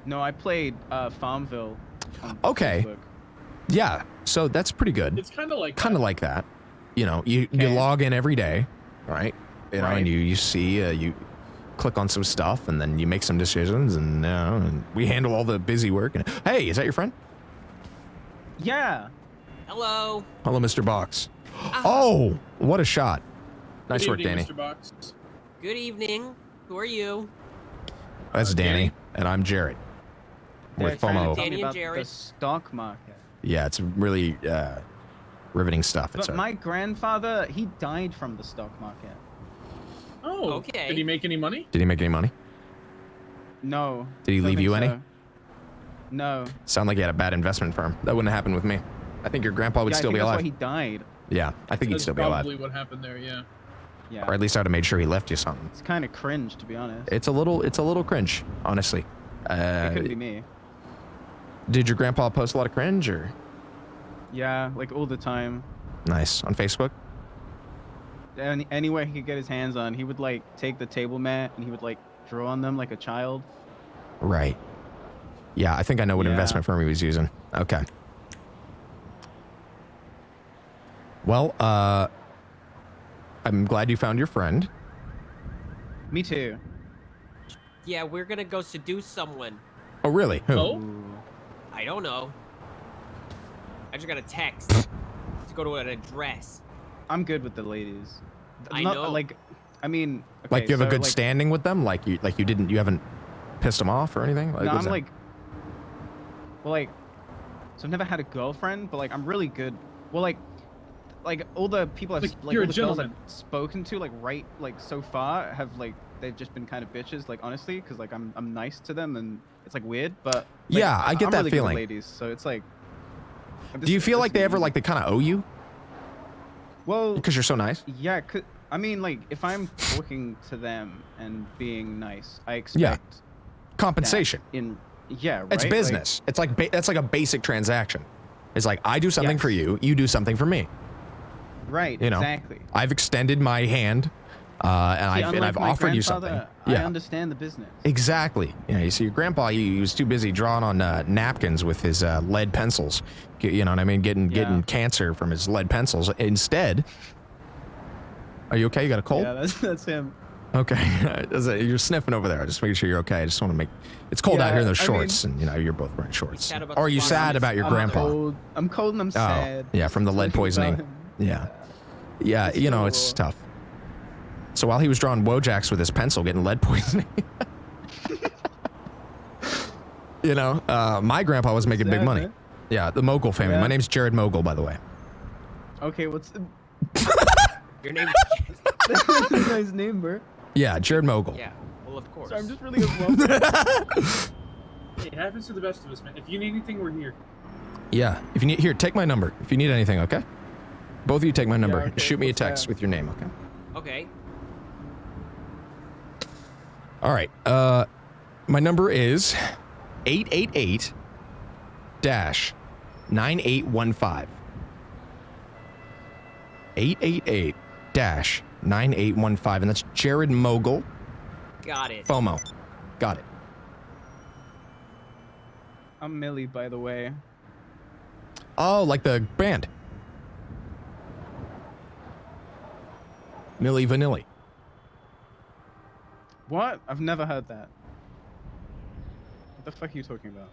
No, I played Farmville. On Okay. Facebook. Yeah, so that's pretty good. It's kind of like that. You know, you log in every day, right? You know, and you see you click on some stuff, and then you make some decisions, and and we handle all the busy work. And hey, is that your friend? Yeah. Hello. Hello, Mr. Box. Oh, what a shot! Nice Good work, evening, Danny. Mr. Box. Good evening. Who are you? That's Danny, and I'm Jared. They're With trying to FOMO. tell me Danny and about Jared. the stock market. Yeah, it's really riveting stuff. It's But my grandfather, he died from the stock market. Oh, okay. Did he make any money? Did he make any money? No. Did he don't leave think you any? so. No. Sound like he had a bad investment firm. That wouldn't happen with me. I think your grandpa would Yeah, I still think be that's alive. why he died. Yeah, I think he'd That's still be alive. probably what happened there, yeah. Yeah. Or at least I would have made sure he left you something. It's kind of cringe, to be honest. It's a little cringe, honestly. It could be me. Did your grandpa post a lot of cringe, or? Yeah, like all the time. Nice. On Facebook? Anywhere he could get his hands on, he would like take the table mat and he would like draw on them like a child. Right. Yeah, I think I know what Yeah. investment firm he was using. Okay. Well, I'm glad you found your friend. Me too. Yeah, we're gonna go seduce someone. Oh, really? Who? Oh? I don't know. I just got a text to go to an address. I'm good with the ladies. I Not- know. Like, I mean, okay, Like you have a so, good like, standing with them? Like you haven't pissed them off or anything? No, what's I'm that? like, well, like, so I've never had a girlfriend, but like, I'm really good. Well, like all the people I've Like, like you're all a the girls I've gentleman. spoken to, like so far, have like they've just been kind of bitches, like honestly, because like I'm nice to them and it's like weird, but like, Yeah, I get I'm that really good with feeling. ladies, so it's like. Do you feel like they ever like they kind of owe you? Well, Because you're so nice? Yeah, I mean, like, if I'm talking to them and being nice, I expect Compensation. Yeah, right? It's business. It's like that's like a basic transaction. It's like I do something for you, you do something for me. Right. You know, Exactly. I've extended my hand, and See, I've my offered you something. grandfather, Yeah. I understand the business. Exactly. Yeah, you see, your grandpa, he was too busy drawing on napkins with his lead pencils. You know what I mean? Getting cancer from his lead pencils. Instead, are you okay? You got a cold? Yeah, that's him. Okay. You're sniffing over there. Just making sure you're okay. I just want to make. It's cold out here in those shorts, and you know you're both wearing shorts. Or are you sad about your grandpa? I'm cold and I'm sad. Yeah, from the lead poisoning. Yeah. Yeah, you know it's tough. So while he was drawing Wojaks with his pencil, getting lead poisoning. You know, my grandpa was making big money. Yeah, the Mogul family. My name's Jared Mogul, by the way. Okay, what's Your name? That's a nice name, bro. Yeah, Jared Mogul. Yeah. Well, of course. Sorry, I'm just really overwhelmed. It happens to the best of us, man. If you need anything, we're here. Yeah, if you need, here, take my number. If you need anything, okay? Both of you take my number. okay, Shoot me a what's text that? with your name, okay? Okay. All right. My number is 888-9815. 888-9815, and that's Jared Mogul. Got it. FOMO. Got it. I'm Millie, by the way. Oh, like the band. Milli Vanilli. What? I've never heard that. What the fuck are you talking about?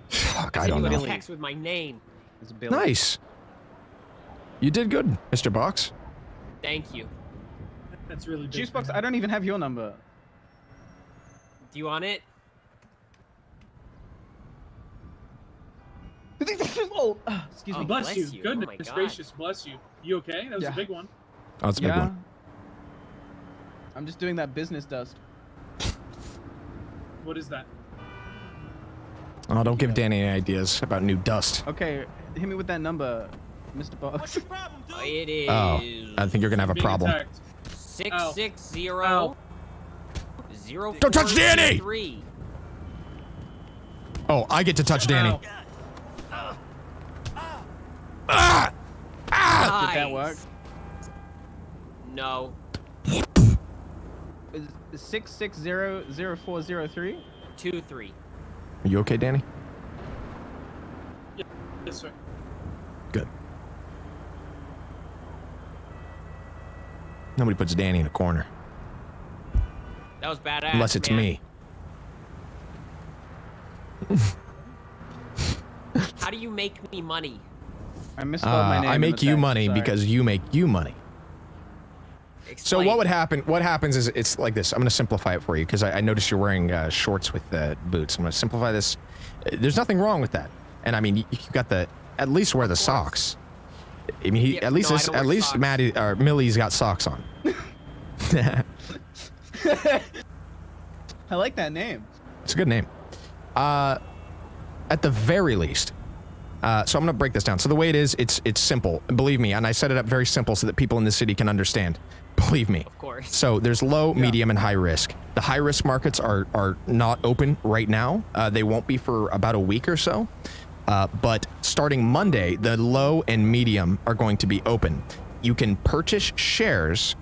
Fuck, I don't sent you know. a text with my name. It's Billy. Nice. You did good, Mr. Box. Thank you. That's really big. Juicebox, I don't even have your number. Do you want it? Oh, excuse me. Bless you. Oh Goodness my God. gracious, bless you. You okay? That was Yeah. a big one. Oh, it's a big one. I'm just doing that business dust. What is that? Oh, don't give Danny any ideas about new dust. Okay, hit me with that number, Mr. Box. It is. Oh, I think you're gonna have a problem. 660 Don't touch Danny! 0403. Oh, I get to touch Danny. Ah! Ah! Did that work? No. Is 660-0403? 23. Are you okay, Danny? Yes, sir. Good. Nobody puts Danny in a corner. That was badass. Unless it's man. me. How do you make me money? I misspelled my name. I in the make you text, money sorry. because you make you money. So Explain. what would happen? What happens is it's like this. I'm going to simplify it for you because I noticed you're wearing shorts with boots. I'm going to simplify this. There's nothing wrong with that. And I mean, you got the at least wear the socks. I mean, Yeah, at least no, I this, don't at wear least socks. Maddie or Millie's got socks on. I like that name. It's a good name. At the very least. So I'm going to break this down. So the way it is, it's simple. Believe me, and I set it up very simple so that people in the city can understand. Believe me. Of course. So there's low, medium, and high risk. The high risk markets are not open right now. They won't be for about a week or so. But starting Monday, the low and medium are going to be open. You can purchase shares.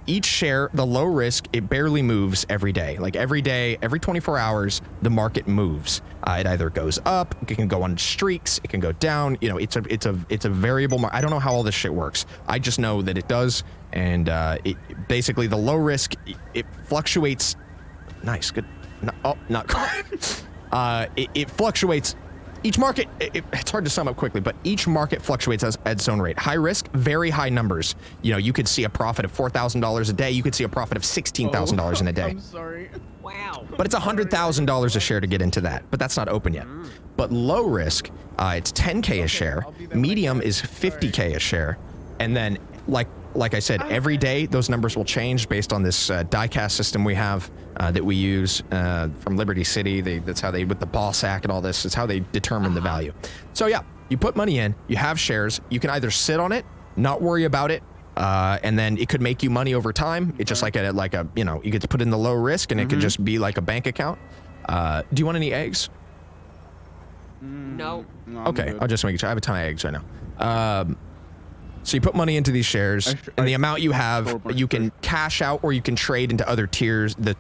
Each share, the low risk, it barely moves every day. Like every day, every 24 hours, the market moves. It either goes up, it can go on streaks, it can go down. You know, it's a variable. I don't know how all this shit works. I just know that it does, and it basically the low risk, it fluctuates. Nice, good. No, oh, not quite. It fluctuates. Each market, it's hard to sum up quickly, but each market fluctuates at its own rate. High risk, very high numbers. You know, you could see a profit of $4,000 a day. You could see a profit of $16,000 in a day. I'm sorry. Wow. But it's $100,000 a share to get into that. But that's not open yet. But low risk, it's 10K a share. Medium is 50K a share. And then, like I said, every day those numbers will change based on this diecast system we have that we use from Liberty City. That's how they, with the ball sack and all this, it's how they determine the value. So yeah, you put money in, you have shares, you can either sit on it, not worry about it, and then it could make you money over time. It's just like a you know, you get to put in the low risk and it could just be like a bank account. Do you want any eggs? No. Okay, I'll just make sure. I have a ton of eggs right now. So you put money into these shares, and the amount you have, you can cash out or you can trade into other tiers. You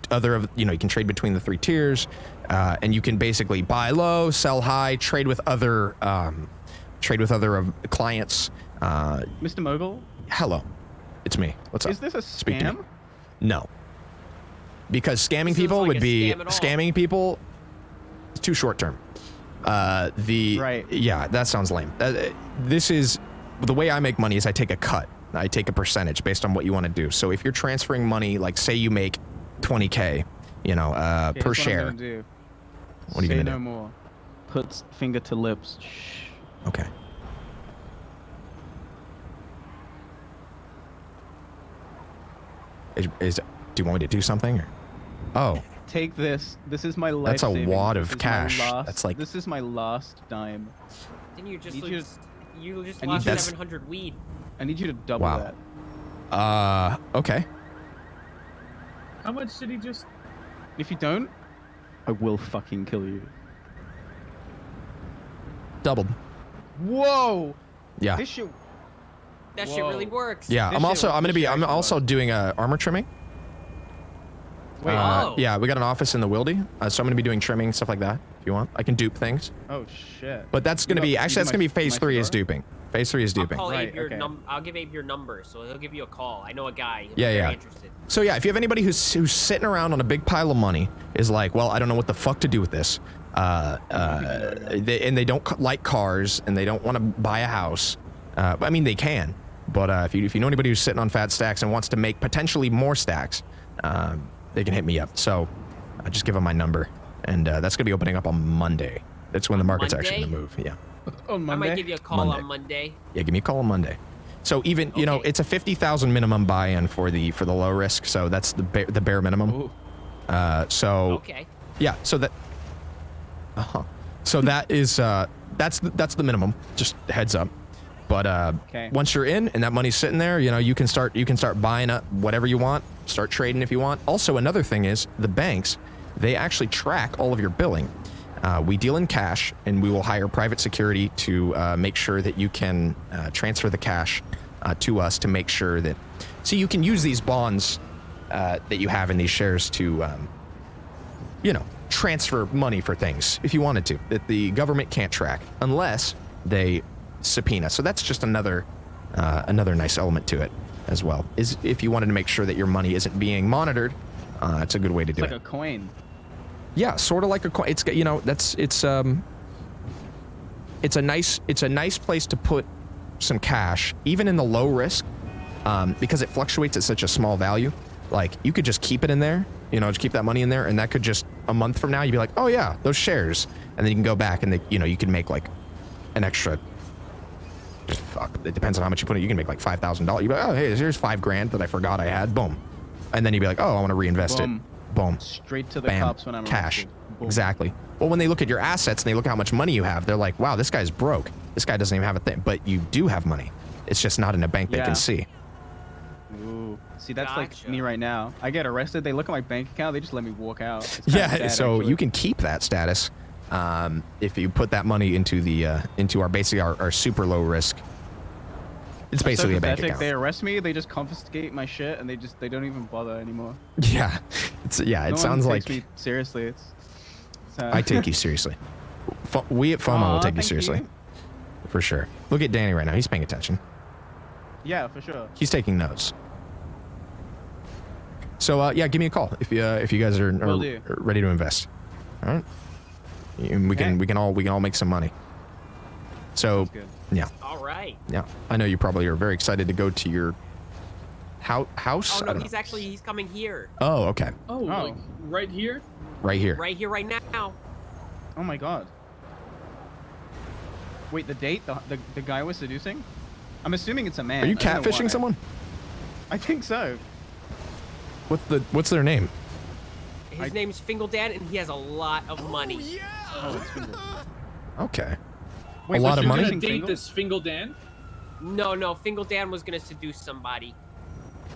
can trade between the 3 tiers, and you can basically buy low, sell high, trade with other clients. Mr. Mogul? Hello, it's me. What's up? Is this a Speak to me. scam? No. Because scamming people would be scamming people. It's too short term. Yeah, that sounds lame. This is the way I make money is I take a cut. I take a percentage based on what you want to do. So if you're transferring money, like say you make 20K, you know, per share. What are you gonna Say do? no more. Puts finger to lips. Shh. Okay. Do you want me to do something? Or? Oh. Take this. This is my life. That's a wad of cash. That's like. This is my last dime. Didn't you just Need like, you you just I need lost you- 700 weed? I need you to double Wow. that. Okay. How much did he just? If you don't, I will fucking kill you. Doubled. Whoa. Yeah. This shit. That shit really works. Yeah, I'm also doing armor trimming. Wait. Yeah, we got an office in the Wildy, so I'm gonna be doing trimming, stuff like that. If you want, I can dupe things. Oh shit. But that's gonna be actually that's gonna be phase 3 is duping. Phase 3 is duping. I'll call Abe your I'll give Abe your number, so he'll give you a call. I know a guy. He'll Yeah, be yeah. very interested. So yeah, if you have anybody who's sitting around on a big pile of money, is like, well, I don't know what the fuck to do with this, they don't like cars and they don't want to buy a house. I mean, they can, but if you know anybody who's sitting on fat stacks and wants to make potentially more stacks, they can hit me up. So just give them my number, and that's gonna be opening up on Monday. That's when the market's actually gonna move. Yeah. On Monday. I might give you a call on Monday. Yeah, give me a call on Monday. So even you know it's a 50,000 minimum buy-in for the low risk. So that's the bare minimum. So Okay. yeah. So that. So that is that's the minimum. Just heads up. But once you're in and that money's sitting there, you know you can start buying up whatever you want. Start trading if you want. Also, another thing is the banks, they actually track all of your billing. We deal in cash, and we will hire private security to make sure that you can transfer the cash to us to make sure that. So you can use these bonds that you have in these shares to, you know, transfer money for things if you wanted to that the government can't track unless they subpoena. So that's just another nice element to it as well. Is if you wanted to make sure that your money isn't being monitored, it's a good way to do it. It's like a coin. Yeah, sort of like a coin. It's you know it's a nice place to put some cash, even in the low risk, because it fluctuates at such a small value. Like you could just keep it in there, you know, just keep that money in there, and that could just a month from now you'd be like, oh yeah, those shares, and then you can go back and you know you can make like an extra. Fuck, it depends on how much you put in. You can make like $5,000. You'd be like, oh hey, here's $5,000 that I forgot I had. Boom, and then you'd be like, oh, I want to reinvest it. Boom. Straight to the Bam. cops when I'm cash. arrested. Boom. Exactly. Well, when they look at your assets and they look at how much money you have, they're like, wow, this guy's broke. This guy doesn't even have a thing. But you do have money. It's just not in a bank they Yeah. can see. Ooh. See, that's like me right now. I get arrested. They look at my bank account. They just let me walk out. It's kinda Yeah, sad, so actually. you can keep that status if you put that money into the into our basically our super low risk. It's That's so basically a bank pathetic. account. They arrest me. They just confiscate my shit, and they don't even bother anymore. Yeah, it No sounds one like takes me seriously. It's I take you seriously. We at FOMO will take you thank seriously, you. for sure. Look at Danny right now. He's paying attention. Yeah, for sure. He's taking notes. So yeah, give me a call if you guys are Will do. ready to invest. All right, and we can all make some money. So yeah. All right. Yeah, I know you probably are very excited to go to your house. Oh I no, don't he's know. he's coming here. Oh, okay. Oh, like right here? Right here. Right here, right now. Oh my god. Wait, the date? The guy was seducing? I'm assuming it's a man. Are you I don't know catfishing why. someone? I think so. What's their name? His name's Fingaldan, and he has a lot of money. Oh, it's Fingal. Okay. Wait, a lot was of you money. gonna date this Fingaldan? No, Fingaldan was gonna seduce somebody.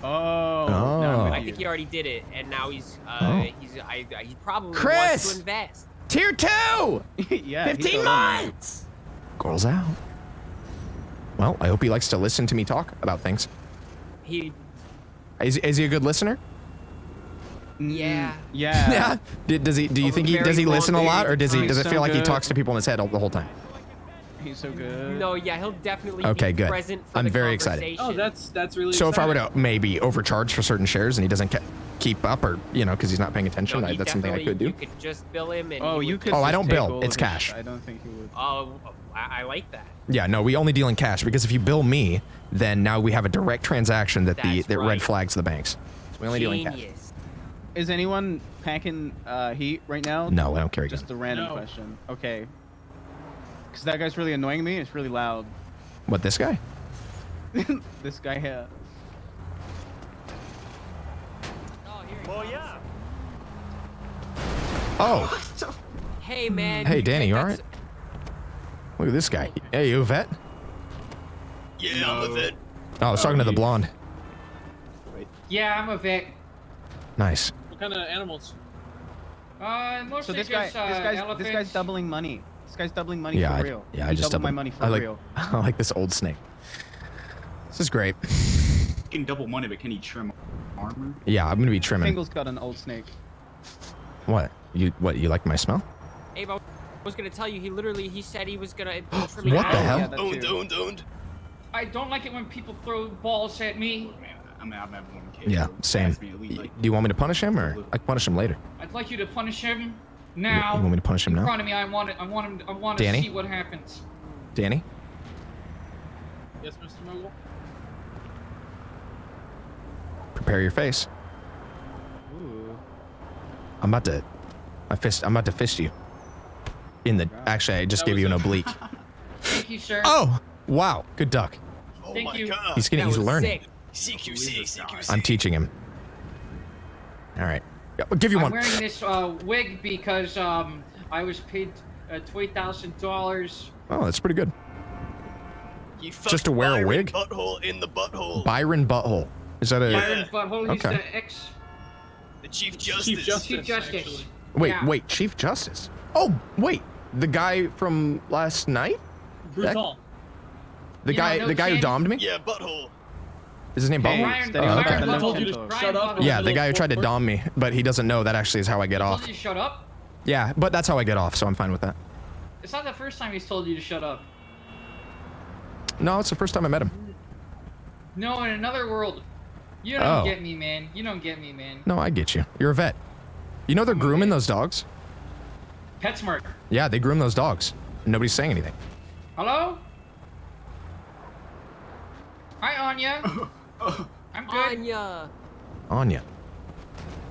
Oh. Oh. I think he already did it, and now he's he probably Chris! wants to invest. Tier 2! Yeah. 15 months! Girls out. Well, I hope he likes to listen to me talk about things. He. Is he a good listener? Yeah. Yeah. Do you think he very listen a lot, or does it He's feel like he good. talks to people in his head the whole time? He's so good. No, yeah, he'll definitely Okay, be good. present for I'm the very excited. conversation. Oh, that's really. So if I were exciting. to maybe overcharge for certain shares and he doesn't keep up, or because he's not paying attention, No, he that's something I could do. You could just bill him and. Oh, he you would could. Oh, I just don't take bill. all It's of his- cash. I don't think he would. Oh, I like that. Yeah, no, we only deal in cash because if you bill me, then now we have a direct transaction that that right. red flags the banks. So we only deal in cash. Genius. Is anyone packing heat right now? No, I don't carry Just gun. a random question. Okay. Because that guy's really annoying me. It's really loud. What, this guy? This guy here. Oh yeah. Oh, Hey man. hey Danny, you all right? Look at this guy. Hey, you a vet? Yeah, I'm a vet. Oh, I was talking to the blonde. Yeah, I'm a vet. Nice. What kind of animals? Mostly So this just guy's elephants. doubling money. This guy's doubling money Yeah, for real. I He just doubled my doubled money for I like, real. I like this old snake. This is great. He can double money, but can he trim armor? Yeah, I'm gonna be trimming. Fingal's got an old snake. What? You like my smell? Abe, I was gonna tell you. He said he was gonna. What the hell? Yeah, that too. I don't like it when people throw balls at me. I'm gonna have one kid. Yeah, same. Me at least, like, Do you want me to punish him, or I can punish him later? I'd like you to punish him now. You want me to punish him in now? front of me. I want to Danny? see what happens. Danny? Yes, Mr. Mogul. Prepare your face. Ooh. I'm about to fist you. In the actually, I just That gave was you an a- oblique. Thank you, sir. Oh, wow, good duck. Oh Thank you. He's getting, he's learning. CQC. I'm teaching him. All right, yeah, I'll give you I'm one. wearing this wig because I was paid $20,000. Oh, that's pretty good. You Just to wear a wig? Butthole in the butthole. Byron Butthole. Is that a? Byron Butthole. He's Okay. the Chief Justice. Chief Justice. Wait, Yeah. wait, Chief Justice. Oh, wait, the guy from last night? Brutal. The guy, no the guy who chin. domed me? Yeah, Butthole. Is his name Hey, Butthole? steady Oh, back okay. on the I told you to Nintendo. shut up. Yeah, the guy who tried to dom me, but he doesn't know that actually is how I get I off. told you to shut up. Yeah, but that's how I get off, so I'm fine with that. It's not the first time he's told you to shut up. No, it's the first time I met him. No, in another world. You don't Oh. get me, man. You don't get me, man. No, I get you. You're a vet. You know they're grooming those dogs? PetSmart. Yeah, they groom those dogs. Nobody's saying anything. Hello? Hi, Anya. I'm good. Anya. Anya.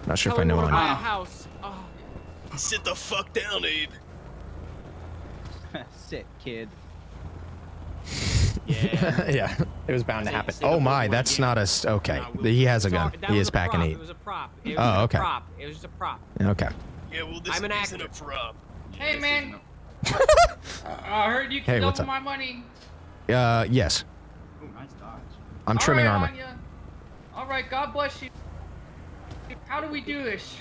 Not sure Tell if I know her to buy a Anya. house. Oh. Sit the fuck down, Abe. Sit, kid. Yeah, it was bound to happen. say Oh the my, word that's again. not a. Okay, he has a gun. That He was is a packing prop. heat. It was a prop. It was Oh, just okay. a prop. It was just a prop. Okay. Yeah, well, I'm an actor. a prop. Hey, man. I heard you Hey, can what's double up? my money. Yes. Ooh, nice dodge. I'm trimming All right, armor. Anya. All right, God bless you. How do we do this?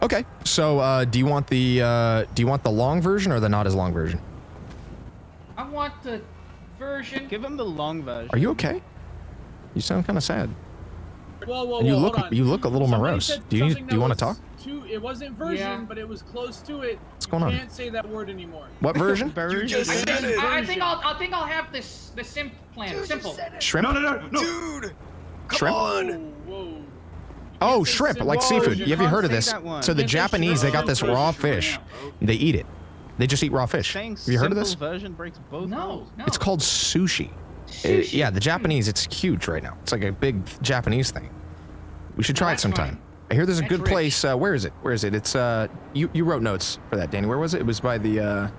Okay. So, do you want the long version or the not as long version? I want the version. Give him the long version. Are you okay? You sound kind of sad. Whoa, whoa, And you whoa, look hold on. you look a little Somebody morose. said Do you something that want to was talk? It wasn't version, Yeah. but it was close to it. What's going on? You can't say that word anymore. What version? I think I'll have the simple plan. Simple. Shrimp? No. Dude, Shrimp? Whoa. Oh, shrimp, like Whoa, seafood. you Have you can't heard of say this? that one. So the Can't say Japanese, they got shrimp. this raw fish. They eat it. They just eat raw fish. Saying Have you heard of this? simple version breaks both rules. No. It's called sushi. Yeah, the Japanese, it's huge right now. It's like a big Japanese thing. We should try it that's sometime. fine. I hear there's a That's good rich. place. Where is it? Where is it? It's you wrote notes for that, Danny. Where was it? It was by the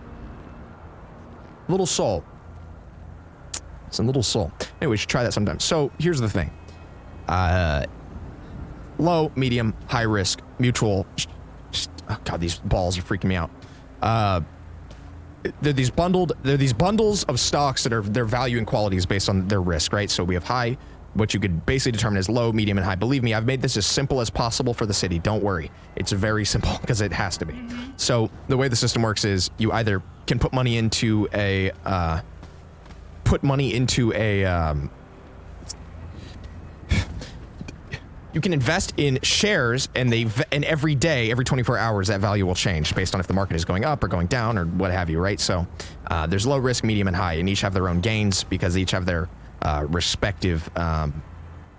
Little Seoul. It's in Little Seoul. Anyway, we should try that sometime. So here's the thing. Low, medium, high risk, mutual. Oh God, these balls are freaking me out. They're these bundles of stocks that are their value and quality is based on their risk, right? So we have high, what you could basically determine as low, medium, and high. Believe me, I've made this as simple as possible for the city. Don't worry. It's very simple because it has to be. So the way the system works is you either can put money into a You can invest in shares, and every day, every 24 hours, that value will change based on if the market is going up or going down or what have you, right? So there's low risk, medium, and high, and each have their own gains because they each have their respective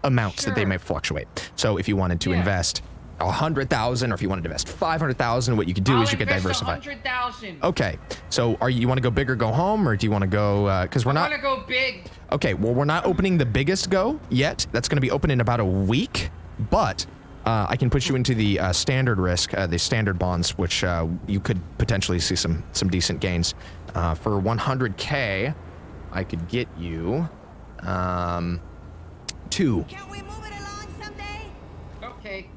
amounts that they may fluctuate. So if you wanted to invest 100,000, or if you wanted to invest 500,000, what you could do is you could diversify. 100,000. Okay, so you want to go big or go home, or do you want to go? Because we're not. I want to go big. Okay, well, we're not opening the biggest go yet. That's going to be open in about a week, but I can put you into the standard risk, the standard bonds, which you could potentially see some decent gains. For 100K, I could get you 2. Okay.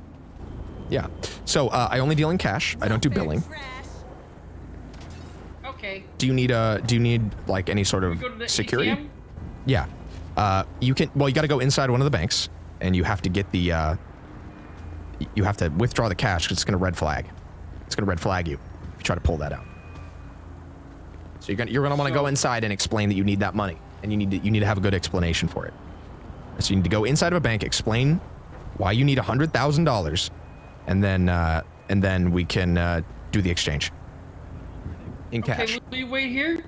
Yeah. So I only deal in cash. I don't do billing. Okay. Do you need like any sort of security? ATM? Yeah. You can. Well, you got to go inside one of the banks, and you have to get the. You have to withdraw the cash because it's going to red flag. It's going to red flag you if you try to pull that out. So you're gonna want to go inside and explain that you need that money, and you need to have a good explanation for it. So you need to go inside of a bank, explain why you need $100,000, and then we can do the exchange in cash. Okay, will you wait here?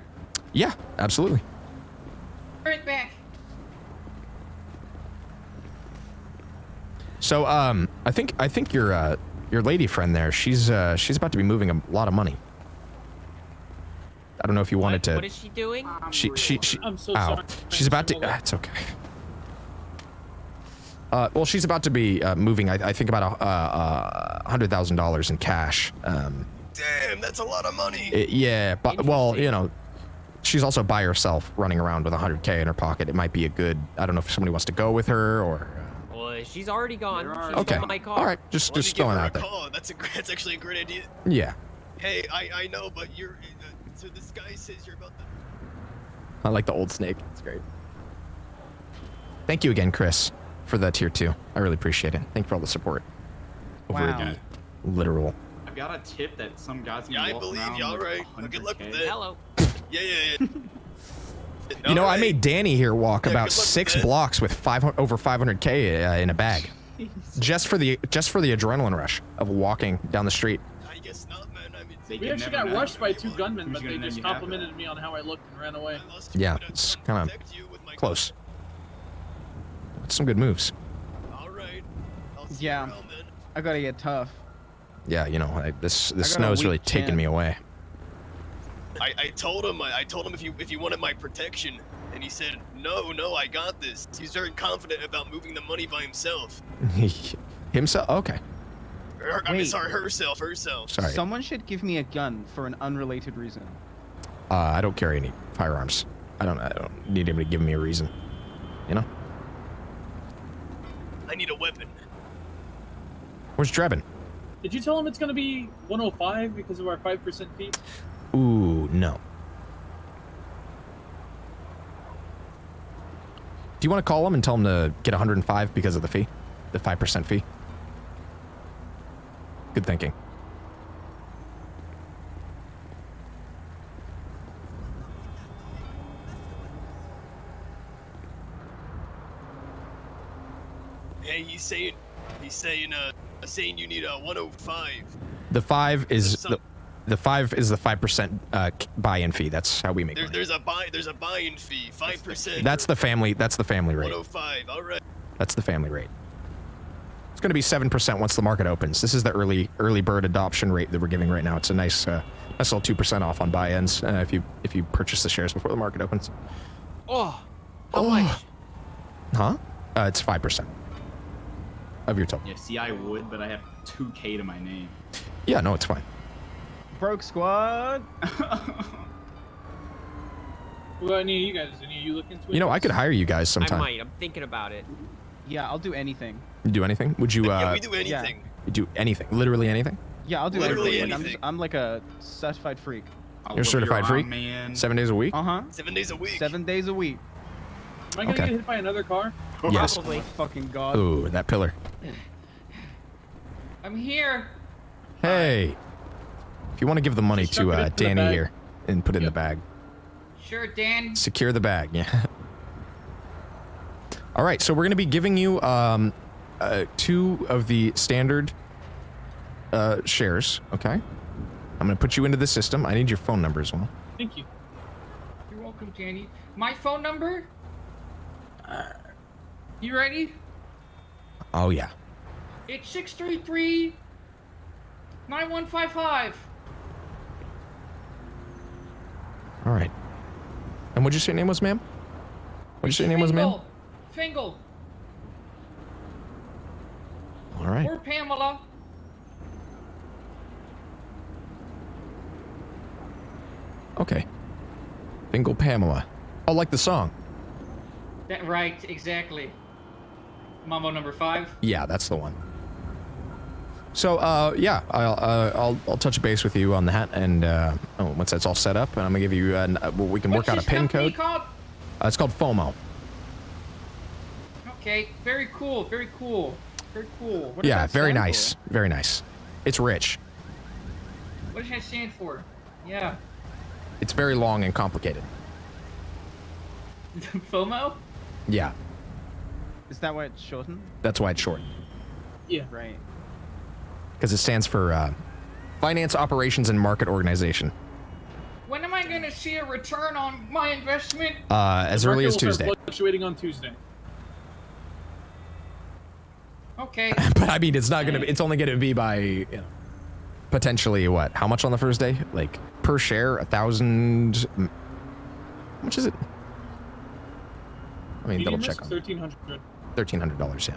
Yeah, absolutely. Right back. So I think your lady friend there, she's about to be moving a lot of money. I don't know if you wanted to. What is she doing? She I'm so ow. sorry. She's about to. It's okay. Well, she's about to be moving. I think about $100,000 in cash. Damn, that's a lot of money. Yeah, but well, you know, she's also by herself, running around with 100K in her pocket. It might be a good. I don't know if somebody wants to go with her or. Well, she's already gone. She's Okay. got my car. All right. Just throwing out there. That's actually a great idea. Yeah. Hey, I know, but you're. So this guy says you're about to. I like the old snake. It's great. Thank you again, Chris, for the tier 2. I really appreciate it. Thank you for all the support. Over Wow. the literal. I've got a tip that some guys. Yeah, I believe you. All right. Good luck with it. Hello. Yeah. You know, I made Danny here walk about 6 blocks with over 500K in a bag, just for the adrenaline rush of walking down the street. I guess not, man. I mean, We actually got rushed by 2 gunmen, but they just complimented me on how I looked and ran away. Yeah, it's kind of close. Some good moves. Yeah, I gotta get tough. Yeah, you know, this got a snow's really weak taking chin. me away. I told him if you wanted my protection, and he said no, I got this. He's very confident about moving the money by himself. Himself? Okay. I mean, Wait. sorry, herself. Sorry. Someone should give me a gun for an unrelated reason. I don't carry any firearms. I don't need anybody giving me a reason. You know? I need a weapon. Where's Drebin? Did you tell him it's gonna be 105 because of our 5% fee? Ooh, no. Do you want to call him and tell him to get 105 because of the fee? The 5% fee? Good thinking. Hey, he's saying you need a 105. The 5 is the 5 is the 5% buy-in fee. That's how we make money. There's a buy-in fee, 5%. That's the family rate. 105. All right. That's the family rate. It's going to be 7% once the market opens. This is the early bird adoption rate that we're giving right now. It's a nice little 2% off on buy-ins if you purchase the shares before the market opens. Oh, how much? Huh? It's 5% of your total. Yeah, see, I would, but I have 2K to my name. Yeah, no, it's fine. Broke squad. Well, any of you guys? Any of you looking to it? You know, I could hire you guys sometime. I might. I'm thinking about it. Yeah, I'll do anything. You do anything? Would you? Yeah, we do anything. You do anything? Literally anything? Yeah, I'll do Literally anything. I'm like a certified freak. You're a certified freak? Man. 7 days a week? 7 days a week. 7 days a week. Am I gonna get hit by another car? Yes. Oh my fucking god. Ooh, that pillar. I'm here. Hey. If you want to give the money Just chuck it to into the Danny bag. here and put it in the bag. Sure, Dan. Secure the bag, yeah. All right, so we're going to be giving you 2 of the standard shares, okay? I'm gonna put you into the system. I need your phone number as well. Thank you. You're welcome, Danny. My phone number? You ready? Oh, yeah. It's 633-9155. All right. And what'd you say your name was, ma'am? What'd you say your name was, ma'am? Fingal. All right. Or Pamela. Okay. Fingal Pamela. Oh, like the song. That right, exactly. Mambo number 5. Yeah, that's the one. So, yeah, I'll touch base with you on that, and once that's all set up, and I'm gonna give you, we can work out a pin code. Called? It's called FOMO. Okay, very cool, very cool, very cool. What Yeah, very nice, very nice. It's rich. What does that stand for? Yeah. It's very long and complicated. FOMO? Yeah, Is that why it's shortened? that's why it's short. Yeah. Right. Because it stands for Finance Operations and Market Organization. When am I gonna see a return on my investment? As early as Market will Tuesday. start fluctuating on Tuesday. Okay. But I mean, it's not gonna. It's only gonna be by, you know, potentially what? How much on the first day? Like per share, 1,000. How much is it? I mean, double check on. $1,300. $1,300, yeah.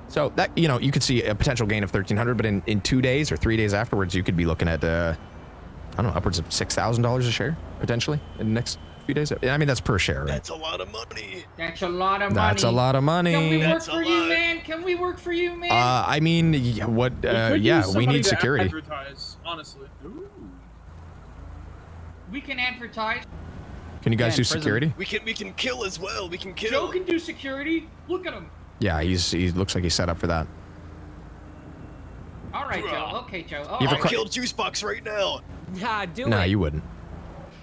So that, you know, you could see a potential gain of 1,300, but in 2 days or 3 days afterwards, you could be looking at, I don't know, upwards of $6,000 a share potentially in the next few days. I mean, that's per share, right? That's a lot of money. That's a lot of money. That's a lot of money. Can we work That's a for you, lot. man? Can we work for you, man? I mean, yeah, what? could Yeah, use we somebody need to security. Advertise, honestly. We can advertise. Can you guys do security? We can kill as well. We can kill. Joe can do security. Look at him. Yeah, he looks like he's set up for that. All right, Joe. Okay, Joe. All You ever right. I'll kill Juicebox right now. Nah, do Nah, it. you wouldn't.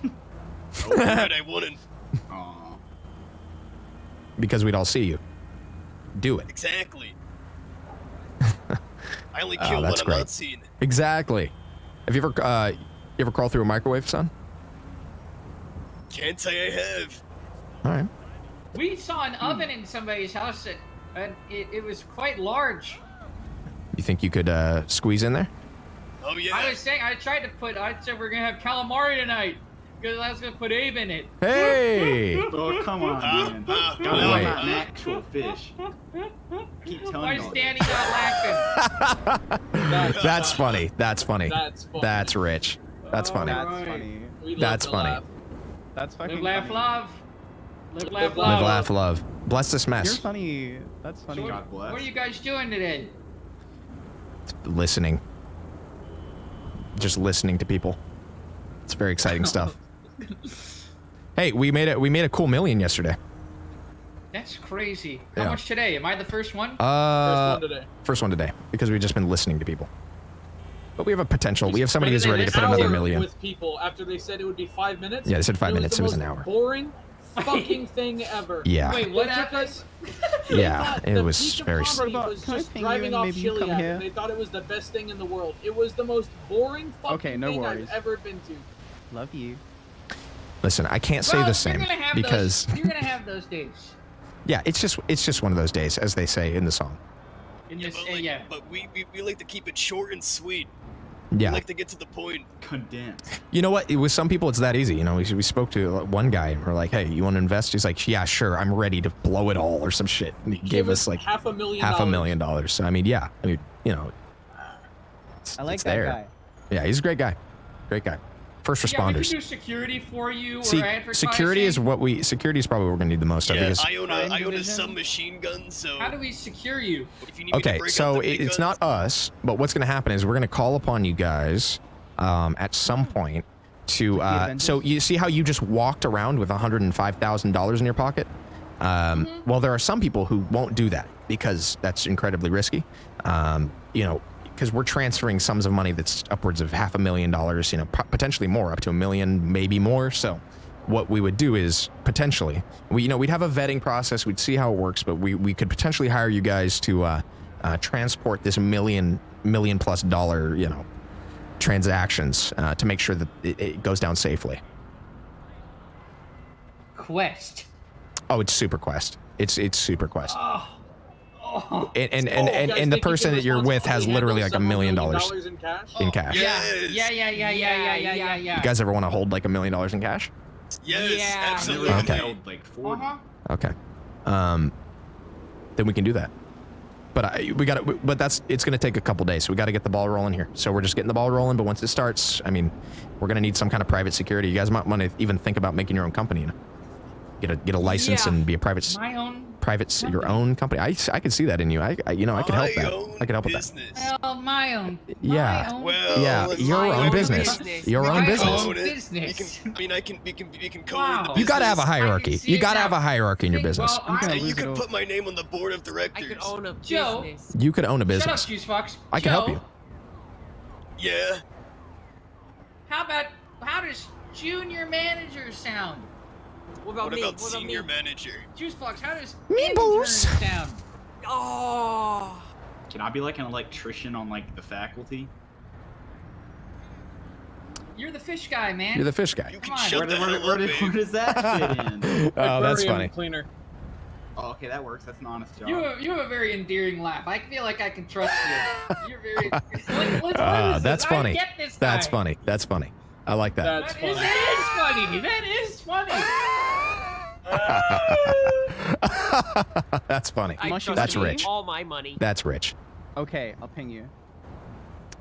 Oh, right, I wouldn't. Because we'd all see you. Do it. Exactly. I only kill when that's I'm great. not seen. Exactly. Have you ever crawled through a microwave, son? Can't say I have. All right. We saw an oven in somebody's house, and it was quite large. You think you could squeeze in there? Oh yeah. I was saying, I said we're gonna have calamari tonight, because I was gonna put Abe in it. Hey! Oh, come on, man. Wait. Not an actual fish. Keep telling Why you is all Danny not laughing? That's funny. That's funny. That's funny. That's rich. That's funny. That's Alright. funny. We love That's to funny. laugh. That's fucking Live, laugh, funny. love. Live, laugh, Live, love. laugh, love. Bless this You're mess. funny. That's funny. So what are you guys doing today? Listening. Just listening to people. It's very exciting stuff. Hey, we made a cool million yesterday. That's crazy. How Yeah. much today? Am I the first one? First one today, because we've just been listening to people. But we have a potential. We have somebody But who's then ready an to put another hour million. With people after they said it would be 5 minutes. Yeah, they said 5 minutes. It was the an most hour. Boring fucking thing ever. Yeah. Wait, what It took happened? us- Yeah, thought it the was peak of very. comedy was Can I just ping you driving and off maybe you come Chiliad, here? and they thought it was the best thing in the world. It was the most boring fucking Okay, no thing worries. I've ever been to. Love you. Listen, I can't say the same because you're gonna have those days. yeah, it's just one of those days, as they say in the song. In this, Yeah, but we like to keep it short and sweet. Yeah. We like to get to the point. Condensed. You know what? With some people, it's that easy. You know, we spoke to one guy and we're like, "Hey, you want to invest?" He's like, "Yeah, sure. I'm ready to blow it all or some shit." And he gave us like $500,000. $500,000. So I mean, yeah. I mean, you know, I like it's that there. guy. Yeah, he's a great guy. Great guy. First Yeah, we responders. can do security for you See, or advertising. security is probably what we're gonna need the most of. Yeah, Because, I own a submachine gun, so How do we secure you? if you need me to okay, break so out the big it's guns, not us, but what's gonna happen is we're gonna call upon you guys at some point to. So you see how you just walked around with $105,000 in your pocket? Well, there are some people who won't do that because that's incredibly risky. You know, because we're transferring sums of money that's upwards of $500,000, you know, potentially more, up to $1 million, maybe more. So what we would do is potentially, we'd have a vetting process. We'd see how it works, but we could potentially hire you guys to transport this million plus dollar, transactions to make sure that it goes down safely. Quest. Oh, it's Super Quest. It's Super Quest. Oh. And the person that you're with has literally like $1 million in cash. In cash. Yeah. You guys ever want to hold like $1 million in cash? Yes, absolutely. Okay. Okay. Then we can do that. But it's gonna take a couple days. So we got to get the ball rolling here. So we're just getting the ball rolling. But once it starts, I mean, we're gonna need some kind of private security. You guys might want to even think about making your own company. Get a license and be a private. Your own company. I could see that in you. I could help that. I could help with that. Well, my own. Yeah. Well, yeah. Your own business. Your own business. We can co-own. You gotta have a hierarchy. You gotta have a hierarchy in your business. You could put my name on the board of directors. I could own a Joe. business. You could own a business. Shut up, Juice Box. I can help you. Yeah. How does junior manager sound? What about me? What about senior manager? Juice Box, how does intern sound? Oh. Can I be like an electrician on like the faculty? You're the fish guy, man. You're the fish guy. You can shut the hell up, Where does that fit in? Oh, that's funny. Cleaner. Oh, okay, that works. That's an honest job. You have a very endearing laugh. I feel like I can trust you. You're very. That's funny. I get this guy. That's funny. That's funny. I like that. That is funny. That is funny. That's funny. I trust That's you with rich. all my money. That's rich. Okay, I'll ping you.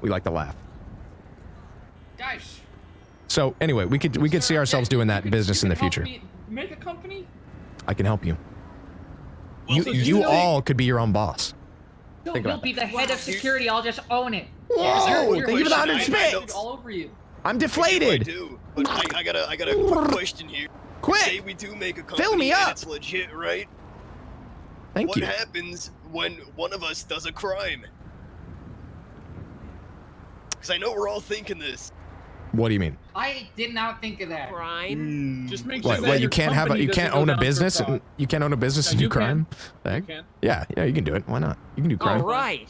We like to laugh. Guys. So anyway, we could see ourselves doing that business in the future. Make a company. I can help you. Well, You all could be your own boss. Think You'll about be the head of security. I'll just own it. Whoa, thank you for the 100 spits. All over you. I'm deflated. I do, but I got a quick question here. Quick. Say we do make a company Fill me and up. it's legit, right? Thank you. What happens when one of us does a crime? Because I know we're all thinking this. What do you mean? I did not think of that. Crime. Just make sure What? that What? You your can't have company you can't doesn't own go a down for business. fraud. You can't own a business No, and do you can. crime. You can. Yeah, you can do it. Why not? You can do crime. All right.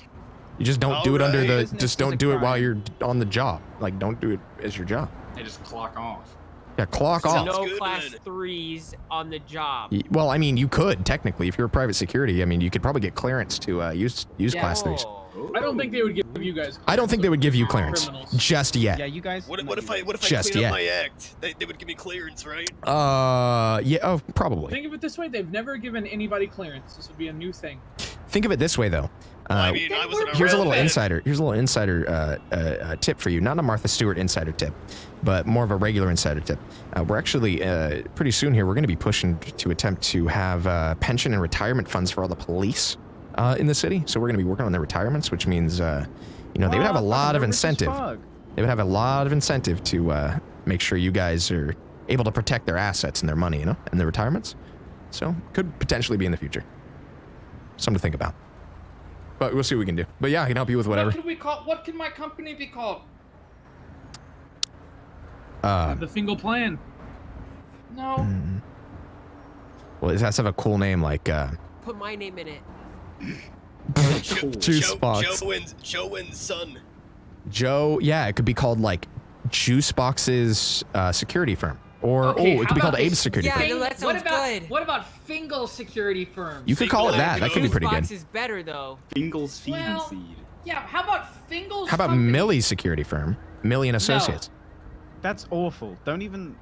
You just don't do it under the. Business Just is don't a do it while crime. you're on the job. Like, don't do it as your job. They just clock off. Yeah, clock Sounds off. No good, class man. 3s on the job. Well, I mean, you could technically, if you're a private security. I mean, you could probably get clearance to use class 3s. Oh. I don't think they would give you guys. I don't think they would give you clearance Criminals. just yet. Yeah, you guys. What if I Just clean yet. up my act? They would give me clearance, right? Yeah. Oh, probably. Think of it this way: they've never given anybody clearance. This would be a new thing. Think of it this way, though. I mean, I was an Here's a arrest little fan. insider. Here's a little insider tip for you. Not a Martha Stewart insider tip, but more of a regular insider tip. We're actually pretty soon here. We're going to be pushing to attempt to have pension and retirement funds for all the police in the city. So we're going to be working on their retirements, which means they would have a lot of incentive. They would have a lot of incentive to make sure you guys are able to protect their assets and their money, and their retirements. So could potentially be in the future. Something to think about. But we'll see what we can do. But yeah, I can help you with whatever. What can my company be called? The Fingal Plan. No. Well, it has to have a cool name like Put my name in it. Juice Box. Joe and Son. Joe, yeah, it could be called like Juice Box's security firm. Or Okay, it could how be called about Abe's this? security Yeah, firm. no, that sounds good. What about Fingal Security Firm? You could call it that. That could be pretty good. Box is better though. Fingal's Feed and Well, Seed. Yeah, how about Fingal's How about company? Millie's security firm? Millie and Associates. That's awful. Don't even.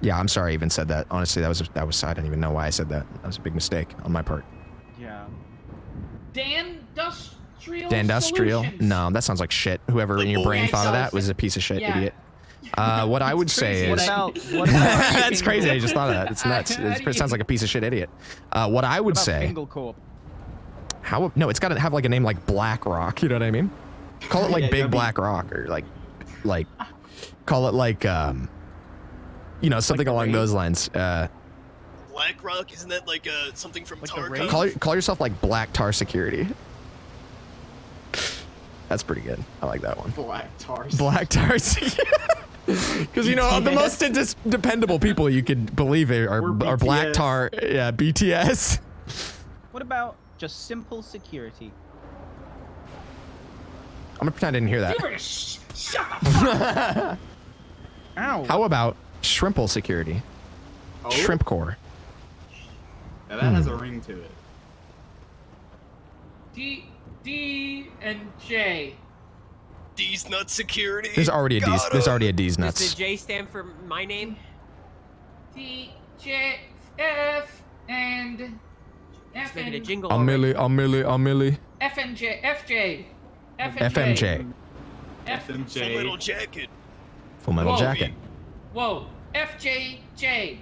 Yeah, I'm sorry I even said that. Honestly, that was I didn't even know why I said that. That was a big mistake on my part. Yeah. Dandustrial. Dandustrial? No, that sounds like shit. Whoever in your brain thought of that was a piece of shit, Yeah. idiot. What I would say is... What about That's crazy. I just thought of that. It's nuts. It sounds like a piece of shit idiot. What I would say... Fingal Corp? No, it's got to have like a name like Black Rock. You know what I mean? Call it like Big Black Rock, or like, call it like, something along those lines. Black Rock, isn't that like something from Tarkov? Call yourself like Black Tar Security. That's pretty good. I like that one. Black Tar. Black Tar Security. Because you know the most dependable people you could believe are Black Tar, yeah, BTS. What about just simple security? I'm gonna pretend I didn't hear that. Shut the fuck up. Ow. How about Shrimple security? Oh? Shrimp core. Now that has a ring to it. D and J. D's nut security. There's already a D's. There's already a D's Does nuts. the J stand for my name? D, J, F, and F Making a and jingle. Amelie. F and J, FJ, F and FMJ. F and Full Metal Jacket. Full Metal Whoa. Jacket. Whoa, FJJ.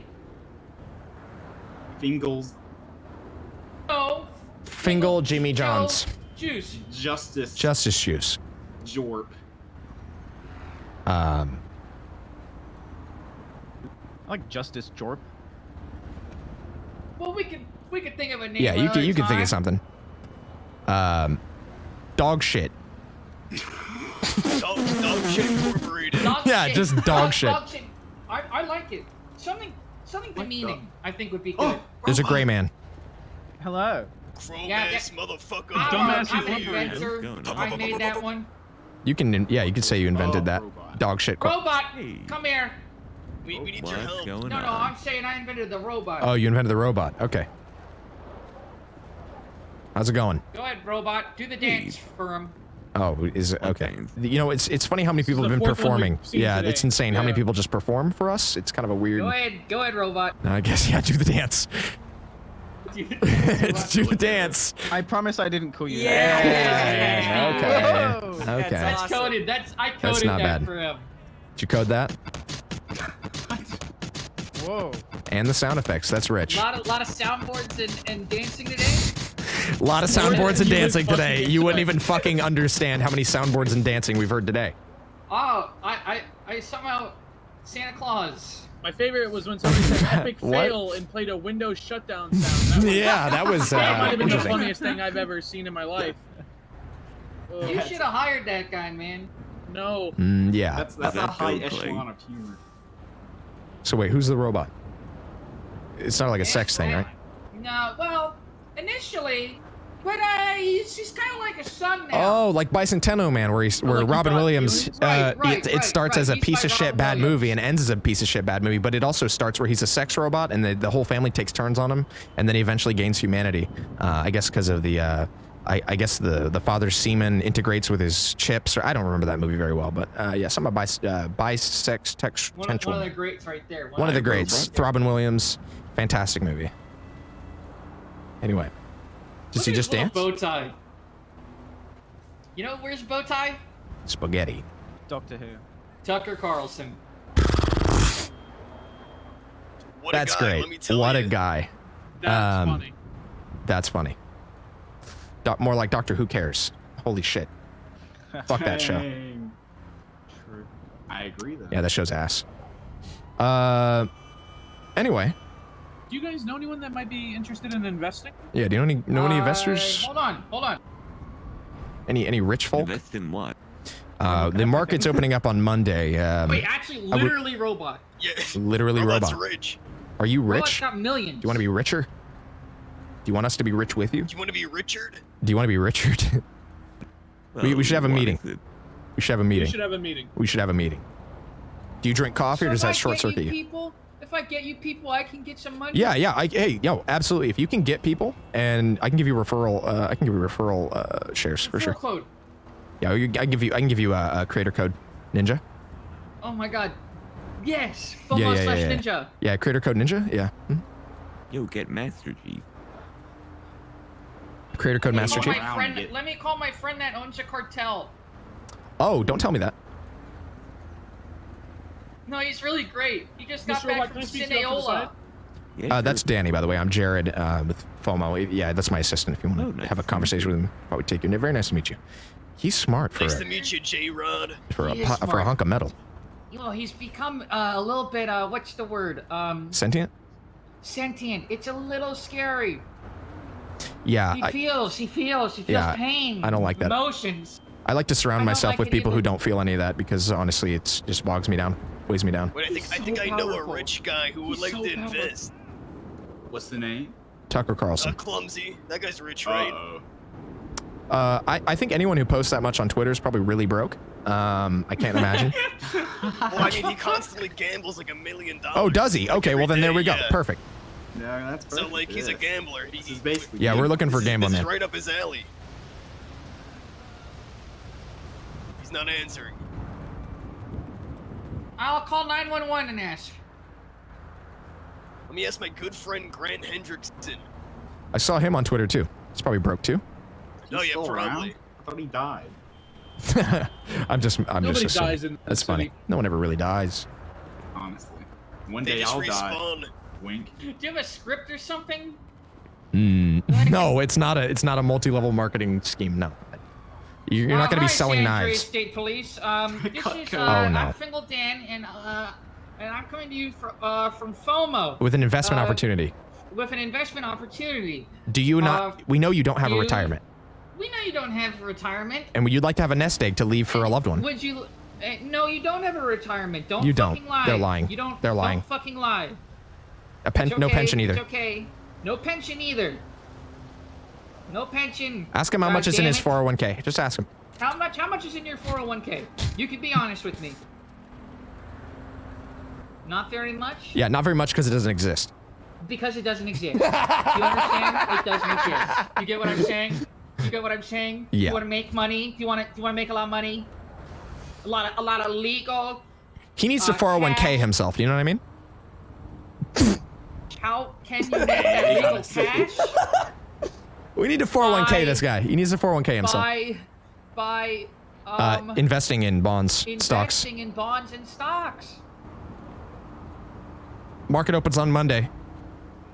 Fingles. No. Fingal Jimmy Johns. Juice. Justice. Justice Juice. Jorp. I like Justice Jorp. Well, we could think of a name. Yeah, you another can think of time. something. Dog shit. Dog shit incorporated. Yeah, just dog shit. Dog shit. I like it. Something demeaning. I think would be good. There's a gray man. Hello. Chrome-ass motherfucker. I'm an inventor. I made that one. You can, yeah, you can say you invented that. Dog shit. Robot, come here. We need your help. No, I'm saying I invented the robot. Oh, you invented the robot. Okay. How's it going? Go ahead, robot. Do the dance for him. Oh, is it okay? You know, it's funny how many people have been performing. Yeah, it's insane how many people just perform for us. It's kind of a weird. Go ahead, robot. I guess yeah, do the dance. Do the dance. I promise I didn't call you. Yeah. Okay. Okay. That's coded. I coded not that bad. for him. Did you code that? Whoa. And the sound effects. That's rich. Lot of soundboards and dancing today. A lot of soundboards and dancing today. You wouldn't even fucking understand how many soundboards and dancing we've heard today. Oh, I somehow Santa Claus. My favorite was when somebody said epic What? fail and played a Windows shutdown sound. Yeah, that was that might have been the interesting. funniest thing I've ever seen in my life. You should have hired that guy, man. No. Yeah. That's a high echelon of humor. So wait, who's the robot? It's not like a sex thing, right? No, well, initially, but he's kind of like a son now. Oh, like Bicentennial Man, where Robin Williams, it starts as a piece of shit bad movie and ends as a piece of shit bad movie, but it also starts where he's a sex robot and the whole family takes turns on him, and then he eventually gains humanity. I guess because of the, I guess the father's semen integrates with his chips, or I don't remember that movie very well, but yeah, something about bisexual. One of the greats right there. One of the greats. Robin Williams, fantastic movie. Anyway. Does he just dance? Bow tie. You know where's bow tie? Spaghetti. Doctor Who. Tucker Carlson. That's great. What a guy. That's funny. That's funny. More like Doctor Who Cares. Holy shit. Fuck that show. True. I agree though. Yeah, that show's ass. Anyway. Do you guys know anyone that might be interested in investing? Yeah, do you know any investors? Hold on. Any rich folk? Invest in what? The market's opening up on Monday. Wait, actually, literally robot. Yeah. Literally Robot's robot. rich. Are you Robot's rich? got millions. Do you want to be richer? Do you want us to be rich with you? Do you want to be Richard? Do you want to be Richard? we should have a meeting. We should have a meeting. We should have a meeting. We should have a meeting. Do you drink coffee or does that short circuit you? If I get you people, I can get some money. Yeah. Hey, yo, absolutely. If you can get people, and I can give you referral. I can give you referral shares for sure. Code. Yeah, I can give you a creator code, Ninja. Oh my god. Yes. FOMO/Ninja. Yeah, creator code Ninja. Yeah. Yo, get Master Chief. Creator code Master Chief. Let me call my friend that owns a cartel. Oh, don't tell me that. No, he's really great. He just got Mr. back Robot, from can I speak to you off to the Cineola. side? That's Danny, by the way. I'm Jared with FOMO. Yeah, that's my assistant. If you want to have a conversation with him, probably take you. Very nice to meet you. He's smart for Nice to meet you, J-Rod. for He is a smart. hunk of metal. Well, he's become a little bit, what's the word? Sentient? Sentient. It's a little scary. Yeah. He feels yeah, pain. I don't like that. Emotions. I like to surround I don't myself like with it people who either. don't feel any of that because honestly, it just bogs me down. weighs me down. Wait, I think I know a rich guy who would like to invest. What's the name? Tucker Carlson. Clumsy. That guy's rich, right? I think anyone who posts that much on Twitter is probably really broke. I can't imagine. Well, I mean, he constantly gambles like $1 million. Oh, does he? Okay, well then there we go. Yeah. Perfect. Yeah, that's perfect. So like, he's a gambler. He's basically. Yeah, we're looking for gambling This is man. right up his alley. He's not answering. I'll call 911 and ask. Let me ask my good friend Grant Hendrickson. I saw him on Twitter too. He's probably broke too. Oh yeah, still around? probably. I thought he died. I'm just Nobody assuming. dies in That's the funny. city. No one ever really dies. Honestly, one They day just I'll respawn. die. Wink. Do you have a script or something? No, it's not a multi-level marketing scheme. No, you're not going to be selling San Andreas knives. State Police. This is Oh, no. I'm Fingal Dan, and I'm coming to you from FOMO. With an investment opportunity. With an investment opportunity. Do you not? We know you don't have a retirement, We know you don't have a retirement. and you'd like to have a nest egg to leave for a loved one. Would you? No, you don't have a retirement. Don't You don't. fucking lie. They're lying. You don't. They're lying. Don't fucking lie. No pension either. It's okay. No pension either. No pension. Ask him how God much is in damn his it. 401k. Just ask him. How much is in your 401k? You can be honest with me. Not very much? Yeah, not very much because it doesn't exist. Because it doesn't exist. Do you understand? It doesn't exist. You get what I'm saying? You get what I'm saying? Yeah. You want to make money? Do you want to make a lot of money? A lot of legal. He needs to 401k himself. You know what I mean? How can you make that legal cash? We need to 401k this guy. He needs to 401k himself. By Investing in bonds, stocks. investing in bonds and stocks. Market opens on Monday.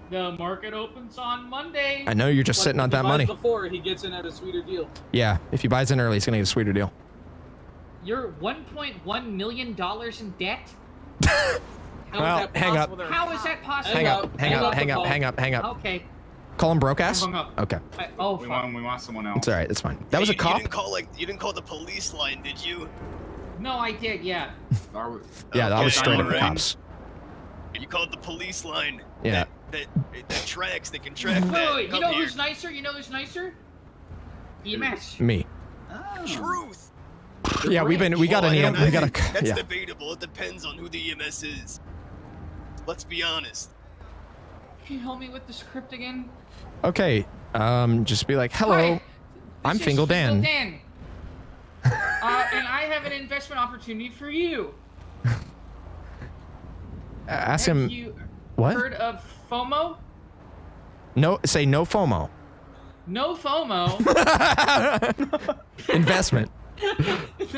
The market opens on Monday. I know you're just sitting on that money. Before he gets in at a sweeter deal. Yeah, if he buys in early, he's gonna get a sweeter deal. You're $1.1 million in debt? Well, hang up. How is that possible? Hang up. Okay. Call him broke ass? Hung up. Okay. We want someone else. It's alright, that's fine. That was a cop? You didn't call the police line, did you? No, I did, yeah. Yeah, that was Okay, straight up alright. cops. You called the police line. Yeah. That tracks. They can track Wait, that. wait, you Come know here. who's nicer? You know who's nicer? EMS. Me. Truth. Yeah, we got an Well, we got a That's yeah. debatable. It depends on who the EMS is. Let's be honest. Can you help me with the script again? Okay. Just be like, hello. Hi, I'm This is Fingal Dan. Dan. And I have an investment opportunity for you. Ask Have him you what? heard of FOMO? No, say no FOMO. No FOMO. Investment. It's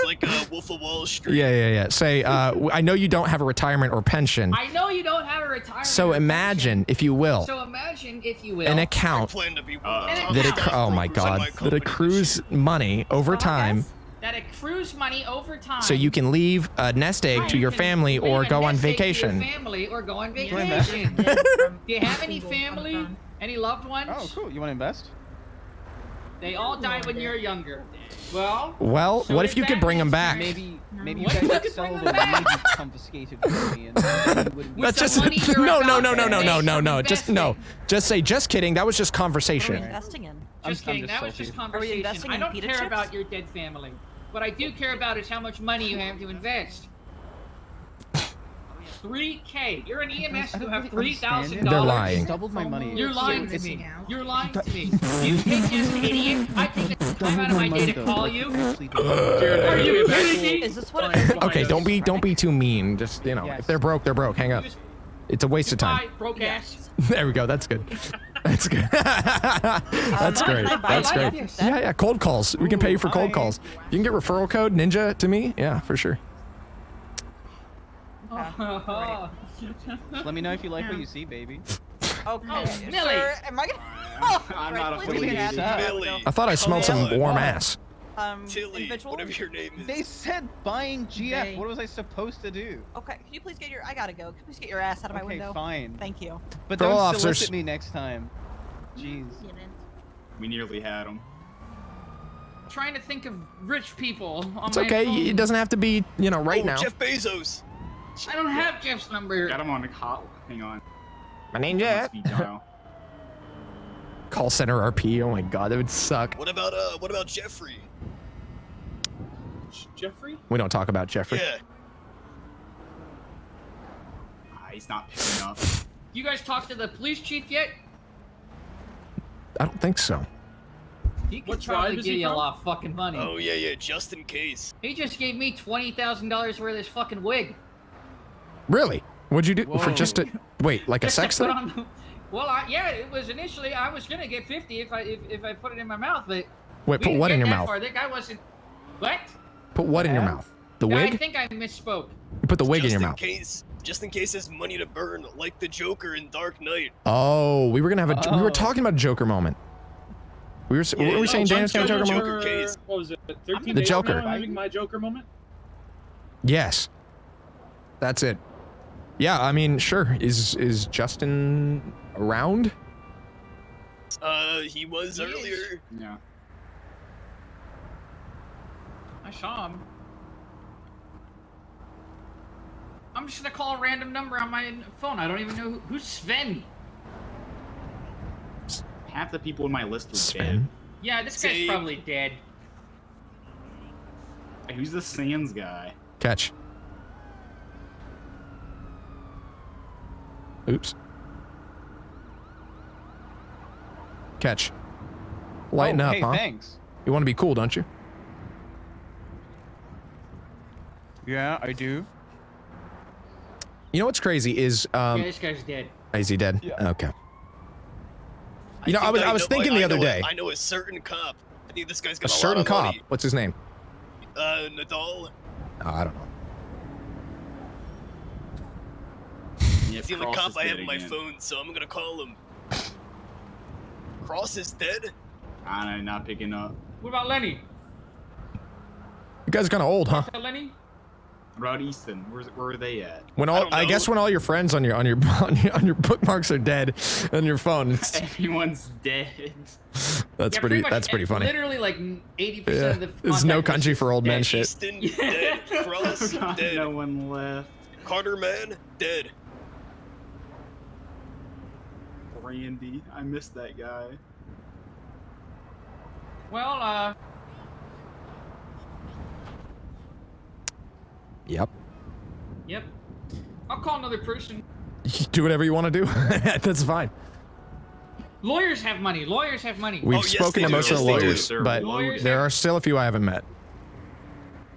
like Wolf of Wall Street. Yeah. Say, I know you don't have a retirement or pension. I know you don't have a retirement. So imagine, if you will, So imagine, if you will, an account plan to be oh my god, that accrues money over time, that accrues money over time. so you can leave a nest egg to your family or go on vacation. Family or go on You wanna invest? vacation. Do you have any family? Any loved ones? Oh, cool. You want to invest? They all died when you were younger. Well. Well, so what did if you could that bring them bitch. back? Maybe you What if guys you could could sell bring the them back? weed you confiscated from me, and then you would. That's just money you're no. about to Just no. Just say, just kidding. That was just conversation. investing in? Just kidding. That was salty. just Are we conversation. investing I in don't pita care chips? about your dead family. What I do care about is how much money you have to invest. 3K. You're an EMS. You have $3,000. They're lying. Doubled my money. You're lying to It's- me. You're lying to me. You think this idiot? I take the time out of my day to call you. Are you crazy? Is this what it is? Okay, don't be too mean. Just if they're broke, they're broke. Hang up. It's a waste of time. Bye, broke ass. There we go. That's good. That's good. That's great. Can I buy That's one great. instead? Yeah. Cold calls. We can pay you for cold calls. You can get referral code Ninja to me. Yeah, for sure. Let me know if you like what you see, baby. Okay, Millie. sir, am I gonna? I'm not Please affiliated. get out. Millie. I thought I smelled some warm ass. Tilly, individual? whatever your name is. They said buying GF. What was I supposed to do? Okay, can you please get your? I gotta go. Can you please get your ass out of my Okay, window? fine. Thank you. But Parole don't officers. solicit me next time. Jeez. We nearly had him. trying to think of rich people on It's my okay. phone. It doesn't have to be, you know, right now. Jeff Bezos. I don't have Jeff's number. Got him on the call. Hang on. My name's Jeff. Call center RP. Oh my god, that would suck. What about Jeffrey? Jeffrey? We don't talk about Jeffrey. Yeah. He's not picking up. You guys talked to the police chief yet? I don't think so. He could What probably tribe is give he you a from? lot of fucking money. Oh yeah, just in case. He just gave me $20,000 worth of this fucking wig. Really? What'd you do for just a wait, like a Just to sex put thing? on- Well, yeah, it was initially I was gonna get 50 if I put it in my mouth, but Wait, we put didn't what get in your that mouth? far. The guy wasn't. What? Put what in your mouth? The I wig? think I misspoke. You put the wig in Just your in mouth. case, just in case there's money to burn, like the Joker in Dark Knight. Oh, we were gonna have a. We were talking about Joker moment. We were. What were we saying? Daniel's gonna Joker moment. What was it? 13 The days Joker. From now, I'm having my Joker moment. Yes. That's it. Yeah, I mean, sure. Is Justin around? He was earlier. Yeah. I saw him. I'm just gonna call a random number on my phone. I don't even know who's Sven. Half the people in my list were Sven? dead. Yeah, this guy's probably dead. Hey, who's the Sands guy? Catch. Oops. Catch. Lighten Oh, up, hey, huh? thanks. You want to be cool, don't you? Yeah, I do. You know what's crazy is Yeah, this guy's dead. Is he dead? Yeah. Okay. You know, I was thinking the other day. I know a certain cop. I think this guy's A got a certain lot of cop. money. What's his name? Nadal. Oh, I don't know. He's the only Cross cop is I have dead on my again. phone, so I'm gonna call him. Cross is dead? I'm not picking up. What about Lenny? You guys are kind of old, huh? Lenny? What about Easton? Where are they at? When all I guess when all your friends on your bookmarks are dead on your phone. Everyone's dead. That's Yeah, pretty. much That's pretty funny. Literally like 80% Yeah. of the. It's no contact country list for is old men dead. shit. Easton, dead. Cross, dead. No one left. Carter Man, dead. Randy, I missed that guy. Well, Yep. Yep. I'll call another person. You do whatever you want to do. That's fine. Lawyers have money. Lawyers have money. We've spoken to most of the lawyers, but Lawyers there have- are still a few I haven't met.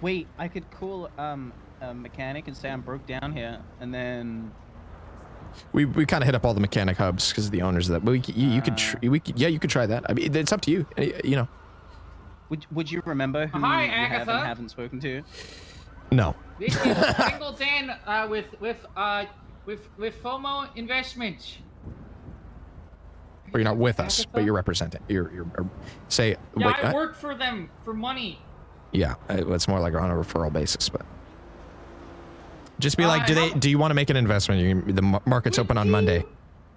Wait, I could call a mechanic and say I'm broke down here, and then. We kind of hit up all the mechanic hubs because of the owners of that. But you could yeah, you could try that. I mean, it's up to you. You know. Would you remember who Hi, you have Agatha. and haven't spoken to? No. This is Single Dan with FOMO Investments. Or you're not with us, but you're representing. You're say. Yeah, wait, I work for them for money. Yeah, it's more like on a referral basis, but. Just be like, do you want to make an investment? The market's open on Monday.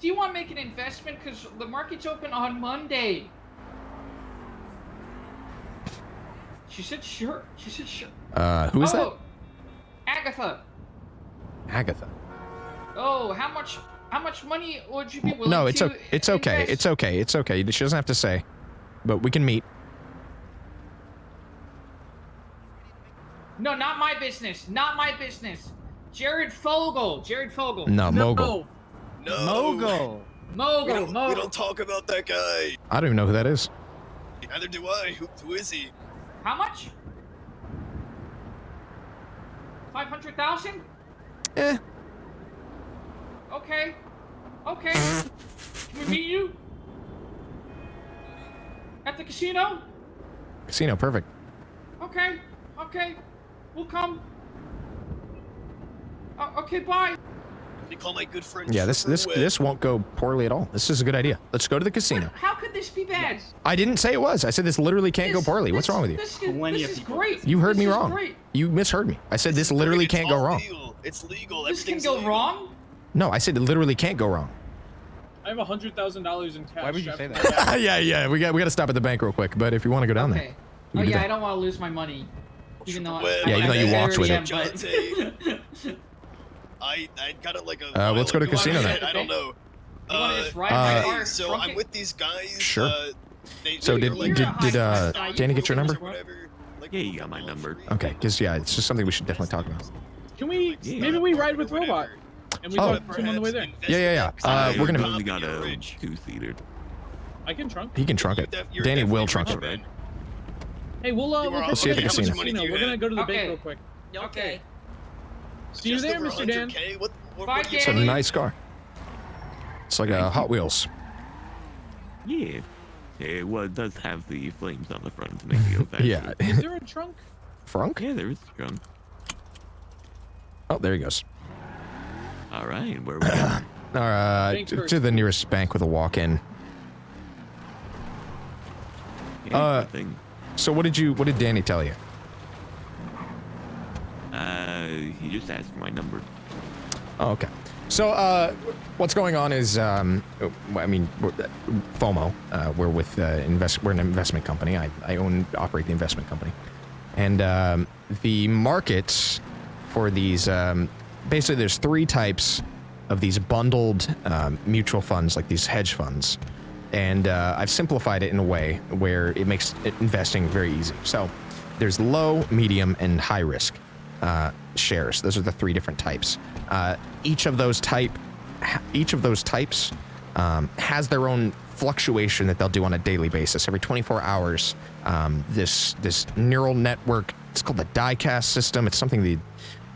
Do you want to make an investment? Because the market's open on Monday. She said sure. She said sure. Who is that? Oh, Agatha. Agatha. Oh, how much money would you be willing No, to it's okay. It's okay. invest? It's okay. It's okay. She doesn't have to say, but we can meet. No, not my business. Not my business. Jared Fogle. Jared Fogle. No, Mogul. No. Mogul. Mogul. We don't talk about that guy. I don't even know who that is. Neither do I. Who is he? How much? 500,000? Eh. Okay. Okay. Can we meet you? At the casino? Casino, perfect. Okay. Okay. We'll come. Okay, bye. They call my good friend. Yeah, this won't go poorly at all. This is a good idea. Let's go to the casino. How could this be bad? I didn't say it was. I said this literally can't go poorly. What's wrong with you? This is great. You heard me This is wrong. great. You misheard me. I said this literally can't go wrong. It's legal. This can Everything's go legal. wrong? No, I said it literally can't go wrong. I have $100,000 in cash. Why would you say that? yeah, we got to stop at the bank real quick. But if you want to go down Okay. Oh do yeah, that. I don't want to lose my money, even though Yeah, even though you walked with it. I got it like a. Let's go to casino now. I don't know. You want to just ride my car? So trunk I'm it? with these guys. Sure. So did Danny get your number? Yeah, you got my number. Okay, because yeah, it's just something we should definitely talk about. Can we? Maybe we ride with Robot, and we talk to him on the way there. Yeah. We're gonna. only got a 2-seater. I can trunk. He can trunk it. Danny will trunk it. Right. Hey, we'll see you at the casino. We're gonna go to the bank Okay. real quick. Okay. See you there, Mr. Dan. Bye, It's a Danny. nice car. It's like a Hot Wheels. Yeah. Yeah, well, it does have the flames on the front to make it go faster. Yeah. Is there a trunk? Frunk? Yeah, there is a trunk. Oh, there he goes. All right, where are we going? All right, to the nearest bank with a walk-in. So what did Danny tell you? He just asked for my number. Oh, okay. So, what's going on is, I mean, FOMO. We're with we're an investment company. I operate the investment company, and the markets for these. Basically, there's 3 types of these bundled mutual funds, like these hedge funds, and I've simplified it in a way where it makes investing very easy. So, there's low, medium, and high risk shares. Those are the 3 different types. Each of those types has their own fluctuation that they'll do on a daily basis. Every 24 hours, this neural network, it's called the diecast system. It's something the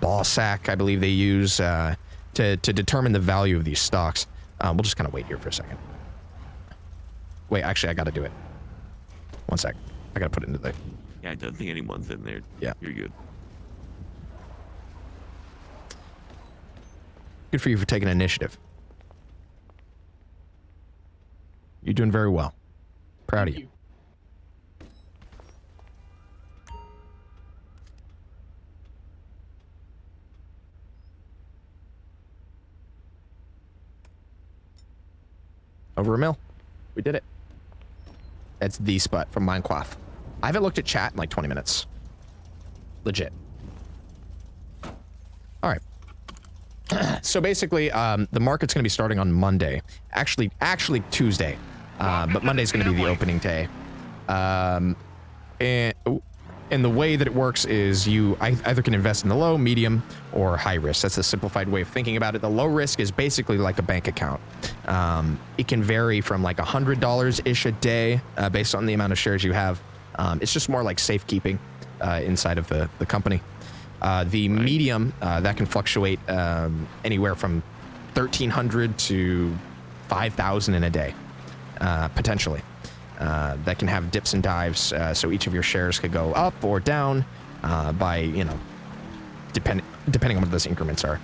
Ballsack, I believe they use to determine the value of these stocks. We'll just kind of wait here for a second. Wait, actually, I got to do it. One sec. I got to put it into the... Yeah, I don't think anyone's in there. Yeah. You're good. Good for you for taking initiative. You're doing very well. Proud of you. Over a mil. We did it. That's the spot from Minecraft. I haven't looked at chat in like 20 minutes. Legit. All right. So basically, the market's going to be starting on Monday. Actually Tuesday. But Monday's going to be the opening day. And the way that it works is you either can invest in the low, medium, or high risk. That's a simplified way of thinking about it. The low risk is basically like a bank account. It can vary from like $100-ish a day based on the amount of shares you have. It's just more like safekeeping inside of the company. The medium, that can fluctuate anywhere from 1,300 to 5,000 in a day, potentially. That can have dips and dives, so each of your shares could go up or down by, you know, depending on what those increments are,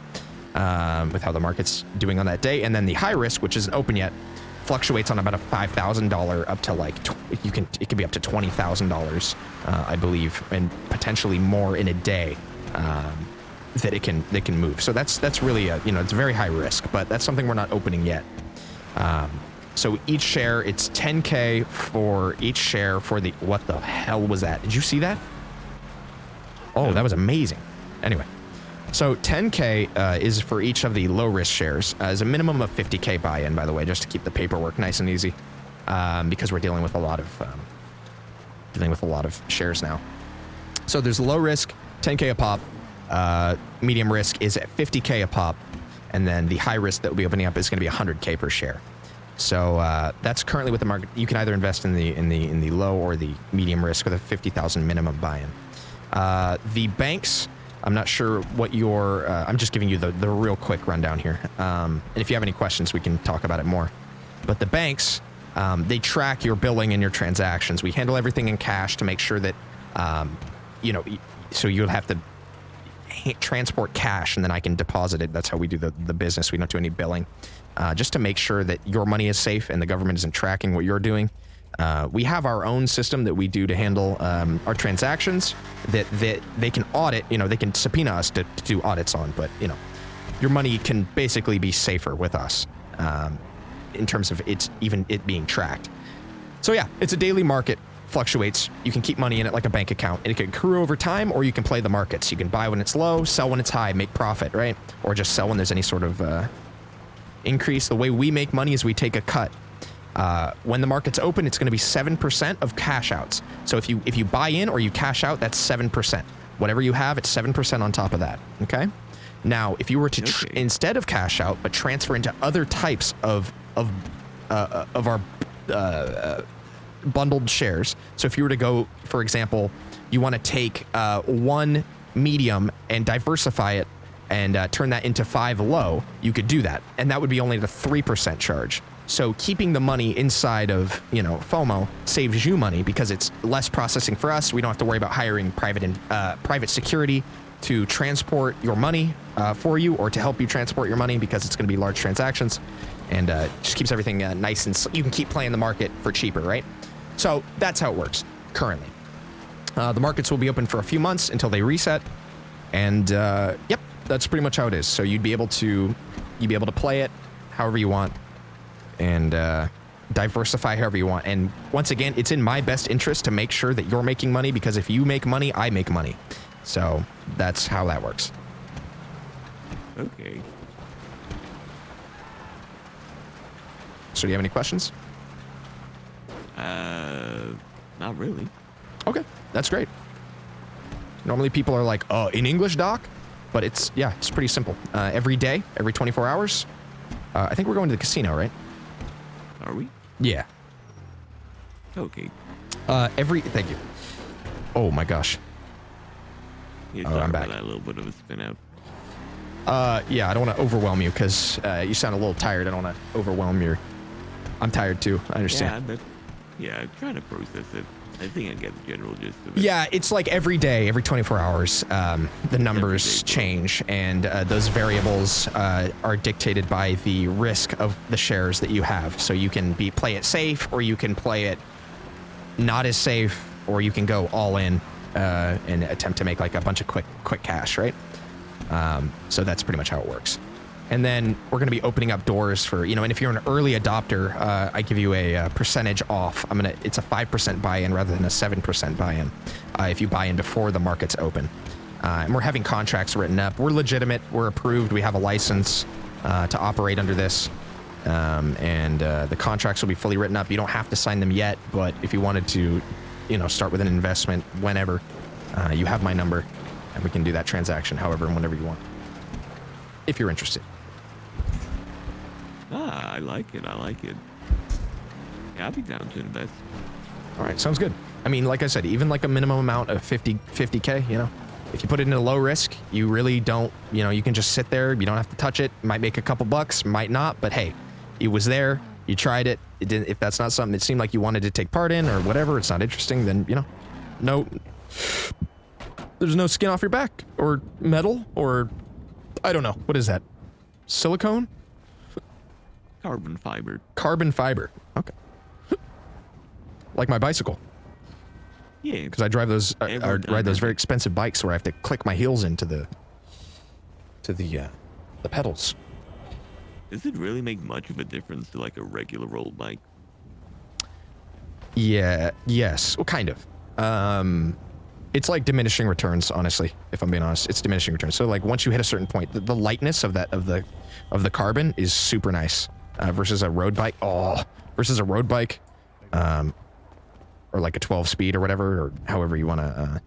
with how the market's doing on that day. And then the high risk, which isn't open yet, fluctuates on about a $5,000 up to like it can be up to $20,000, I believe, and potentially more in a day. That it can move. So that's really it's very high risk, but that's something we're not opening yet. So each share, it's 10K for each share for the, what the hell was that? Did you see that? Oh, that was amazing. Anyway, so 10K is for each of the low risk shares, as a minimum of 50K buy-in, by the way, just to keep the paperwork nice and easy, because we're dealing with a lot of shares now. So there's low risk, 10K a pop, medium risk is at 50K a pop, and then the high risk that will be opening up is going to be 100K per share. So that's currently what the market. You can either invest in the low or the medium risk with a 50,000 minimum buy-in. The banks, I'm not sure what your. I'm just giving you the real quick rundown here. And if you have any questions, we can talk about it more. But the banks, they track your billing and your transactions. We handle everything in cash to make sure that, so you'll have to transport cash and then I can deposit it. That's how we do the business. We don't do any billing. Just to make sure that your money is safe and the government isn't tracking what you're doing. We have our own system that we do to handle our transactions that they can audit, they can subpoena us to do audits on, but your money can basically be safer with us in terms of it being tracked. So yeah, it's a daily market fluctuates. You can keep money in it like a bank account, and it can accrue over time, or you can play the markets. You can buy when it's low, sell when it's high, make profit, right? Or just sell when there's any sort of increase. The way we make money is we take a cut. When the market's open, it's going to be 7% of cash outs. So if you buy in or you cash out, that's 7%. Whatever you have, it's 7% on top of that. Okay. Now, if you were to instead of cash out, but transfer into other types of our bundled shares. So if you were to go, for example, you want to take one medium and diversify it and turn that into 5 low, you could do that. And that would be only the 3% charge. So keeping the money inside of, you know, FOMO saves you money because it's less processing for us. We don't have to worry about hiring private security to transport your money for you, or to help you transport your money, because it's going to be large transactions, and just keeps everything nice, and you can keep playing the market for cheaper, right? So that's how it works currently. The markets will be open for a few months until they reset, and yep, that's pretty much how it is. So you'd be able to play it however you want, and diversify however you want. And once again, it's in my best interest to make sure that you're making money, because if you make money, I make money. So that's how that works. Okay. So do you have any questions? Not really. Okay, that's great. Normally people are like, oh, in English, doc? But it's pretty simple. Every day, every 24 hours. I think we're going to the casino, right? Are we? Yeah. Okay. Thank you. Oh my gosh. Yeah, I'm back. That little bit of a spin out. Yeah, I don't want to overwhelm you, because you sound a little tired. I don't want to overwhelm your... I'm tired too, I understand. Yeah, I'm trying to process it. I think I get the general gist of it. Yeah, it's like every day, every 24 hours, the numbers change, and those variables are dictated by the risk of the shares that you have. So you can play it safe, or you can play it not as safe, or you can go all in and attempt to make like a bunch of quick cash, right? So that's pretty much how it works. And then we're going to be opening up doors for, you know, and if you're an early adopter, I give you a percentage off. It's a 5% buy-in rather than a 7% buy-in if you buy in before the market's open. And we're having contracts written up. We're legitimate. We're approved. We have a license to operate under this. And the contracts will be fully written up. You don't have to sign them yet, but if you wanted to, you know, start with an investment whenever, you have my number, and we can do that transaction however and whenever you want, if you're interested. I like it. Yeah, I'll be down to invest. All right, sounds good. I mean, like I said, even like a minimum amount of 50K, you know, if you put it into low risk, you really don't, you know, you can just sit there. You don't have to touch it. Might make a couple bucks, might not, but hey, it was there. You tried it. It didn't. If that's not something that seemed like you wanted to take part in or whatever, it's not interesting, then, you know, there's no skin off your back, or metal, or I don't know. What is that? Silicone? Carbon fiber. Carbon fiber. Okay. Like my bicycle. Yeah. Because I drive those, ride those very expensive bikes where I have to click my heels into the pedals. Does it really make much of a difference to like a regular road bike? Yeah. Yes. Well, kind of. It's like diminishing returns, honestly, if I'm being honest. It's diminishing returns. So like once you hit a certain point, the lightness of the carbon is super nice versus a road bike. Versus a road bike, or like a 12 speed or whatever, or however you want to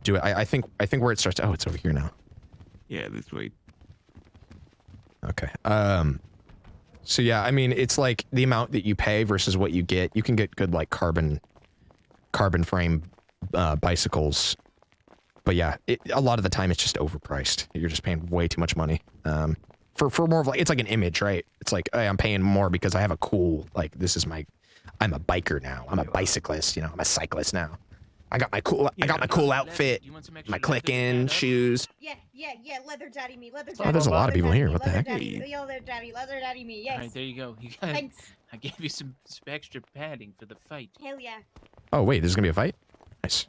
do it. I think where it starts. Oh, it's over here now. Yeah, this way. Okay. So yeah, I mean, it's like the amount that you pay versus what you get. You can get good like carbon frame bicycles, but yeah, a lot of the time it's just overpriced. You're just paying way too much money for more of like, it's like an image, right? It's like, hey, I'm paying more because I have a cool, like, I'm a biker now. I'm a bicyclist, you know, I'm a cyclist now. I got my cool outfit, my click-in shoes. Yeah, leather daddy me, leather daddy. Oh, there's a lot of people here. What the heck? Leather daddy me, yes. Alright, there you go. Thanks. I gave you some extra padding for the fight. Hell yeah. Oh wait, there's gonna be a fight? Nice.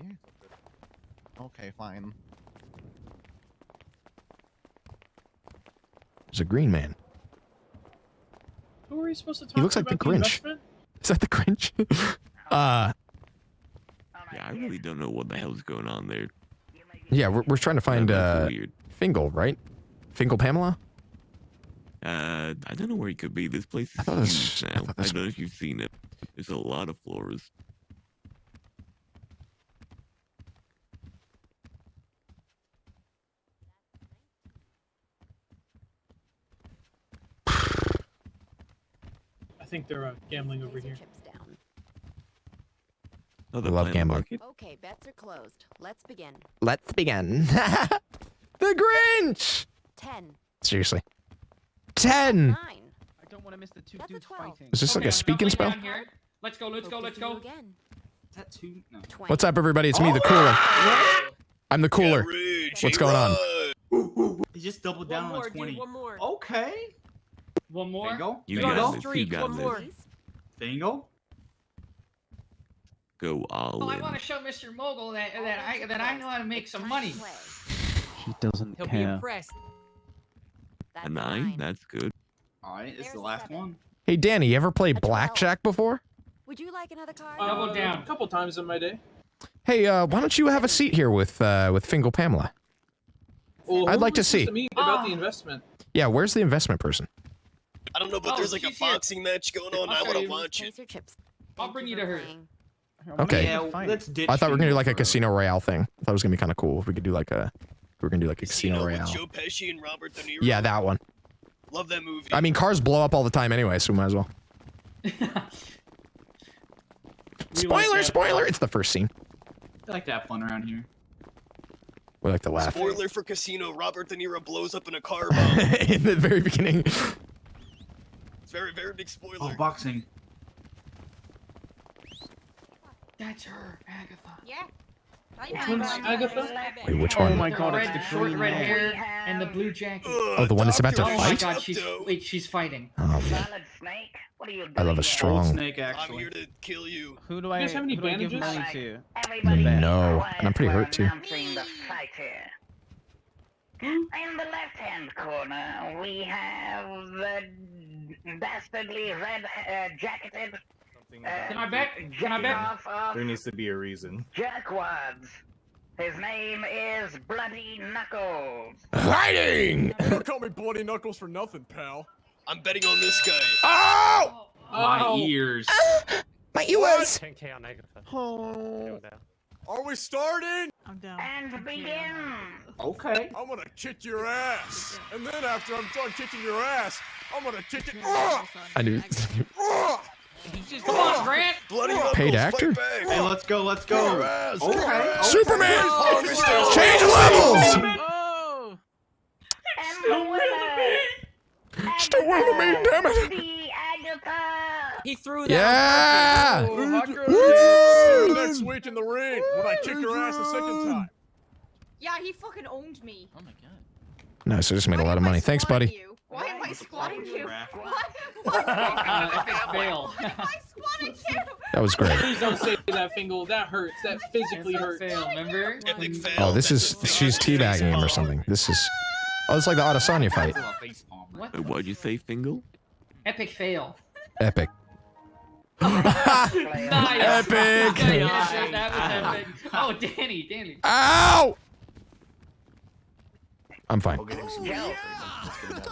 Yeah. Okay, fine. There's a green man. Who are you supposed to talk He looks to like the about Grinch. investment? Is that the Grinch? Yeah, I really don't know what the hell's going on there. Yeah, we're trying to find weird. Fingal, right? Fingal Pamela? I don't know where he could be. This place is huge now. I don't know if you've seen it. There's a lot of floors. I think they're gambling over here. I love gambling. Okay, bets are closed. Let's begin. Let's begin. The Grinch! 10. Seriously. 10! I don't want to miss the two dudes fighting. Is this like a speaking spell? Let's go, let's go, let's go. Is that 2? No. What's up, everybody? It's me, the cooler. I'm the cooler. What's going on? He just doubled down on 20. One more. Okay. One more. Fingal? You Fingal? got this. You got this. Fingal? Go all Well, I in. want to show Mr. Mogul that I know how to make some money. He doesn't He'll be care. impressed. A 9? That's good. Alright, it's the last one. Hey, Danny, you ever played blackjack before? Would you like another card? Double down. A couple times in my day. Hey, why don't you have a seat here with Fingal Pamela? Well, I'd who like are to we supposed see. To meet about the investment. Yeah, where's the investment person? I don't know, but there's like a boxing match going on. I want to watch it. I'll bring you to her. Okay. Yeah, let's ditch I thought we were gonna do like a Fingal, bro. Casino Royale thing. I thought it was gonna be kind of cool if we could do like a, Casino With Royale. Joe Pesci and Robert De Niro. Yeah, that one. Love that movie. I mean, cars blow up all the time anyway, so we might as well. Spoiler, spoiler! It's the first scene. I like to have fun around here. We like to laugh. Spoiler for Casino: Robert De Niro blows up in a car bomb. In the very beginning. It's very, very big spoiler. Oh, boxing. That's her, Agatha. Yeah. Which one's Agatha? Wait, which one? Oh my god, it's Red, the short green red one. hair and the blue jacket. Oh, the one that's about to Oh my fight? god, she's fighting. Oh, man. I love a Old strong. Snake, I'm actually. here to kill you. Who do You I, guys have any who do I give bandages? money to? No, and I'm pretty hurt too. In the left-hand corner, we have the dastardly red-jacketed. Can I bet? Can I bet? There needs to be a reason. Jerkwads. His name is Bloody Knuckles. Hiding! Don't call me Bloody Knuckles for nothing, pal. I'm betting on this guy. Oh! My ears. My ears! 10K on Agatha. Oh. Are we starting? I'm down. And begin. Okay. I'm gonna kick your ass. And then after I'm done kicking your ass, I'm gonna kick it. I knew. Come on, Grant. Bloody Paid Knuckles, actor? fight back. Hey, let's go, let's go. Okay. Superman! Oh, Change levels! Oh. And the winner. Still winning me, damn it! The Agatha. He threw that. Yeah! See you next week in the ring when I kick your ass a second time. Yeah, he fucking owned me. Oh my god. Nice, I just made a lot of money. Thanks, buddy. Why am I squatting you? Epic fail. Why am I squatting you? That was great. Please don't say that, Fingal. That hurts. That physically hurts. Fail, remember? Epic fail. Oh, this is, she's teabagging him or something. This is, oh, it's like the Adesanya fight. What? What'd you say, Fingal? Epic fail. Epic. Nice. Epic. That was epic. Oh, Danny. Ow! I'm fine.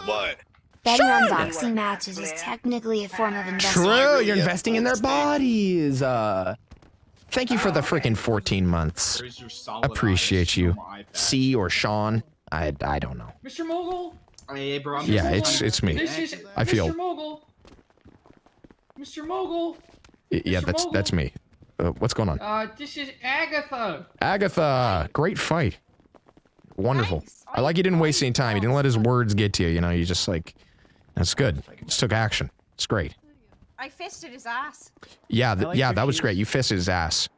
What? Betting on boxing matches is technically a form of investment. True, you're investing in their bodies. Thank you for the freaking 14 months. There's your solid Appreciate eyes you. on my iPad. C or Sean. I don't know. Mr. Mogul. Hey, bro. I'm Yeah, just- it's me. This is I feel. Mr. Mogul. Mr. Mogul. Yeah, Mr. that's me. What's going on? This is Agatha. Agatha, great fight. Wonderful. I like you didn't waste any time. You didn't let his words get to you. You know, you just like, that's good. Just took action. It's great. I fisted his ass. Yeah, like yeah, your that was shoes. great. You fisted his ass,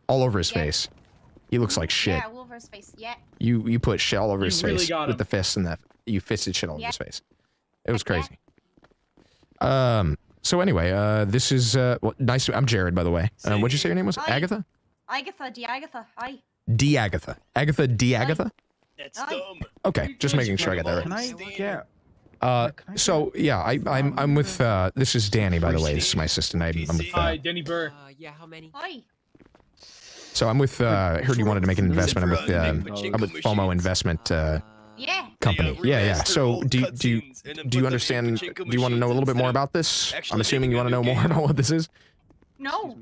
all over his face. He looks like shit. Yeah, all over his face. Yeah. You put shit all over his really face got with him. the fist and that. You fisted shit all over Yeah. his face. It was crazy. So anyway, this is well, nice. I'm Jared, by the way. What'd you say your name was? Hi. Agatha? Agatha, the Agatha. Hi. D Agatha. Agatha D Agatha. That's Hi. dumb. Okay, just making sure I got that Can right. I get? So yeah, I'm with this is Danny, by the way. This is my assistant. I'm with Hi, Denny Burr. Yeah, how many? Hi. So I'm with. I heard you wanted to make an investment. I'm with FOMO Investment Company. Yeah. So do you understand? Do you want to know a little bit more about this? I'm assuming you want to know more about what this is. No.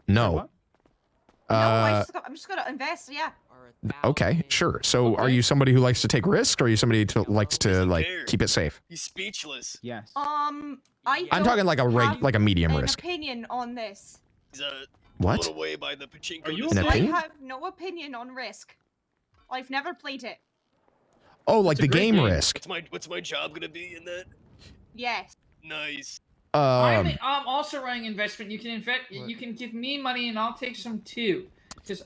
No. I'm just gonna invest. Yeah. Okay, sure. So are you somebody who likes to take risks, or are you somebody who likes to like keep it safe? He's speechless. Yes. I'm talking like a medium risk. Opinion on this. He's What? blown away by the pachinko. Are you An opinion? I have no opinion on Risk. I've never played it. Oh, like the game Risk. What's my job gonna be in that? Yes. Nice. I'm also running investment. You can invest. You can give me money, and I'll take some too.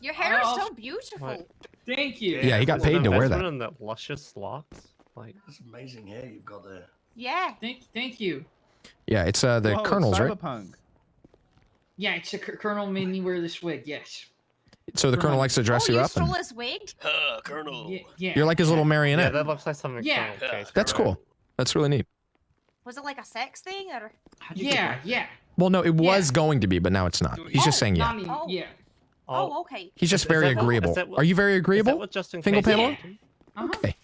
Your hair is so beautiful. Thank you. Yeah, he got paid to wear that. And that luscious locks. Like, it's amazing hair you've got there. Yeah. Thank you. Yeah, it's the Colonel's, right? Yeah, it's a Colonel made me wear this wig. Yes. So the Colonel likes to dress you up. And his wig? Colonel. Yeah. you're like his little marionette. Yeah, that looks like something. Yeah. That's cool. That's really neat. Was it like a sex thing or? Yeah. Well, no, it was going to be, but now it's not. He's just saying yeah. Yeah. Oh, okay. He's just very agreeable. Are you very agreeable? Fingal Pamela? Okay.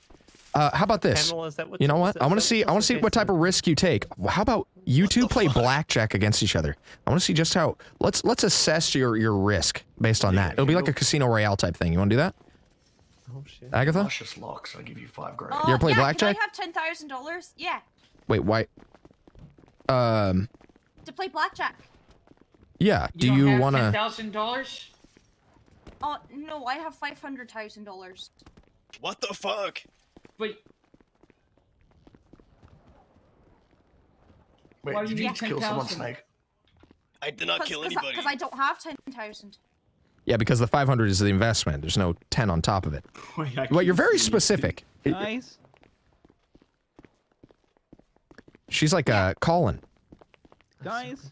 How about this? You know what? I want to see what type of risk you take. How about you two play blackjack against each other? I want to see just how. Let's assess your risk based on that. It'll be like a Casino Royale type thing. You want to do that? Oh shit. Agatha? Luscious locks. I'll give you $5,000. You ever play yeah, blackjack? Can I have $10,000? Yeah. Wait, why? To play blackjack. Yeah. Do you want to? $10,000? Oh no, I have $500,000. What the fuck? Wait. Wait, did you kill someone, Snake? I did not kill anybody. Because I don't have 10,000. Yeah, because the 500 is the investment. There's no 10 on top of it. Well, you're very specific. Guys. She's like Colin. Guys.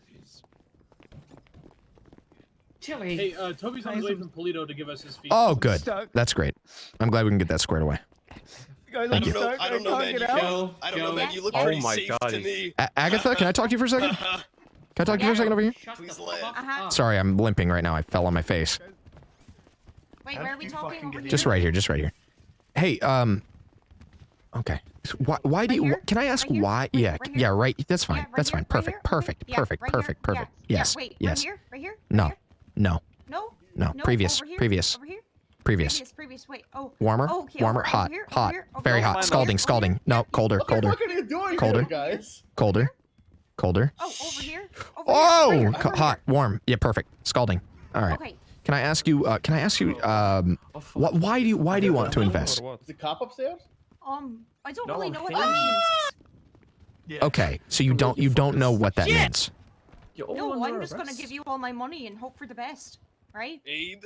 Tilly. Hey, Toby's on his way from Polito to give us his feedback. Oh, good. That's great. I'm glad we can get that squared away. I don't know, man. I don't know, man. You look pretty safe to me. Agatha, can I talk to you for a second? Can I talk to you for a second over here? Please laugh. Sorry, I'm limping right now. I fell on my face. Wait, where are we talking? Over Just right here. Just right here. Hey, okay. Why do you? Can I ask why? Yeah, yeah, right. That's fine. That's fine. Perfect. Perfect. Perfect. Perfect. Perfect. Yes. Yes. Right here. No. No. No. No. Previous. Previous. Over here. Previous. Previous. Wait. Oh. Warmer. Okay, Warmer. over Hot. here, Hot. over here, Very over hot. here, Scalding. Scalding. No. Colder. Colder. What are you doing Colder. here, guys? Colder. Colder. Oh, over here. Oh, hot. Warm. Yeah. Perfect. Scalding. All right. Okay. Can I ask you? Why do you want to invest? Is the cop upstairs? I don't really know what that means. Okay, so you don't know what that means. No, I'm just gonna give you all my money and hope for the best, right? Abe.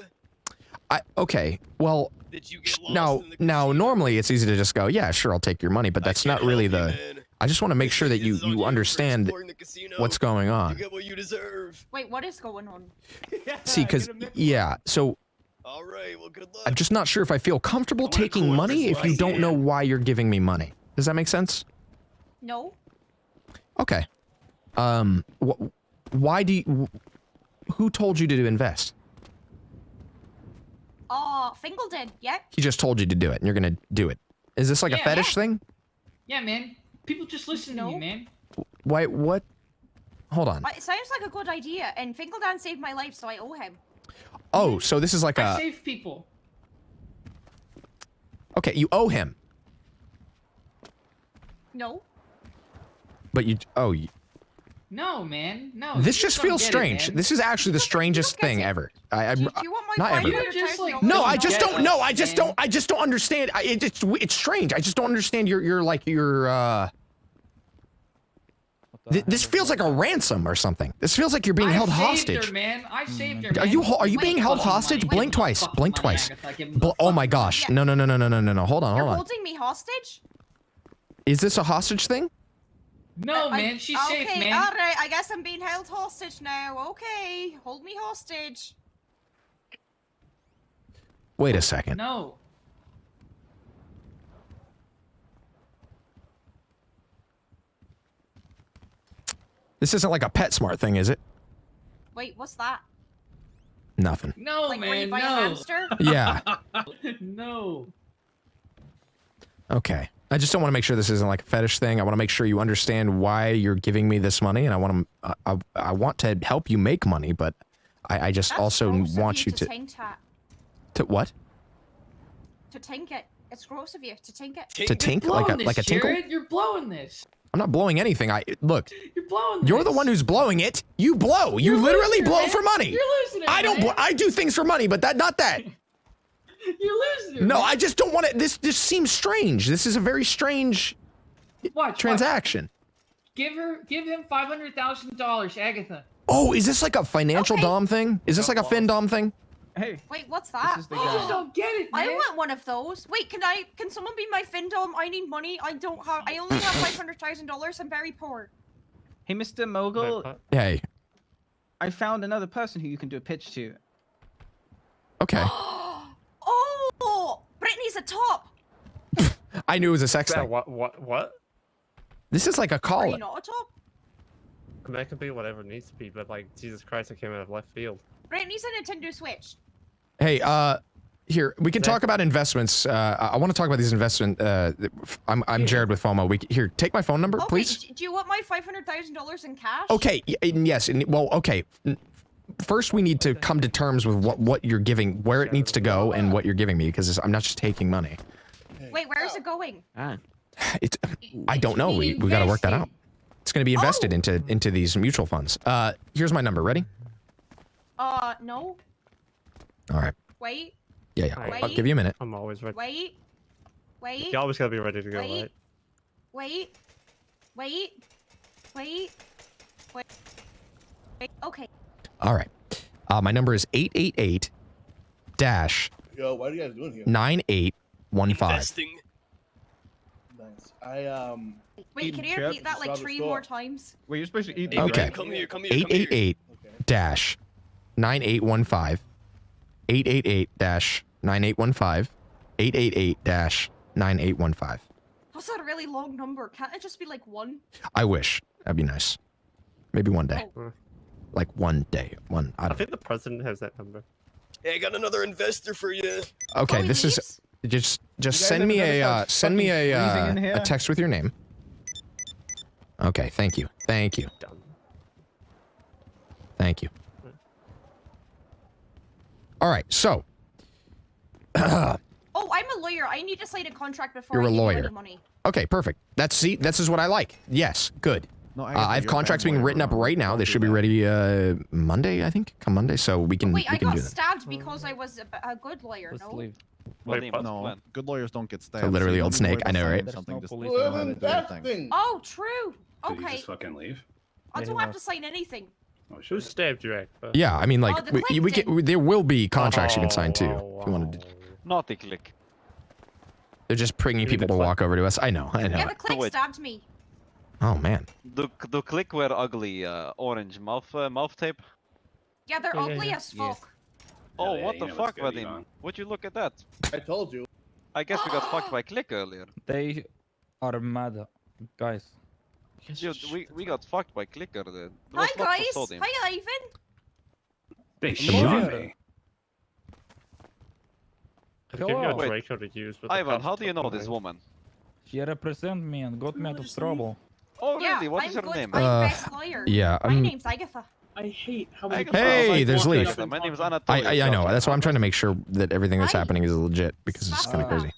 Okay, well, now normally it's easy to just go, yeah, sure, I'll take your money, but that's not really the. I just want to make sure that you understand what's going on. You get what you deserve. Wait, what is going on? See, because yeah, so. All right, well, good luck. I'm just not sure if I feel comfortable taking money if you don't know why you're giving me money. Does that make sense? No. Okay. Why do you? Who told you to invest? Fingal did. Yeah. He just told you to do it, and you're gonna do it. Is this like a fetish thing? Yeah, man. People just listen to me, man. Why? What? Hold on. It sounds like a good idea, and Fingal Dan saved my life, so I owe him. Oh, so this is like I save people. Okay, you owe him. No. But you. Oh. No, man. No. This just feels strange. This is actually the strangest thing ever. I'm Do you want my not ever. No, I just don't. No, I just don't. I just don't understand. It's strange. I just don't understand your. This feels like a ransom or something. This feels like you're being held hostage. Her, man. I saved her, man. Are you being held hostage? Blink twice. Blink twice. Oh my gosh. No. Hold on. You're holding me hostage? Is this a hostage thing? No, man. She's safe, man. Okay, alright. I guess I'm being held hostage now. Okay. Hold me hostage. Wait a second. No. This isn't like a PetSmart thing, is it? Wait, what's that? Nothing. No, Like, were you man, by a no. hamster? Yeah. No. Okay. I just don't want to make sure this isn't like a fetish thing. I want to make sure you understand why you're giving me this money, and I want to help you make money, but I just That's also gross of want you to tink that. to what? To tink it. It's gross of you to tink it. To tink like a tinkle? Jared, you're blowing this. I'm not blowing anything. Look. You're blowing. You're the one who's blowing it. You blow. You literally losing it, blow man. for money. You're losing it, I don't. man. I do things for money, but not that. You're losing it. No, man. I just don't want it. This seems strange. This is a very strange transaction. Give him $500,000, Agatha. Oh, is this like a financial dom thing? Is this like a fin dom thing? Hey. Wait, what's that? is the I guy. just don't get it, man. I want one of those. Wait, can someone be my findom? I need money. I only have $500,000. I'm very poor. Hey, Mr. Mogul. Hey. I found another person who you can do a pitch to. Okay. Oh, Brittany's a top. I knew it was a sex thing. What? This is like a Are call. you not a top? That could be whatever it needs to be, but like, Jesus Christ, I came out of left field. Brittany's a Nintendo Switch. Hey, here we can talk about investments. I want to talk about these investment. I'm Jared with FOMO. Here, take my phone number, Okay, please. do you want my $500,000 in cash? Okay. Yes. Well, okay. First, we need to come to terms with what you're giving, where it needs to go, and what you're giving me, because I'm not just taking money. Wait, where is it going? I don't know. We got to work that out. It's going to be invested into these mutual funds. Here's my number. Ready? No. All right. Wait. Yeah. Wait. I'll give you a minute. I'm always ready. Wait. You always gotta be ready to go, right? Wait. Okay. All right. My number is 888 Yo, what are you guys doing here? 9815. Investing. Nice. Wait, can you repeat that like 3 more times? Wait, you're supposed to eat. Okay. Come here. 888 9815. 888 9815. 888 9815. That's a really long number. Can't it just be like 1? I wish. That'd be nice. Maybe one day. Oh. Like one day. I don't think the president has that number. Hey, I got another investor for you. Okay, this is just send me a text with your name. Okay, thank you. Thank you. Thank you. All right, so Oh, I'm a lawyer. I need to sign a contract before You're I a give you lawyer. any money. okay, perfect. This is what I like. Yes, good. No, I have contracts being written up right now. They should be ready Monday, I think. Come Monday, so we can Wait, I do got that. stabbed because I was a good lawyer, no? No, good lawyers don't get stabbed. So literally So old you snake, don't I know, sign right? something, just Well, sign it, do your thing. Oh, true. Did you Okay. just fucking leave? I don't have to sign anything. Who stabbed you, Agatha? Yeah, I mean, like, Oh, the we can. There will be contracts you can sign too, if you wanted to. Not a click. They're just bringing people to walk over to us. I know. Yeah, the click stabbed me. Oh man. The click were ugly, orange mouth tape. Yeah, they're ugly as fuck. Oh, yeah, what you the know fuck, what's gonna be Vadim? on. Would you look at that? I told you. I guess we got fucked by click earlier. They are mad, guys. Dude, we got fucked by click earlier. There Hi was lots of guys. sodium. Hi Ivan. They shot me. I'll give you a Wait. Draco to use, but the Ivan, cost how do you of know money. this woman? She represent me and got me out of trouble. Oh, Yeah, really? What I'm is her good. name? I'm best lawyer. yeah, My name's Agatha. I hate how Hey, there's Leaf. My name is Anatoly. I know. That's why I'm trying to make sure that everything that's happening is legit because it's kind of crazy.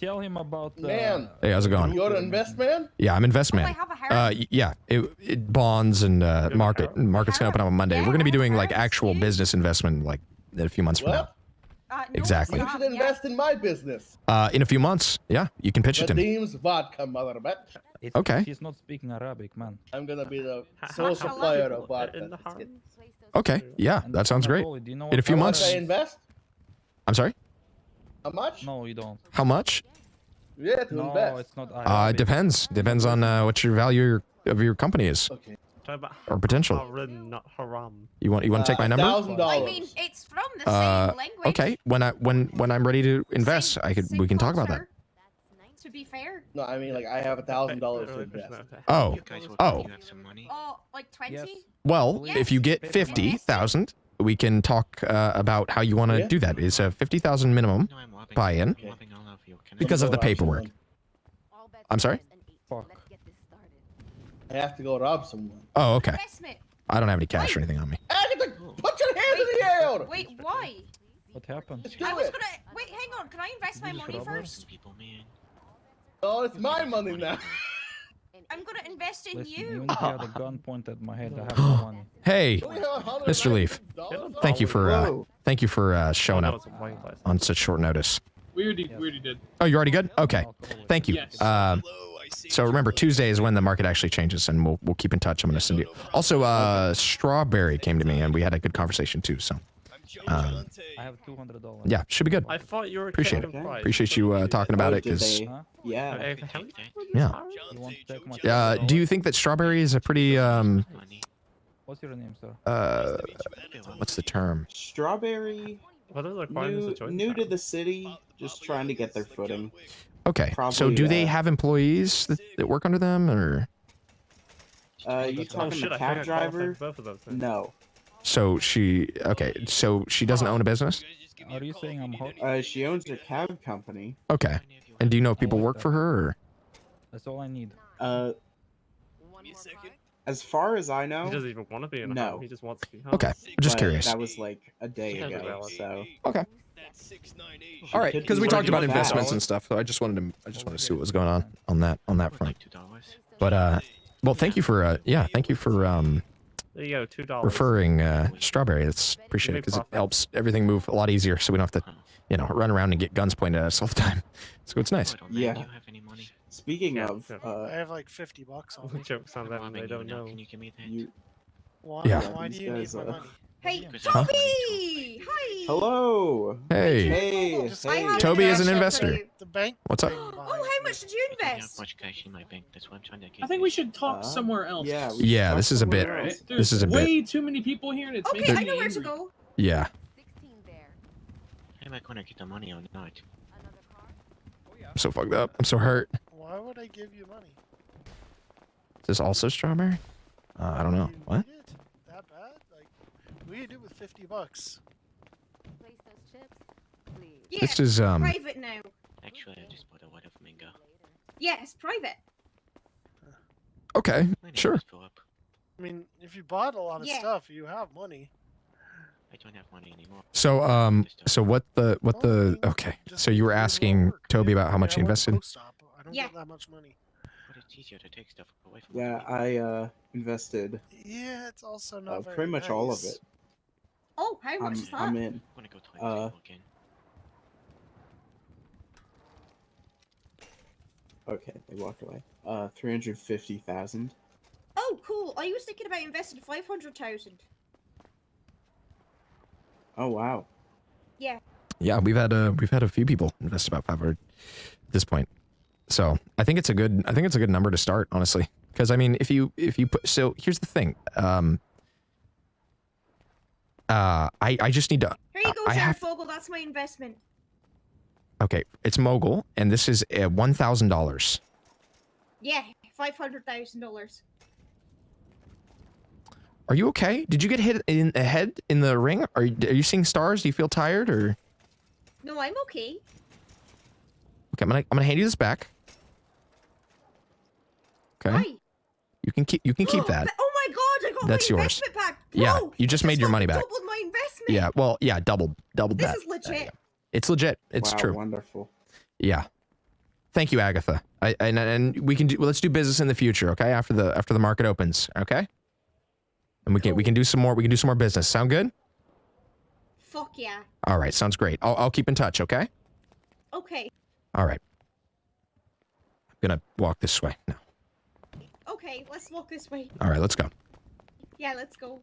Tell him about the... Man. Hey, how's it going? You're an invest man? Yeah, I'm investment. Oh, I have a hair. Yeah, bonds and market. Market's gonna open up on Monday. We're gonna be doing like actual business investment like in a few months from now. No, Exactly. You should invest in my business. In a few months. Yeah, you can pitch it to me. Vadim's vodka, mother bitch. Okay. He's not speaking Arabic, man. I'm gonna be the sole supplier of vodka. Okay. Yeah, that sounds great. Anatoly, do you know In a what few How much months. I invest? I'm sorry. How much? No, you don't. How much? Yeah, to No, invest. it's not Arabic. It depends. Depends on what your value of your company is Okay. or potential. Haram, not haram. You want to take my number? $1,000. I mean, it's from the same language. Okay. When I'm ready to invest, we can talk about that. To be fair. No, I mean like I have $1,000 to invest. Oh. Oh, like 20? Well, Yes. if you get 50,000, we can talk about how you want to do that. It's a 50,000 minimum buy-in because of the paperwork. I'm sorry? I have to go rob someone. Oh, okay. I don't have any cash or anything on me. Agatha, put your hands in the air! Wait, why? What happened? I was gonna wait. Hang on. Can I invest my money first? Oh, it's my money now. I'm gonna invest in Listen, you. even if you had a gun pointed at my head, I have no money. Hey, Mr. Leaf. Thank you for showing up on such short notice. We already did. Oh, you already good? Okay. Thank you. Yes. So remember, Tuesday is when the market actually changes, and we'll keep in touch. I'm gonna send you. Also, Strawberry came to me, and we had a good conversation too. So, I have $200. yeah, should be good. I thought you were Appreciate it. Kevin Price. Appreciate you talking about it, because Yeah. yeah. Do you think that Strawberry is a pretty What's your name, sir? what's the term? Strawberry. What are the requirements of joining? New to the city, just trying to get their footing. Okay. So Probably, do they have employees that work under them, or? You talking the cab driver? No. So she So she doesn't own a business? Are you saying I'm hot? She owns a cab company. Okay. And do you know if people work for her, or? That's all I need. As far as I know, He doesn't even want to be in a no. home. He just wants to be home. Okay. Just But curious. That was like a day ago, so. Okay. All right, because we talked about investments and stuff, so I just wanted to see what was going on that front. But well, thank you for thank you for There you go, $2. referring Strawberry. That's appreciate it, because it helps everything move a lot easier, so we don't have to run around and get guns pointed at us all the time. So it's nice. Yeah. Speaking of, I have like $50 on me. Jokes on them, they don't know. Why? Yeah. Why do you need my money? Hey, Huh? Toby! Hi! Hello! Hey. Hey! have Toby is an question investor. for you. The bank. What's up? Oh, how much did you invest? I think we should talk somewhere else. Yeah, this is a bit. There's This is a way bit. too many people here, and it's Okay, making I me know where to angry. go. Yeah. Am I gonna get the money or not? I'm so fucked up. I'm so hurt. Why would I give you money? Is this also Strawberry? I don't know. What? That bad? Like, what do you do with $50? Yeah, This is, private now. Actually, I just bought a white of mango. Yeah, it's private. Okay. Sure. I mean, if you bought a lot of Yeah. stuff, you have money. I don't have money anymore. So so what the okay. So you were asking Toby about how much he invested? I don't get that much money. But it's easier to take stuff away from Yeah, I invested Yeah, it's also not very pretty much all of nice. it. Oh, how much is that? I'm in. I'm gonna go to the table again. Okay, they walked away. 350,000. Oh, cool. I was thinking about investing 500,000. Oh wow. Yeah. Yeah, we've had a few people invest about 500 at this point. So I think it's a good number to start, honestly. Because I mean, if you put, so here's the thing. I just need to. Here you go, Sheriff Fogel. That's my investment. Okay, it's Mogul, and this is $1,000. Yeah, $500,000. Are you okay? Did you get hit in the head in the ring? Are you seeing stars? Do you feel tired or? No, I'm okay. Okay, I'm gonna hand you this back. Okay. Why? You can keep that. Oh my god, I got That's my yours. investment back. Yeah, Bro, you just made your money back. doubled my investment. Yeah, well, yeah, doubled This that. is legit. It's legit. It's Wow, true. Wonderful. Yeah. Thank you, Agatha. And we can do. Well, let's do business in the future, okay? After the market opens, okay? And we can do some more. We can do some more business. Sound good? Fuck yeah. All right, sounds great. I'll keep in touch, okay? Okay. All right. I'm gonna walk this way now. Okay, let's walk this way. All right, let's go. Yeah, let's go.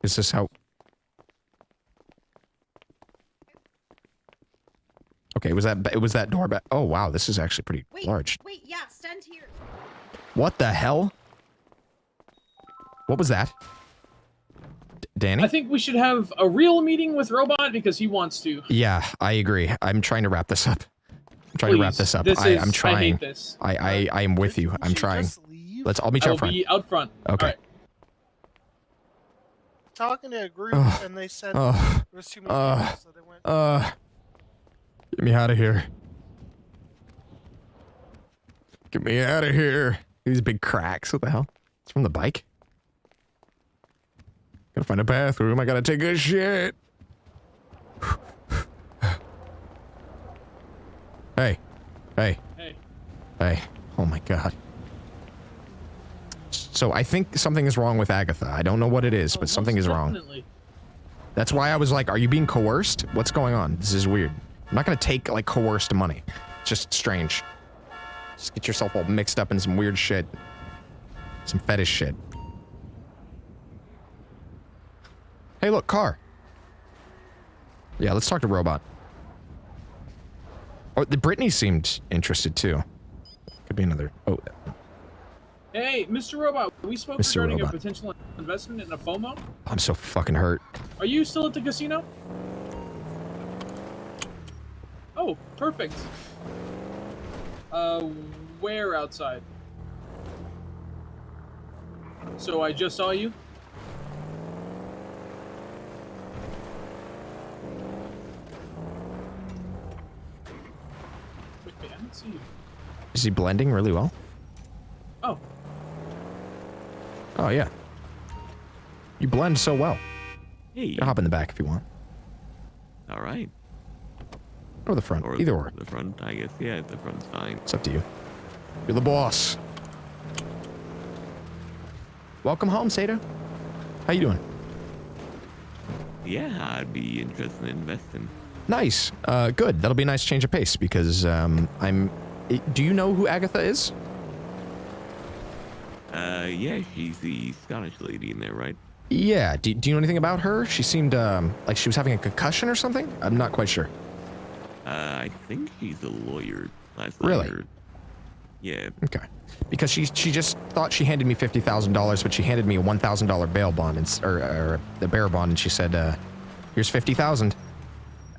Is this how? Okay, it was that door back. Oh wow, this is actually pretty large. Wait, yeah, stand here. What the hell? What was that? Danny? I think we should have a real meeting with Robot because he wants to. Yeah, I agree. I'm trying to wrap this up. trying to wrap this up. I'm trying. I hate this. I am with you. I'm trying. I'll meet you out front. Be out front. Okay. Right. Talking to a group, and they said there was too many people, so they went. Get me out of here. Get me out of here. These big cracks. What the hell? It's from the bike. Gotta find a bathroom. I gotta take a shit. Hey. Hey. Hey. Hey. Oh my god. So I think something is wrong with Agatha. I don't know what it is, but something is wrong. That's why I was like, are you being coerced? What's going on? This is weird. I'm not gonna take, like, coerced money. It's just strange. Just get yourself all mixed up in some weird shit. Some fetish shit. Hey, look, car. Yeah, let's talk to Robot. Oh, the Brittany seemed interested, too. Could be another... Oh. Hey, Mr. Robot, we spoke Mr. regarding Robot. a potential investment in a FOMO. I'm so fucking hurt. Are you still at the casino? Oh, perfect. Where outside? So I just saw you? Wait, I didn't see you. Is he blending really well? Oh. Oh, yeah. You blend so well. Hey. You can hop in the back if you want. All right. Or the front. Either or. The front, I guess. Yeah, the front's fine. It's up to you. You're the boss. Welcome home, Sato. How you doing? Yeah, I'd be interested in investing. Nice. Good. That'll be a nice change of pace because do you know who Agatha is? Yeah, she's the Scottish lady in there, right? Yeah. Do you know anything about her? She seemed like she was having a concussion or something. I'm not quite sure. I think she's a lawyer. Last I Really? heard. Yeah. Okay. Because she just thought she handed me $50,000, but she handed me a $1,000 bail bond or the bearer bond, and she said, "Here's $50,000."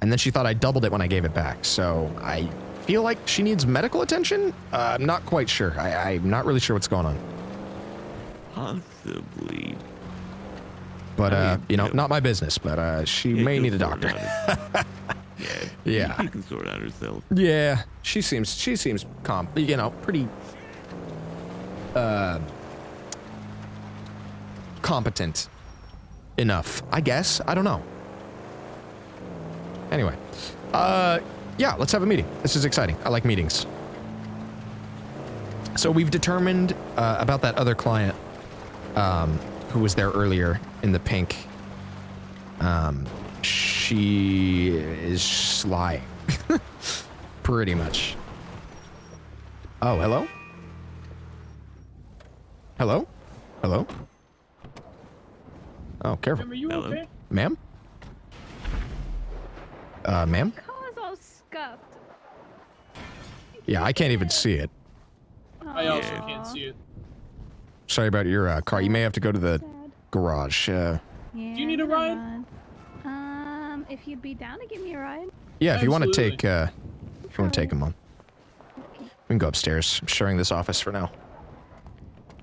And then she thought I doubled it when I gave it back. So I feel like she needs medical attention. I'm not quite sure. I'm not really sure what's going on. Possibly. But you know, not my business. But she may need a doctor. Yeah. She can sort out herself. Yeah, she seems you know, pretty competent enough, I guess. I don't know. Anyway, yeah, let's have a meeting. This is exciting. I like meetings. So we've determined about that other client who was there earlier in the pink. She is sly. Pretty much. Oh, hello? Hello? Hello? Oh, careful. Ma'am, are you okay? Ma'am? Ma'am? Car's all scuffed. Yeah, I can't even see it. I also can't see it. Sorry about your car. You may have to go to the garage. Yeah, do you need a ride? If you'd be down to give me a ride. Yeah, if you want to take, him on. We can go upstairs. I'm sharing this office for now.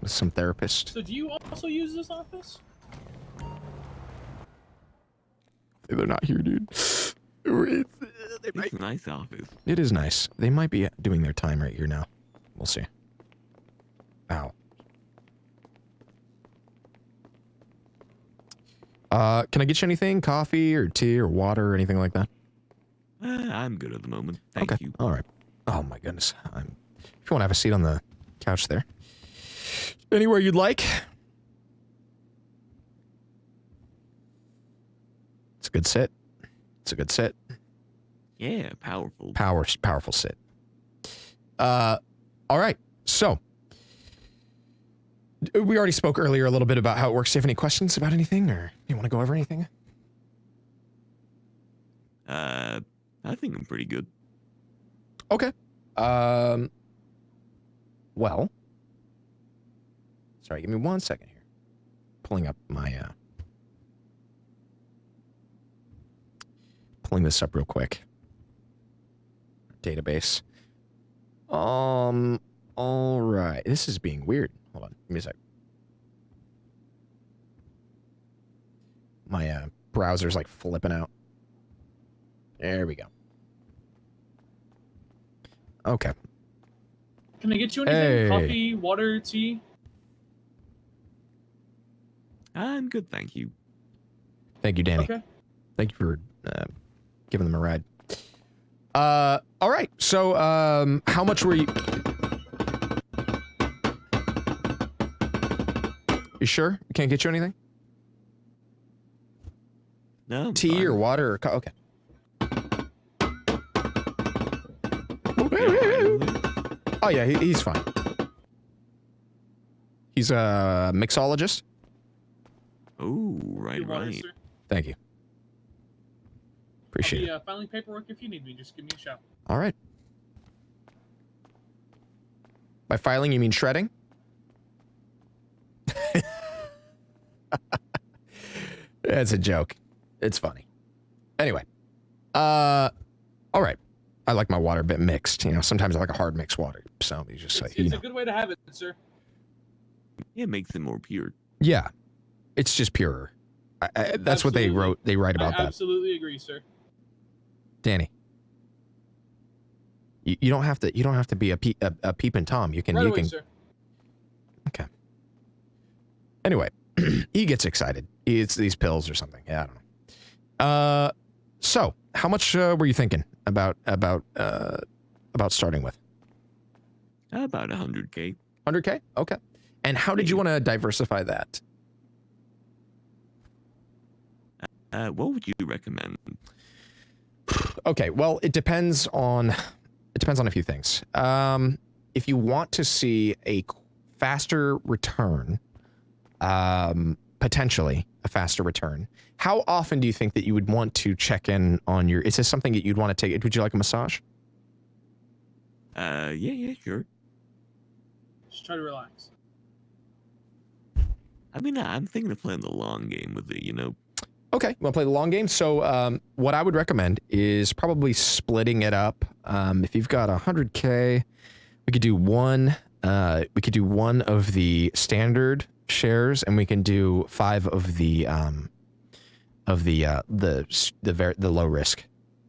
With some therapist. So do you also use this office? They're not here, dude. It's a nice office. It is nice. They might be doing their time right here now. We'll see. Ow. Can I get you anything? Coffee or tea or water or anything like that? I'm good at the moment. Thank you. All right. Oh my goodness. If you want to have a seat on the couch there. Anywhere you'd like. It's a good sit. It's a good sit. Yeah, powerful. Powerful sit. All right. So, we already spoke earlier a little bit about how it works. Do you have any questions about anything, or you want to go over anything? I think I'm pretty good. Okay. Well. Sorry, give me 1 second here. Pulling up my, pulling this up real quick. Database. All right. This is being weird. Hold on. Give me a sec. My browser's like flipping out. There we go. Okay. Can I get you anything? Hey. Coffee, water, tea? I'm good, thank you. Thank you, Danny. Okay. Thank you for giving them a ride. All right. So, how much were you? You sure? We can't get you anything? No. I'm Tea fine. or water or okay. Oh yeah, he's fine. He's a mixologist. Oh, right, Water, right. sir. Thank you. Appreciate I'll it. be filing paperwork if you need me. Just give me a shout. All right. By filing, you mean shredding? It's a joke. It's funny. Anyway. All right. I like my water a bit mixed. You know, sometimes I like a hard mixed water. So you just like, you It's know. a good way to have it, sir. It makes it more pure. Yeah. It's just purer. That's what they wrote. They write about I that. absolutely agree, sir. Danny. You don't have to. You don't have to be a peeping Tom. You can. Right you away, can. sir. Okay. Anyway, he gets excited. He eats these pills or something. Yeah, I don't know. So how much were you thinking about starting with? About 100K. 100K. Okay. And how did you want to diversify that? What would you recommend? Okay. Well, it depends on a few things. If you want to see a faster return, potentially a faster return, how often do you think that you would want to check in on your? Is this something that you'd want to take? Would you like a massage? Yeah, sure. Just try to relax. I mean, I'm thinking of playing the long game with it, you know. Okay, you want to play the long game? So what I would recommend is probably splitting it up. If you've got 100K, we could do one. We could do one of the standard shares, and we can do 5 of the low risk,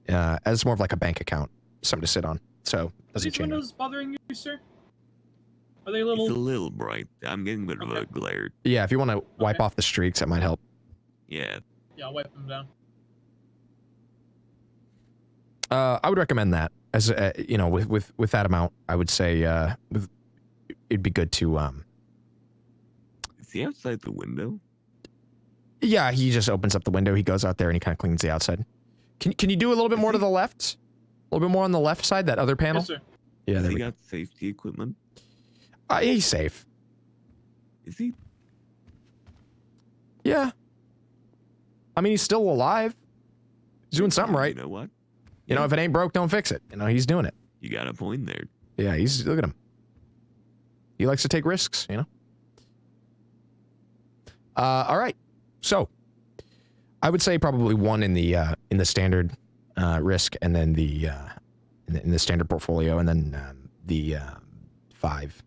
as more of like a bank account, something to sit on. So Are doesn't these change. windows bothering you, sir? Are they a little? It's a little bright. I'm getting a bit of a glare. Yeah, if you want to wipe off the streaks, that might help. Yeah. Yeah, I'll wipe them down. I would recommend that as you know, with that amount, I would say it'd be good to Is he outside the window? Yeah, he just opens up the window. He goes out there and he kind of cleans the outside. Can you do a little bit more to the left? A little bit more on the left side, that other panel? Yes, sir. Yeah, Has there he we go. got safety equipment? He's safe. Is he? Yeah. I mean, he's still alive. He's doing something right. You know what? You know, if it ain't broke, don't fix it. You know, he's doing it. You got a point there. Yeah, look at him. He likes to take risks, you know? All right. So, I would say probably 1 in the standard risk, and then in the standard portfolio, and then the 5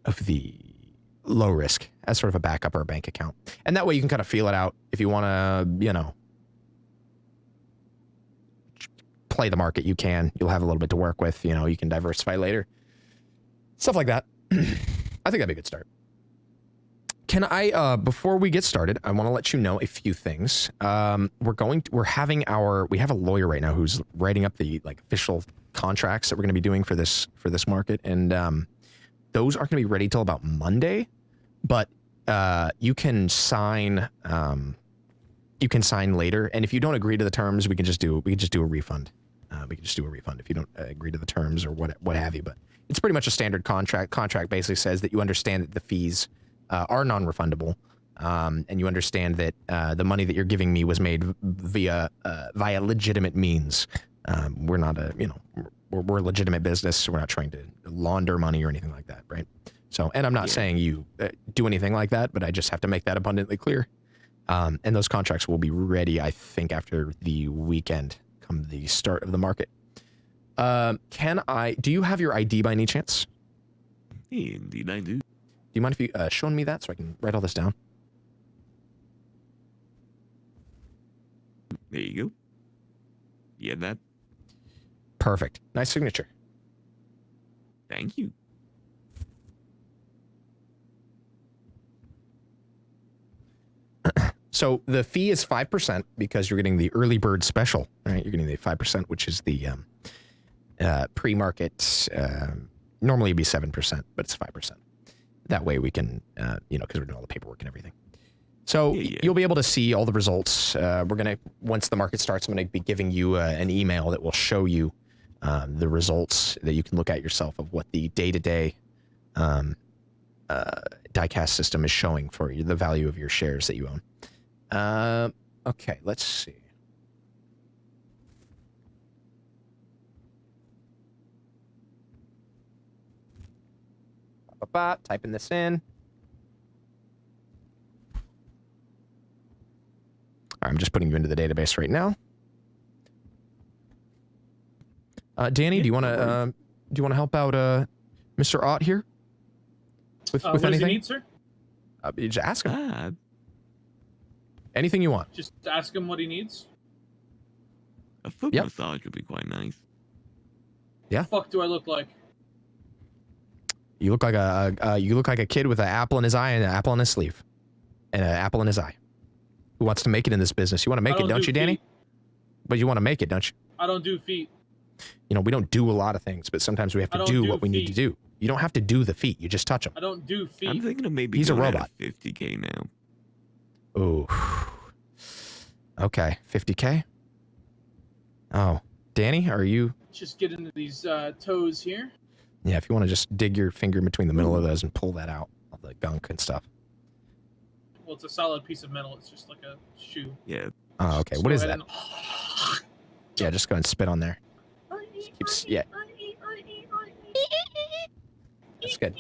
of the low risk as sort of a backup or a bank account. And that way you can kind of feel it out if you want to, you know, play the market. You can. You'll have a little bit to work with. You know, you can diversify later. Stuff like that. I think that'd be a good start. Can I, before we get started, I want to let you know a few things. We have a lawyer right now who's writing up the official contracts that we're going to be doing for this market, and those aren't going to be ready till about Monday. But you can sign later, and if you don't agree to the terms, we can just do a refund. We can just do a refund if you don't agree to the terms or what have you. But it's pretty much a standard contract. Contract basically says that you understand that the fees are non-refundable, and you understand that the money that you're giving me was made via legitimate means. We're not we're a legitimate business, so we're not trying to launder money or anything like that, right? So, and I'm not saying you do anything like that, but I just have to make that abundantly clear. And those contracts will be ready, I think, after the weekend, come the start of the market. do you have your ID by any chance? Indeed, I do. Do you mind if you show me that so I can write all this down? There you go. Yeah, that. Perfect. Nice signature. Thank you. So the fee is 5% because you're getting the early bird special, right? You're getting the 5%, which is the pre-market. Normally it'd be 7%, but it's 5%. That way we can, you know, because we're doing all the paperwork and everything. So you'll be able to see all the results. Once the market starts, I'm gonna be giving you an email that will show you the results that you can look at yourself of what the day-to-day diecast system is showing for you, the value of your shares that you own. Okay, let's see. Typing this in. I'm just putting you into the database right now. Danny, do you want to help out Mr. Ott here with what anything? does he need, sir? You just ask him. Anything you want. Just ask him what he needs. A foot massage would be quite nice. Yeah. What the fuck do I look like? You look like a kid with an apple in his eye and an apple in his sleeve, and an apple in his eye. Who wants to make it in this business? You want to make it, don't you, Danny? But you want to make it, don't you? I don't do feet. You know, we don't do a lot of things, but sometimes we have to do what we need to do. You don't have to do the feet. You just touch them. I don't do feet. I'm thinking of maybe He's a going robot. at 50K now. Ooh. Okay, 50K? Oh. Danny, are you... Just get into these toes here. Yeah, if you want to just dig your finger in between the middle of those and pull that out, all the gunk and stuff. Well, it's a solid piece of metal. It's just like a shoe. Yeah. Oh, okay. What is that? Yeah, just go and spit on there. Yeah. That's good.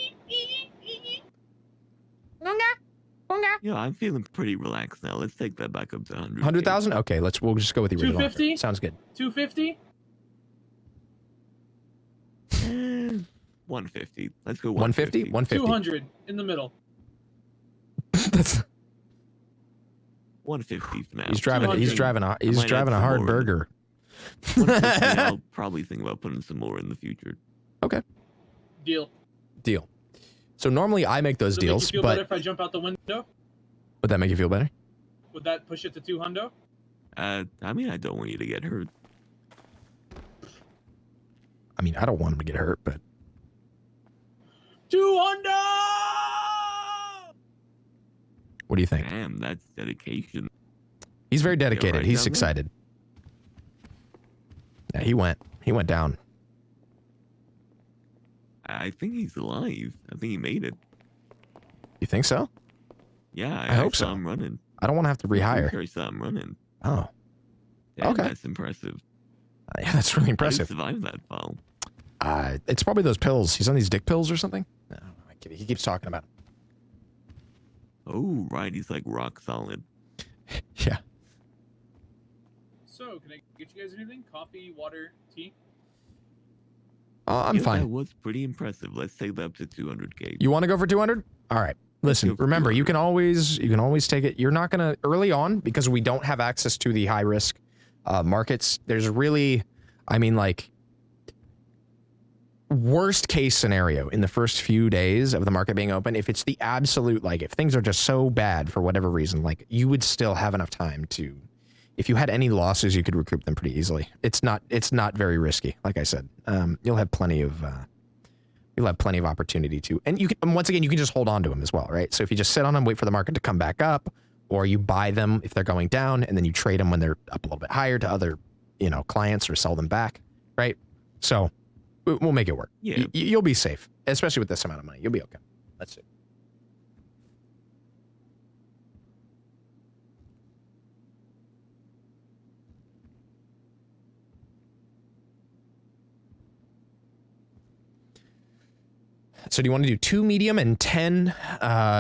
Yeah, I'm feeling pretty relaxed now. Let's take that back up to 100. 100,000? Okay, we'll just go with the original. 250? Sounds good. 250? 150. Let's go 150? 150. 200 in the middle. That's 150 for now. He's driving a hard burger. 150, I'll probably think about putting some more in the future. Okay. Deal. So normally I make those deals, Would it make you feel better if I jump out the window? Would that make you feel better? Would that push it to 200? I mean, I don't want you to get hurt. I mean, I don't want him to get hurt, but 200! what do you think? Damn, that's dedication. He's very dedicated. right He's down there? excited. Yeah, he went down. I think he's alive. I think he made it. You think so? Yeah, I hope saw so. him running. I don't want to have to rehire. I saw him running. Oh. Damn, Okay. That's impressive. Yeah, that's really How impressive. did he survive that fall? It's probably those pills. He's on these dick pills or something. No, I kid. He keeps talking about it. Oh, right. He's like rock solid. Yeah. So, can I get you guys anything? Coffee, water, tea? I'm Yeah, fine. That was pretty impressive. Let's take that up to 200K. You want to go for 200? All right. Listen, remember, you can always take it. You're not going to early on because we don't have access to the high risk markets. There's really, I mean, like worst case scenario in the first few days of the market being open, if it's the absolute, like if things are just so bad for whatever reason, like you would still have enough time to, if you had any losses, you could recoup them pretty easily. It's not very risky. Like I said, you'll have plenty of opportunity to, and you can, once again, you can just hold on to them as well, right? So if you just sit on them, wait for the market to come back up, or you buy them if they're going down, and then you trade them when they're up a little bit higher to other, clients or sell them back, right? So we'll make it work. Yeah. You'll be safe, especially with this amount of money. You'll be okay. Let's see. So do you want to do 2 medium and 10?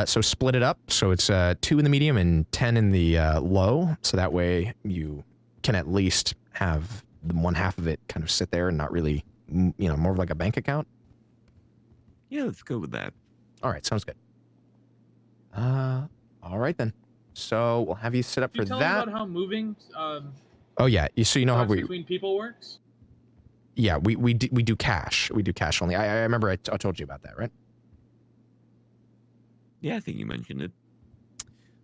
So split it up. So it's 2 in the medium and 10 in the low. So that way you can at least have the one half of it kind of sit there and not really you know, more of like a bank account? Yeah, let's go with that. All right, sounds good. All right then. So we'll have you set up Can for you tell that. me about how moving Oh yeah, so you know how stocks we between people works? yeah we do cash. We do cash only. I remember I told you about that, right? Yeah, I think you mentioned it.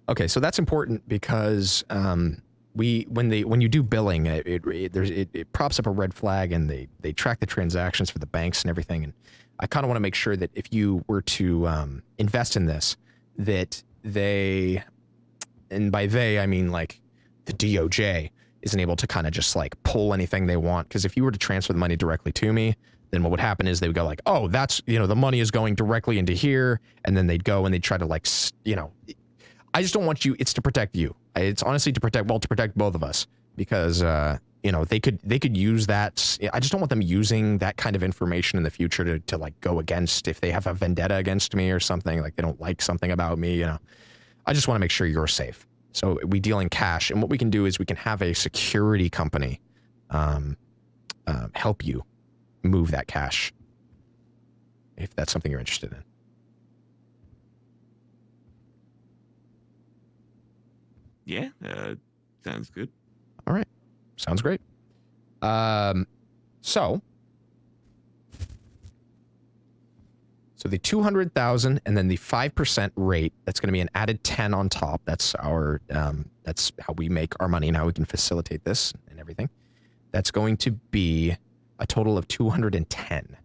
Okay, so that's important because when you do billing, it props up a red flag and they track the transactions for the banks and everything. And I kind of want to make sure that if you were to invest in this, that they, and by they I mean like the DOJ, isn't able to kind of just like pull anything they want. Because if you were to transfer the money directly to me, then what would happen is they would go like, oh, that's, you know, the money is going directly into here, and then they'd go and they'd try to like, you know, I just don't want you. It's to protect you. It's honestly to protect both of us, because you know, they could use that. I just don't want them using that kind of information in the future to like go against, if they have a vendetta against me or something, like they don't like something about me, you know. I just want to make sure you're safe. So we deal in cash, and what we can do is we can have a security company help you move that cash, if that's something you're interested in. Yeah, sounds good. All right, sounds great. So the 200,000 and then the 5% rate, that's going to be an added 10 on top. That's our that's how we make our money now. We can facilitate this and everything. That's going to be a total of 210.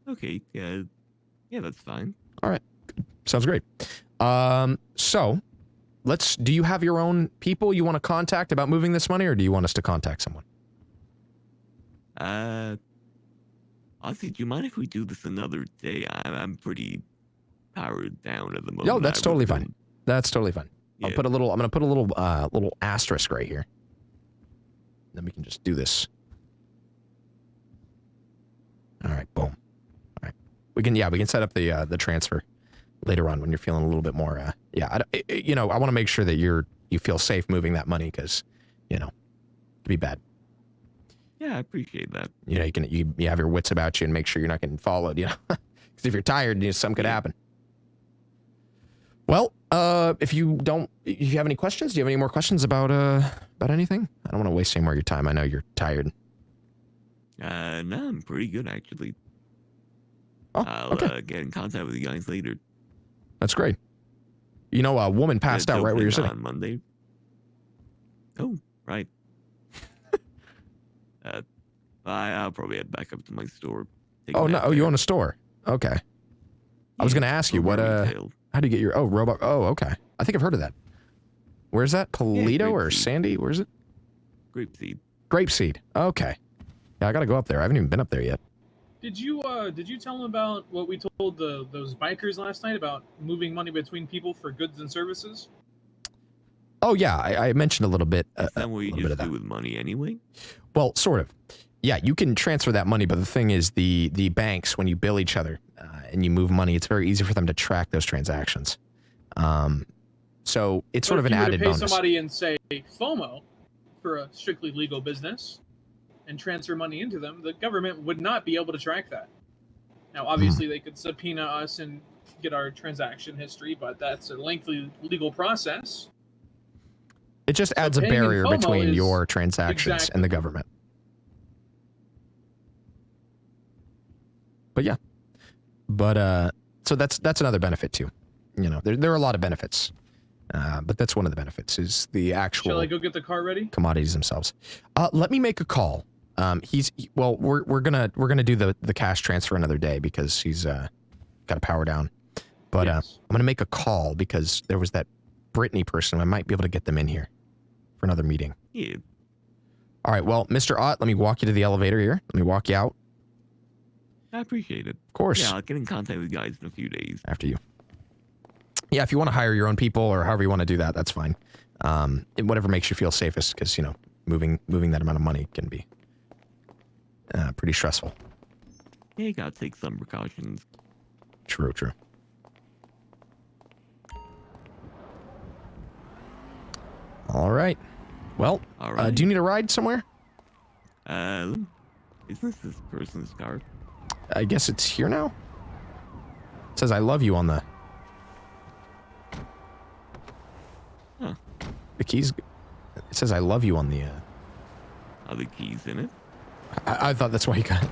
Okay, yeah, that's fine. All right, good. Sounds great. So do you have your own people you want to contact about moving this money, or do you want us to contact someone? Honestly, do you mind if we do this another day? I'm pretty powered down at the moment. No, that's totally fine. That's totally fine. Yeah. I'm gonna put a little asterisk right here. Then we can just do this. All right, boom. All right, we can set up the transfer later on when you're feeling a little bit more. You know, I want to make sure that you feel safe moving that money, because, you know, it'd be bad. Yeah, I appreciate that. You know, you have your wits about you and make sure you're not getting followed, you know, because if you're tired, something could happen. Well, if you have any questions, do you have any more questions about anything? I don't want to waste any more of your time. I know you're tired. No, I'm pretty good, actually. Oh, I'll get in contact with you guys later. That's great. You know, a woman passed out right where you're sitting. On Monday. Oh, right. I'll probably head back up to my store. Oh, no. Oh, you own a store? Okay. I was going to ask you, how do you get your, robot? Oh, okay. I think I've heard of that. Where's that? Polito or Sandy? Where is it? Grapeseed. Grapeseed. Okay. Yeah, I got to go up there. I haven't even been up there yet. Did you tell them about what we told those bikers last night about moving money between people for goods and services? Oh yeah, I mentioned a little bit. Is that what you just do with money anyway? Well, sort of. Yeah, you can transfer that money, but the thing is, the banks, when you bill each other and you move money, it's very easy for them to track those transactions. So it's sort of an added bonus. If you were to pay somebody in, say, FOMO for a strictly legal business and transfer money into them, the government would not be able to track that. Now, obviously, they could subpoena us and get our transaction history, but that's a lengthy legal process. It just adds a barrier between your transactions and the government. But yeah, so that's another benefit too. You know, there are a lot of benefits, but that's one of the benefits is the actual. Shall I go get the car ready? Commodities themselves. Let me make a call. We're gonna do the cash transfer another day because he's got to power down. But yes. I'm gonna make a call because there was that Brittany person. I might be able to get them in here for another meeting. Yeah. All right. Well, Mr. Ott, let me walk you to the elevator here. Let me walk you out. I appreciate it. Of course. Yeah, I'll get in contact with you guys in a few days. After you. Yeah, if you want to hire your own people or however you want to do that, that's fine. Whatever makes you feel safest, because, you know, moving that amount of money can be pretty stressful. Yeah, you gotta take some precautions. True. All right. Well, All right. Do you need a ride somewhere? Is this person's car? I guess it's here now. It says I love you on the... Huh. The keys... It says I love you on the... Are the keys in it? I thought that's why you got it.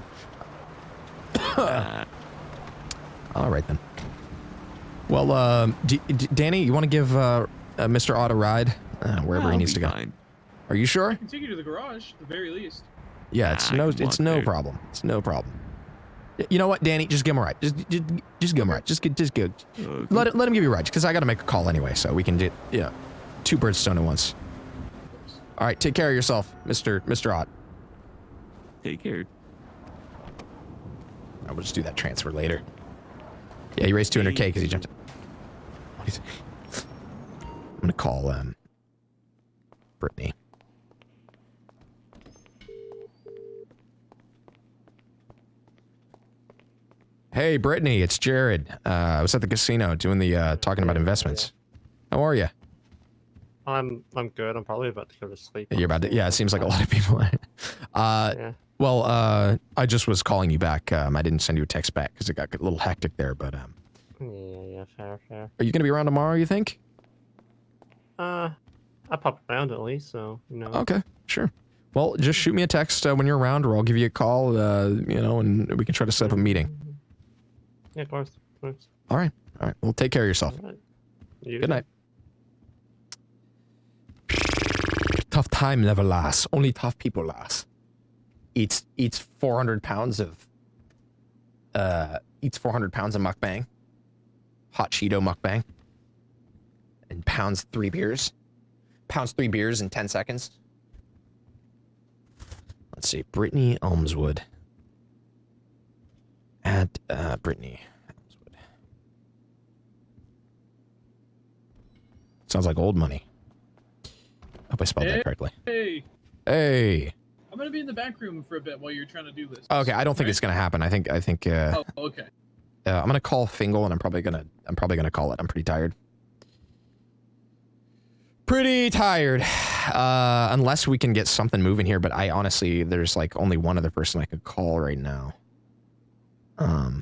All right, then. Well, Danny, you want to give Mr. Ott a ride? Wherever he needs to go. Fine. Are you sure? I can take you to the garage, at the very least. Yeah, it's no problem. It's no problem. You know what, Danny? Just give him a ride. Just give him a ride. Just go. Let him give you a ride, because I got to make a call anyway, so we can do, yeah, 2 birds stoned at once. All right, take care of yourself, Mr. Ott. Take care. I will just do that transfer later. Yeah, he raised 200K because he jumped. I'm gonna call Brittany. Hey, Brittany, it's Jared. I was at the casino doing the talking about investments. How are you? I'm good. I'm probably about to go to sleep. You're about to. Yeah, it seems like a lot of people. Yeah. Well, I just was calling you back. I didn't send you a text back because it got a little hectic there. But Yeah, fair. Are you gonna be around tomorrow? You think? I pop around at least, so you know. Okay, sure. Well, just shoot me a text when you're around, or I'll give you a call. You know, and we can try to set up a meeting. Yeah, of course. All right. Well, take care of yourself. Good night. Tough time never lasts. Only tough people last. Eats 400 pounds of mukbang. Hot Cheeto mukbang. And pounds 3 beers. Pounds 3 beers in 10 seconds. Let's see. Brittany Elmswood. At Brittany Elmswood. Sounds like old money. Hope I spelled that correctly. Hey. I'm gonna be in the back room for a bit while you're trying to do this. Okay, I don't think it's gonna happen. I think. Oh, okay. I'm gonna call Fingal, and I'm probably gonna call it. I'm pretty tired. Unless we can get something moving here, but I honestly, there's like only one other person I could call right now. Let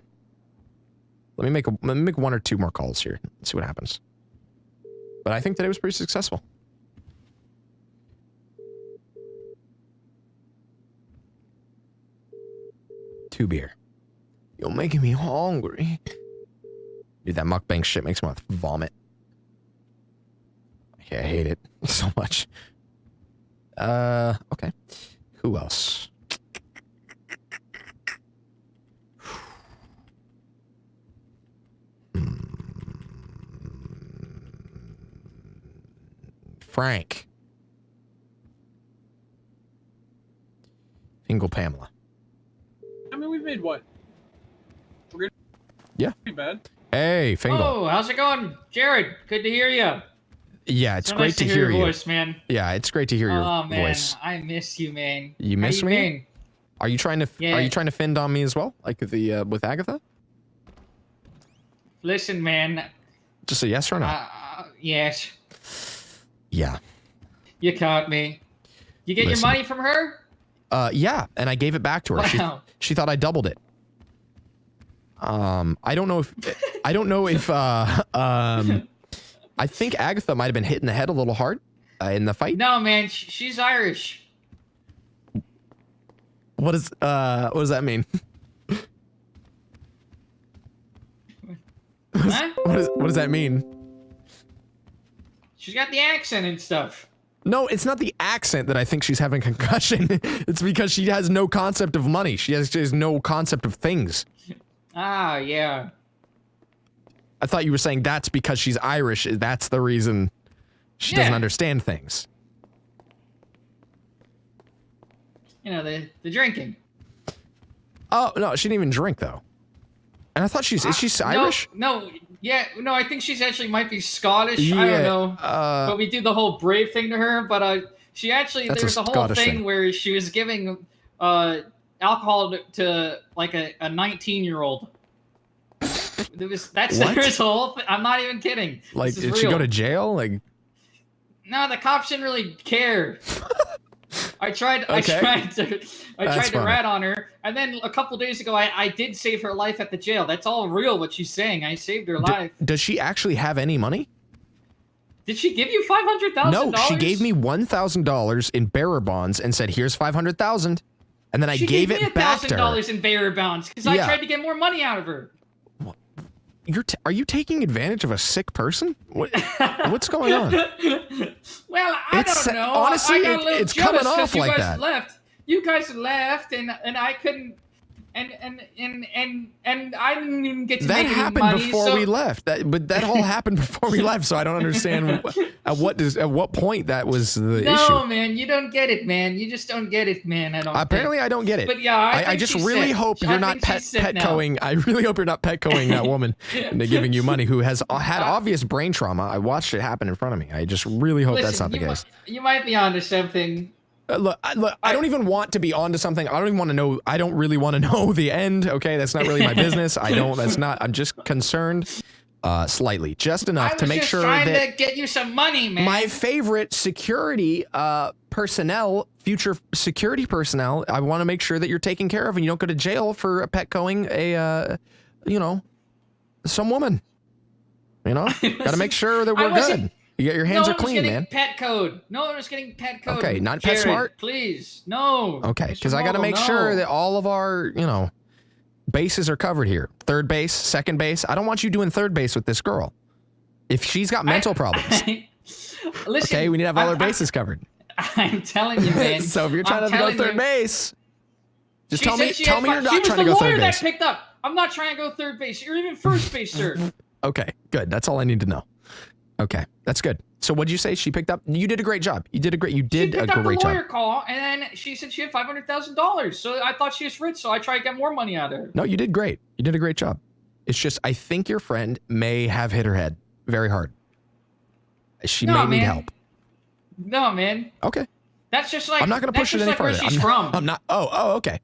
me make 1 or 2 more calls here. Let's see what happens. But I think today was pretty successful. Two beer. You're making me hungry. Dude, that mukbang shit makes me want to vomit. Yeah, I hate it so much. Okay. Who else? Frank. Fingal Pamela. I mean, we've made what? Yeah. Pretty bad. Hey, Fingal. Oh, how's it going? Jared, good to hear you. Yeah, it's so great nice to hear your you. voice, man. Yeah, it's great to hear your oh, man, voice. I miss you, man. You miss How me? been? Are you trying to Yeah. Are you trying to fend on me as well? Like the with Agatha? Listen, man. Just a yes or no? Yes. Yeah. You caught me. You get Listen. your money from her? Yeah, and I gave it back to her. Wow. She thought I doubled it. I don't know if I think Agatha might have been hit in the head a little hard in the fight. No, man, she's Irish. What does that mean? Huh? What does that mean? She's got the accent and stuff. No, it's not the accent that I think she's having concussion. It's because she has no concept of money. She has no concept of things. Ah, yeah. I thought you were saying that's because she's Irish. That's the reason she doesn't understand things. You know, the drinking. Oh, no, she didn't even drink, though. And I thought is she Irish? No, I think she's actually might be Scottish. Yeah, I don't know. But we did the whole brave thing to her. But she actually, That's there's a a whole Scottish thing thing. where she was giving alcohol to like a 19-year-old. There's a whole thing. I'm not even kidding. Like, This is did she go real. to jail? Like, No, the cops didn't really care. I tried That's to funny. rat on her, and then a couple days ago, I did save her life at the jail. That's all real. What she's saying, I saved her life. Does she actually have any money? Did she give you $500,000? No, she gave me $1,000 in bearer bonds and said, "Here's 500,000," and then I gave it back to her. $1,000 in bearer bonds because I Yeah. tried to get more money out of her. Are you taking advantage of a sick person? What's going on? Well, I don't know. Honestly, I got a little it's coming jealous 'cause off you like guys that. Left. You guys left, and I couldn't, and I didn't even get to That make any happened money, before so- we left. But that all happened before we left, so I don't understand at what point that was the No, issue. man, you don't get it, man. You just don't get it, man. I don't. Apparently, I don't get it. But yeah, I think just she's really sick. hope I you're not think she's sick now. petcoing. I really hope you're not petcoing that woman into giving you money who has had obvious brain trauma. I watched it happen in front of me. I just really hope that's not the case. You might be onto something. Look, I don't even want to be onto something. I don't even want to know. I don't really want to know the end. Okay, that's not really my business. I don't. That's not. I'm just concerned, slightly, just enough to make sure trying that to get you some money, man. my favorite security personnel, future security personnel, I want to make sure that you're taken care of and you don't go to jail for petcoing a, some woman. You know, got to make sure that we're good. Your hands are clean, man. Pet code. No one was getting pet code. Okay, not Jared, PetSmart? Please, no. Okay, because I got to Mogul, make no. sure that all of our, bases are covered here. Third base, second base. I don't want you doing third base with this girl. If she's got mental problems. Listen, Okay, we need to have all our bases covered. I'm telling you, man. So if you're trying to go third base, just She tell me said she had you're fun. not She was trying to the go lawyer third that base. picked up. I'm not trying to go third base. You're even first base, sir. Okay, good. That's all I need to know. Okay, that's good. So what'd you say she picked up? You did a great job. You did a great She picked up the great lawyer job. call, and then she said she had $500,000. So I thought she was rich, so I tried to get more money out of her. No, you did great. You did a great job. It's just I think your friend may have hit her head very hard. She may need help. No, man. Okay. That's just like I'm not going to push it any like where further. she's from. I'm not. Oh, okay.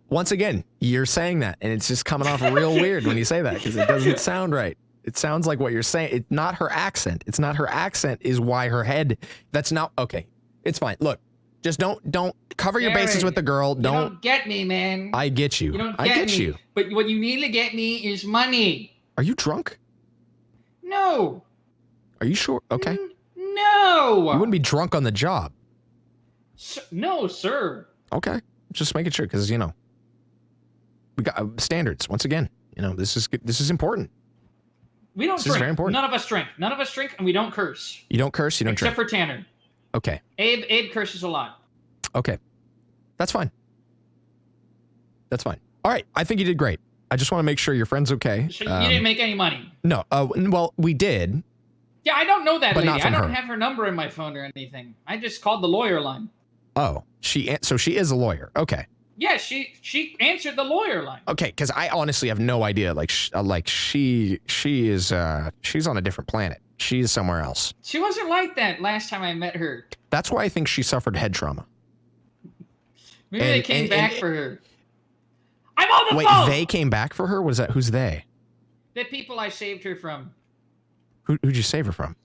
Once again, you're saying that, and it's just coming off real weird when you say that because it doesn't sound right. It sounds like what you're saying. It's not her accent. It's not her accent is why her head. That's not okay. It's fine. Look, just don't cover your bases Jared, with the girl. You don't get me, man. I get you. You don't I get me. you. But what you need to get me is money. Are you drunk? No. Are you sure? Okay. No. You wouldn't be drunk on the job. No, sir. Okay. Just making sure because we got standards. Once again, this is important. We don't This is drink. very important. None of us drink. None of us drink, and we don't curse. You don't curse. You don't Except drink. for Tanner. Okay. Abe curses a lot. Okay. That's fine. That's fine. All right. I think you did great. I just want to make sure your friend's okay. So you didn't make any money. No. Well, we did. Yeah, I don't know that But lady. not I from don't her. have her number in my phone or anything. I just called the lawyer line. Oh, so she is a lawyer. Okay. Yeah, she answered the lawyer line. Okay. Because I honestly have no idea. She's on a different planet. She's somewhere else. She wasn't like that last time I met her. That's why I think she suffered head trauma. Maybe they came back for her. I'm on the Wait, phone! they came back for her? What is that? Who's they? The people I saved her from. Who'd you save her from?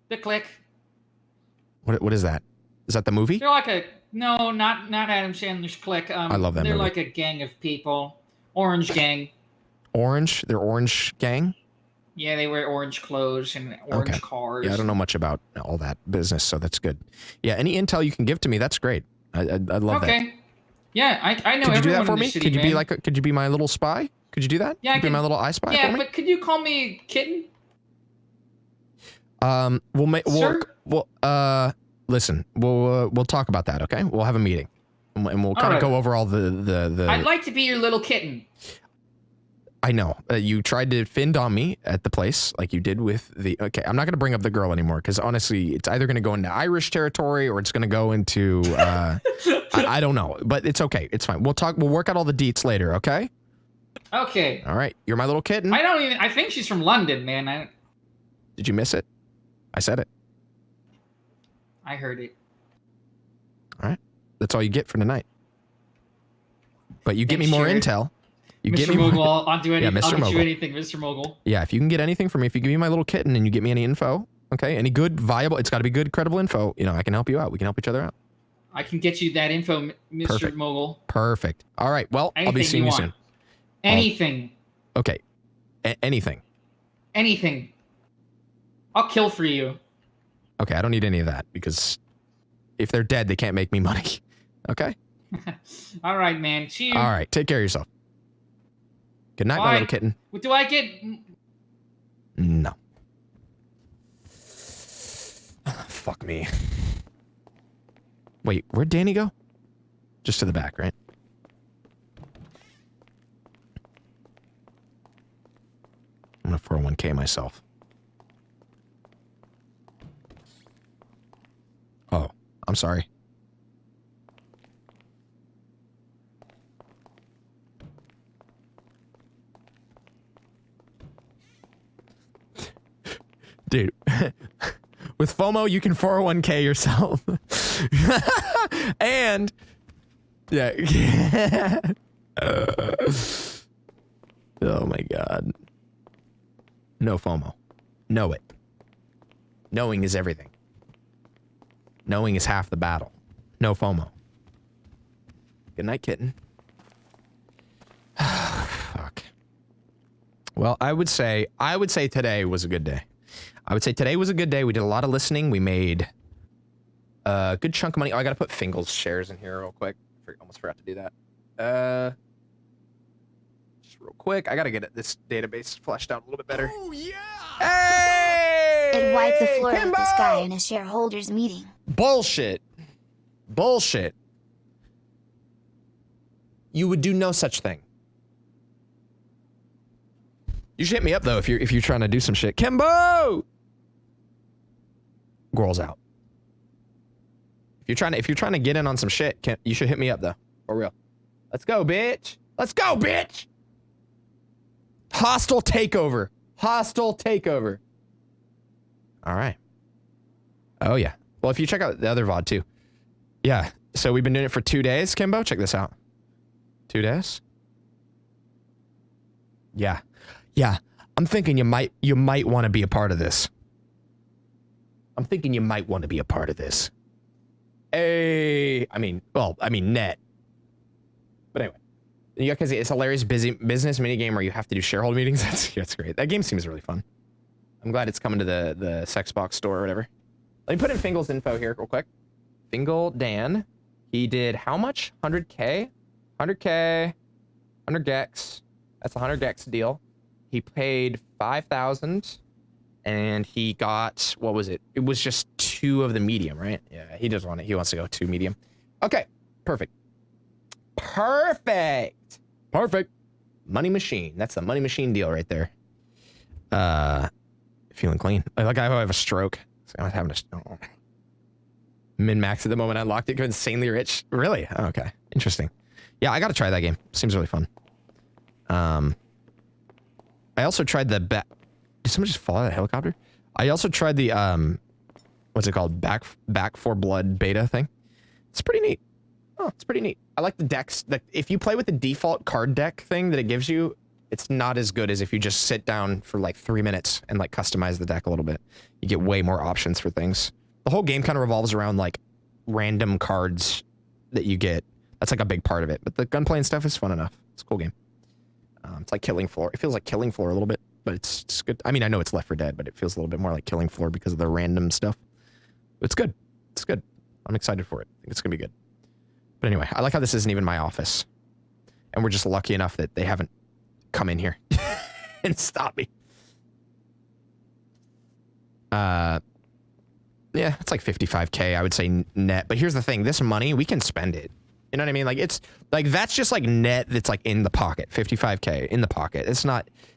The Click. What is that? Is that the movie? They're like no, not Adam Sandler's Click. I love that They're movie. like a gang of people. Orange gang. Orange? They're orange gang? Yeah, they wear orange clothes and orange cars. Yeah, I don't know much about all that business, so that's good. Yeah, any intel you can give to me, that's great. I'd love that. Okay. Yeah, I know Could you do that everyone for in the me? city, Could you be man. could you be my little spy? Could you do that? Yeah, Could you be my little I spy Yeah, for me? but could you call me Kitten? Listen, we'll talk about that, okay? We'll have a meeting. And we'll kind of Alright. go over all the I'd like to be your little kitten. I know. You tried to fend on me at the place like you did with the... Okay, I'm not going to bring up the girl anymore because honestly, it's either going to go into Irish territory or it's going to go into... I don't know, but it's okay. It's fine. We'll work out all the deets later, okay? Okay. All right. You're my little kitten. I think she's from London, man. Did you miss it? I said it. I heard it. All right. That's all you get for tonight. But you get me Thanks, more Jared. intel. You Mr. get me Mogul, more... I'll do Yeah, anything. Mr. I'll get you Mogul. anything, Mr. Mogul. Yeah, if you can get anything from me, if you give me my little kitten and you get me any info, okay, any good, viable, it's got to be good, credible info, I can help you out. We can help each other out. I can get you that info, Mr. Perfect. Mogul. Perfect. All right. Well, I'll be Anything seeing you you want. soon. Anything. Okay. Anything. Anything. I'll kill for you. Okay, I don't need any of that because if they're dead, they can't make me money. Okay? All right, man. Cheers. All right. Take care of yourself. Good night, my Bye. little kitten. What do I get? No. Fuck me. Wait, where'd Danny go? Just to the back, right? I'm gonna 401k myself. Oh, I'm sorry. Dude, with FOMO, you can 401k yourself. And, yeah. Oh my God. No FOMO. Know it. Knowing is everything. Knowing is half the battle. No FOMO. Good night, kitten. Fuck. Well, I would say today was a good day. I would say today was a good day. We did a lot of listening. We made a good chunk of money. Oh, I gotta put Fingal's shares in here real quick. Almost forgot to do that. Just real quick. I gotta get this database fleshed out a little bit better. Oh yeah! Hey! It wiped the floor with this guy in a shareholders meeting. Bullshit. Bullshit. You would do no such thing. You should hit me up though if you're trying to do some shit. Kimbo! Girls out. If you're trying to get in on some shit, you should hit me up though. For real. Let's go, bitch. Let's go, bitch. Hostile takeover. Hostile takeover. All right. Oh yeah. Well, if you check out the other VOD too. Yeah. So we've been doing it for 2 days, Kimbo. Check this out. 2 days. Yeah. Yeah. I'm thinking you might want to be a part of this. I'm thinking you might want to be a part of this. Hey, I mean, net. But anyway, you guys, it's a hilarious business minigame where you have to do shareholder meetings. That's great. That game seems really fun. I'm glad it's coming to the Sexbox store or whatever. Let me put in Fingal's info here real quick. Fingal Dan, he did how much? 100K? 100K, 100 gex. That's a 100 gex deal. He paid 5,000 and he got, what was it? It was just 2 of the medium, right? Yeah, he does want it. He wants to go 2 medium. Okay, perfect. Perfect. Perfect. Money machine. That's the money machine deal right there. Feeling clean. Like I have a stroke. So I was having a min-max at the moment I locked it. Go insanely rich. Really? Oh, okay. Interesting. Yeah, I got to try that game. Seems really fun. I also tried the Did someone just fall out of the helicopter? I also tried the what's it called? Back 4 Blood beta thing. It's pretty neat. Oh, it's pretty neat. I like the decks. If you play with the default card deck thing that it gives you, it's not as good as if you just sit down for like 3 minutes and like customize the deck a little bit. You get way more options for things. The whole game kind of revolves around like random cards that you get. That's like a big part of it. But the gunplay and stuff is fun enough. It's a cool game. It's like Killing Floor. It feels like Killing Floor a little bit, but it's good. I mean, I know it's Left 4 Dead, but it feels a little bit more like Killing Floor because of the random stuff. It's good. It's good. I'm excited for it. I think it's going to be good. But anyway, I like how this isn't even my office. And we're just lucky enough that they haven't come in here and stop me. Yeah, it's like 55K, I would say net. But here's the thing. This money, we can spend it. You know what I mean? Like, it's like, that's just like net that's like in the pocket. 55K in the pocket.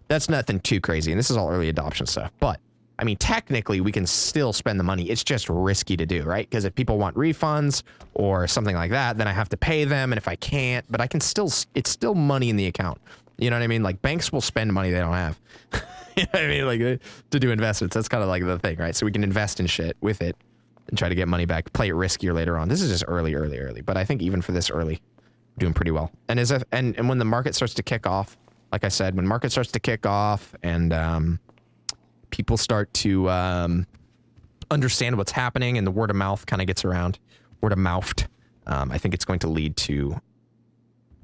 That's nothing too crazy. And this is all early adoption stuff. But I mean, technically, we can still spend the money. It's just risky to do, right? Because if people want refunds or something like that, then I have to pay them. And if I can't, but I can still, it's still money in the account. You know what I mean? Like, banks will spend money they don't have. You know what I mean? Like, to do investments. That's kind of like the thing, right? So we can invest in shit with it and try to get money back, play it riskier later on. This is just early. But I think even for this early, we're doing pretty well. And and when the market starts to kick off, like I said, when market starts to kick off and people start to understand what's happening and the word of mouth kind of gets around. Word of mouthed. I think it's going to lead to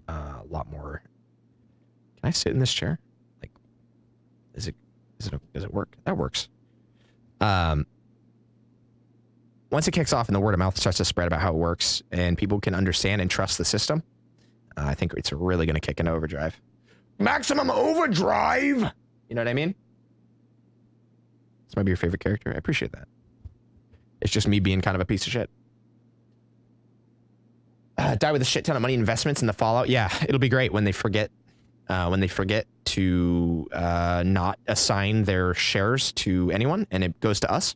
a lot more. Can I sit in this chair? Like, does it work? That works. Once it kicks off and the word of mouth starts to spread about how it works and people can understand and trust the system, I think it's really going to kick into overdrive. Maximum overdrive! You know what I mean? This might be your favorite character. I appreciate that. It's just me being kind of a piece of shit. Die with a shit ton of money investments in the Fallout. Yeah, it'll be great when they forget to not assign their shares to anyone and it goes to us.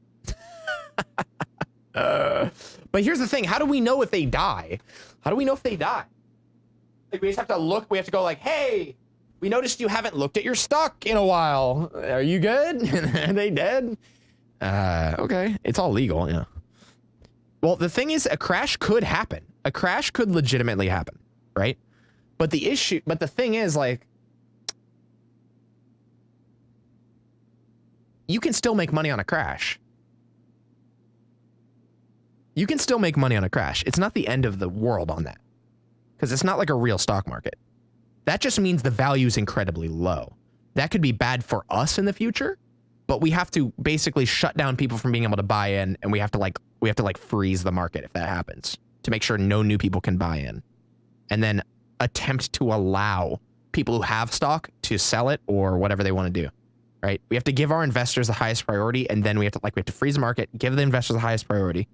But here's the thing. How do we know if they die? How do we know if they die? Like, we just have to look. We have to go like, hey, we noticed you haven't looked at your stock in a while. Are you good? Are they dead? Okay. It's all legal, yeah. Well, the thing is, a crash could happen. A crash could legitimately happen, right? But the thing is, like, you can still make money on a crash. You can still make money on a crash. It's not the end of the world on that. Because it's not like a real stock market. That just means the value is incredibly low. That could be bad for us in the future, but we have to basically shut down people from being able to buy in, and we have to freeze the market if that happens to make sure no new people can buy in. And then attempt to allow people who have stock to sell it or whatever they want to do. Right? We have to give our investors the highest priority, and then we have to freeze the market, give the investors the highest priority,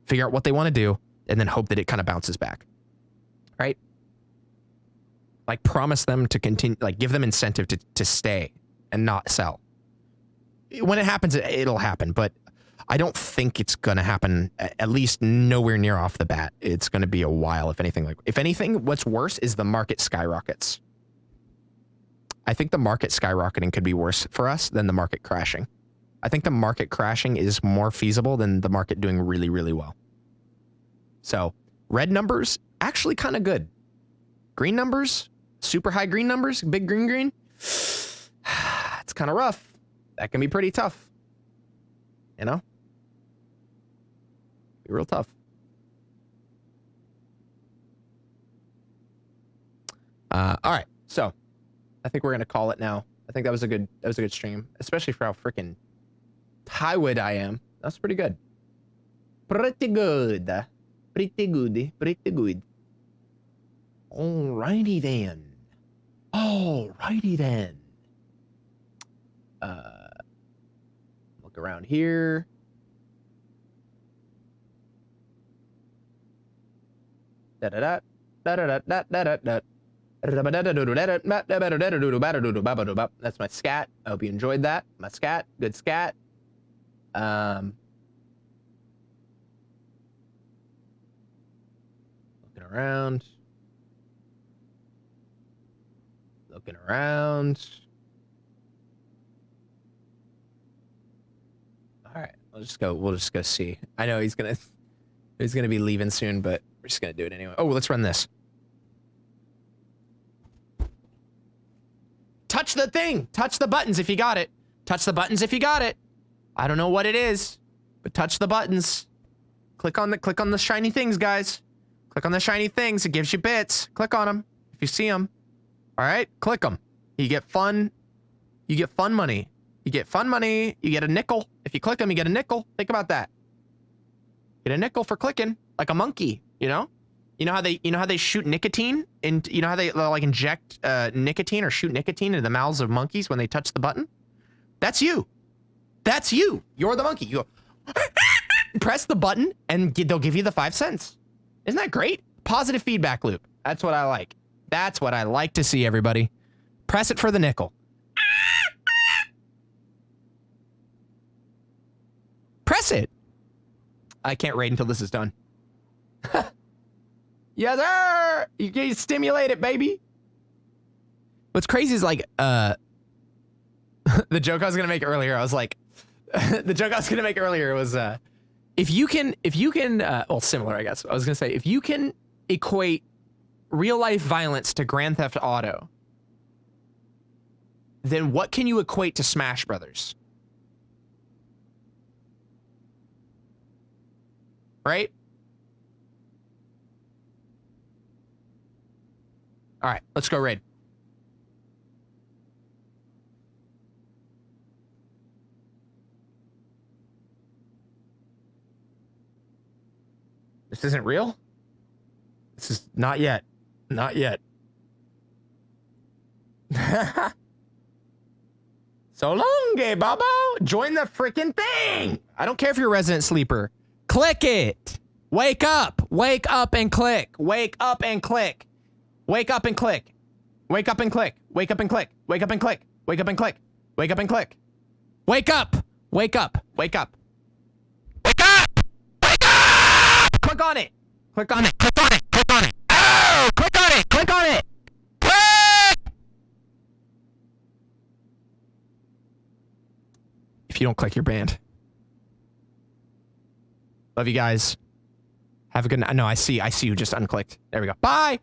figure out what they want to do, and then hope that it kind of bounces back. Right? Like, promise them to continue, like, give them incentive to stay and not sell. When it happens, it'll happen, but I don't think it's going to happen, at least nowhere near off the bat. It's going to be a while, if anything. If anything, what's worse is the market skyrockets. I think the market skyrocketing could be worse for us than the market crashing. I think the market crashing is more feasible than the market doing really, really well. So, red numbers, actually kind of good. Green numbers, super high green numbers, big green. It's kind of rough. That can be pretty tough. You know? Be real tough. All right, so I think we're gonna call it now. I think that was a good stream, especially for how freaking tired I am. That's pretty good. Pretty good. Pretty good. Pretty good. Alrighty then. Alrighty then. Look around here. Da da da da da da da da da. That's my scat. I hope you enjoyed that. My scat. Good scat. Looking around. Looking around. All right, we'll just go see. I know he's gonna be leaving soon, but we're just gonna do it anyway. Oh, let's run this. Touch the thing. Touch the buttons if you got it. Touch the buttons if you got it. I don't know what it is, but touch the buttons. Click on the shiny things, guys. Click on the shiny things. It gives you bits. Click on them if you see them. All right, click them. You get fun. You get fun money. You get fun money. You get a nickel. If you click them, you get a nickel. Think about that. Get a nickel for clicking, like a monkey. You know? You know how they shoot nicotine, and you know how they like inject nicotine or shoot nicotine into the mouths of monkeys when they touch the button? That's you. That's you. You're the monkey. You go, press the button, and they'll give you the 5 cents. Isn't that great? Positive feedback loop. That's what I like. That's what I like to see, everybody. Press it for the nickel. Press it. I can't raid until this is done. Yes, sir! You can stimulate it, baby. What's crazy is like, the joke I was gonna make earlier, I was like, the joke I was gonna make earlier was, if you can, well, similar, I guess. I was gonna say, if you can equate real life violence to Grand Theft Auto, then what can you equate to Smash Brothers? Right? All right, let's go raid. This isn't real? This is not yet. Not yet. So long, gay Bobo. Join the freaking thing. I don't care if you're a resident sleeper. Click it. Wake up. Wake up and click. Wake up and click. Wake up and click. Wake up and click. Wake up and click. Wake up and click. Wake up and click. Wake up and click. Wake up. Wake up. Wake up. Wake up. Wake up. Click on it. Click on it. Click on it. Click on it. Oh, click on it. Click on it. Click. If you don't click, you're banned. Love you guys. Have a good night. No, I see you just unclicked. There we go. Bye.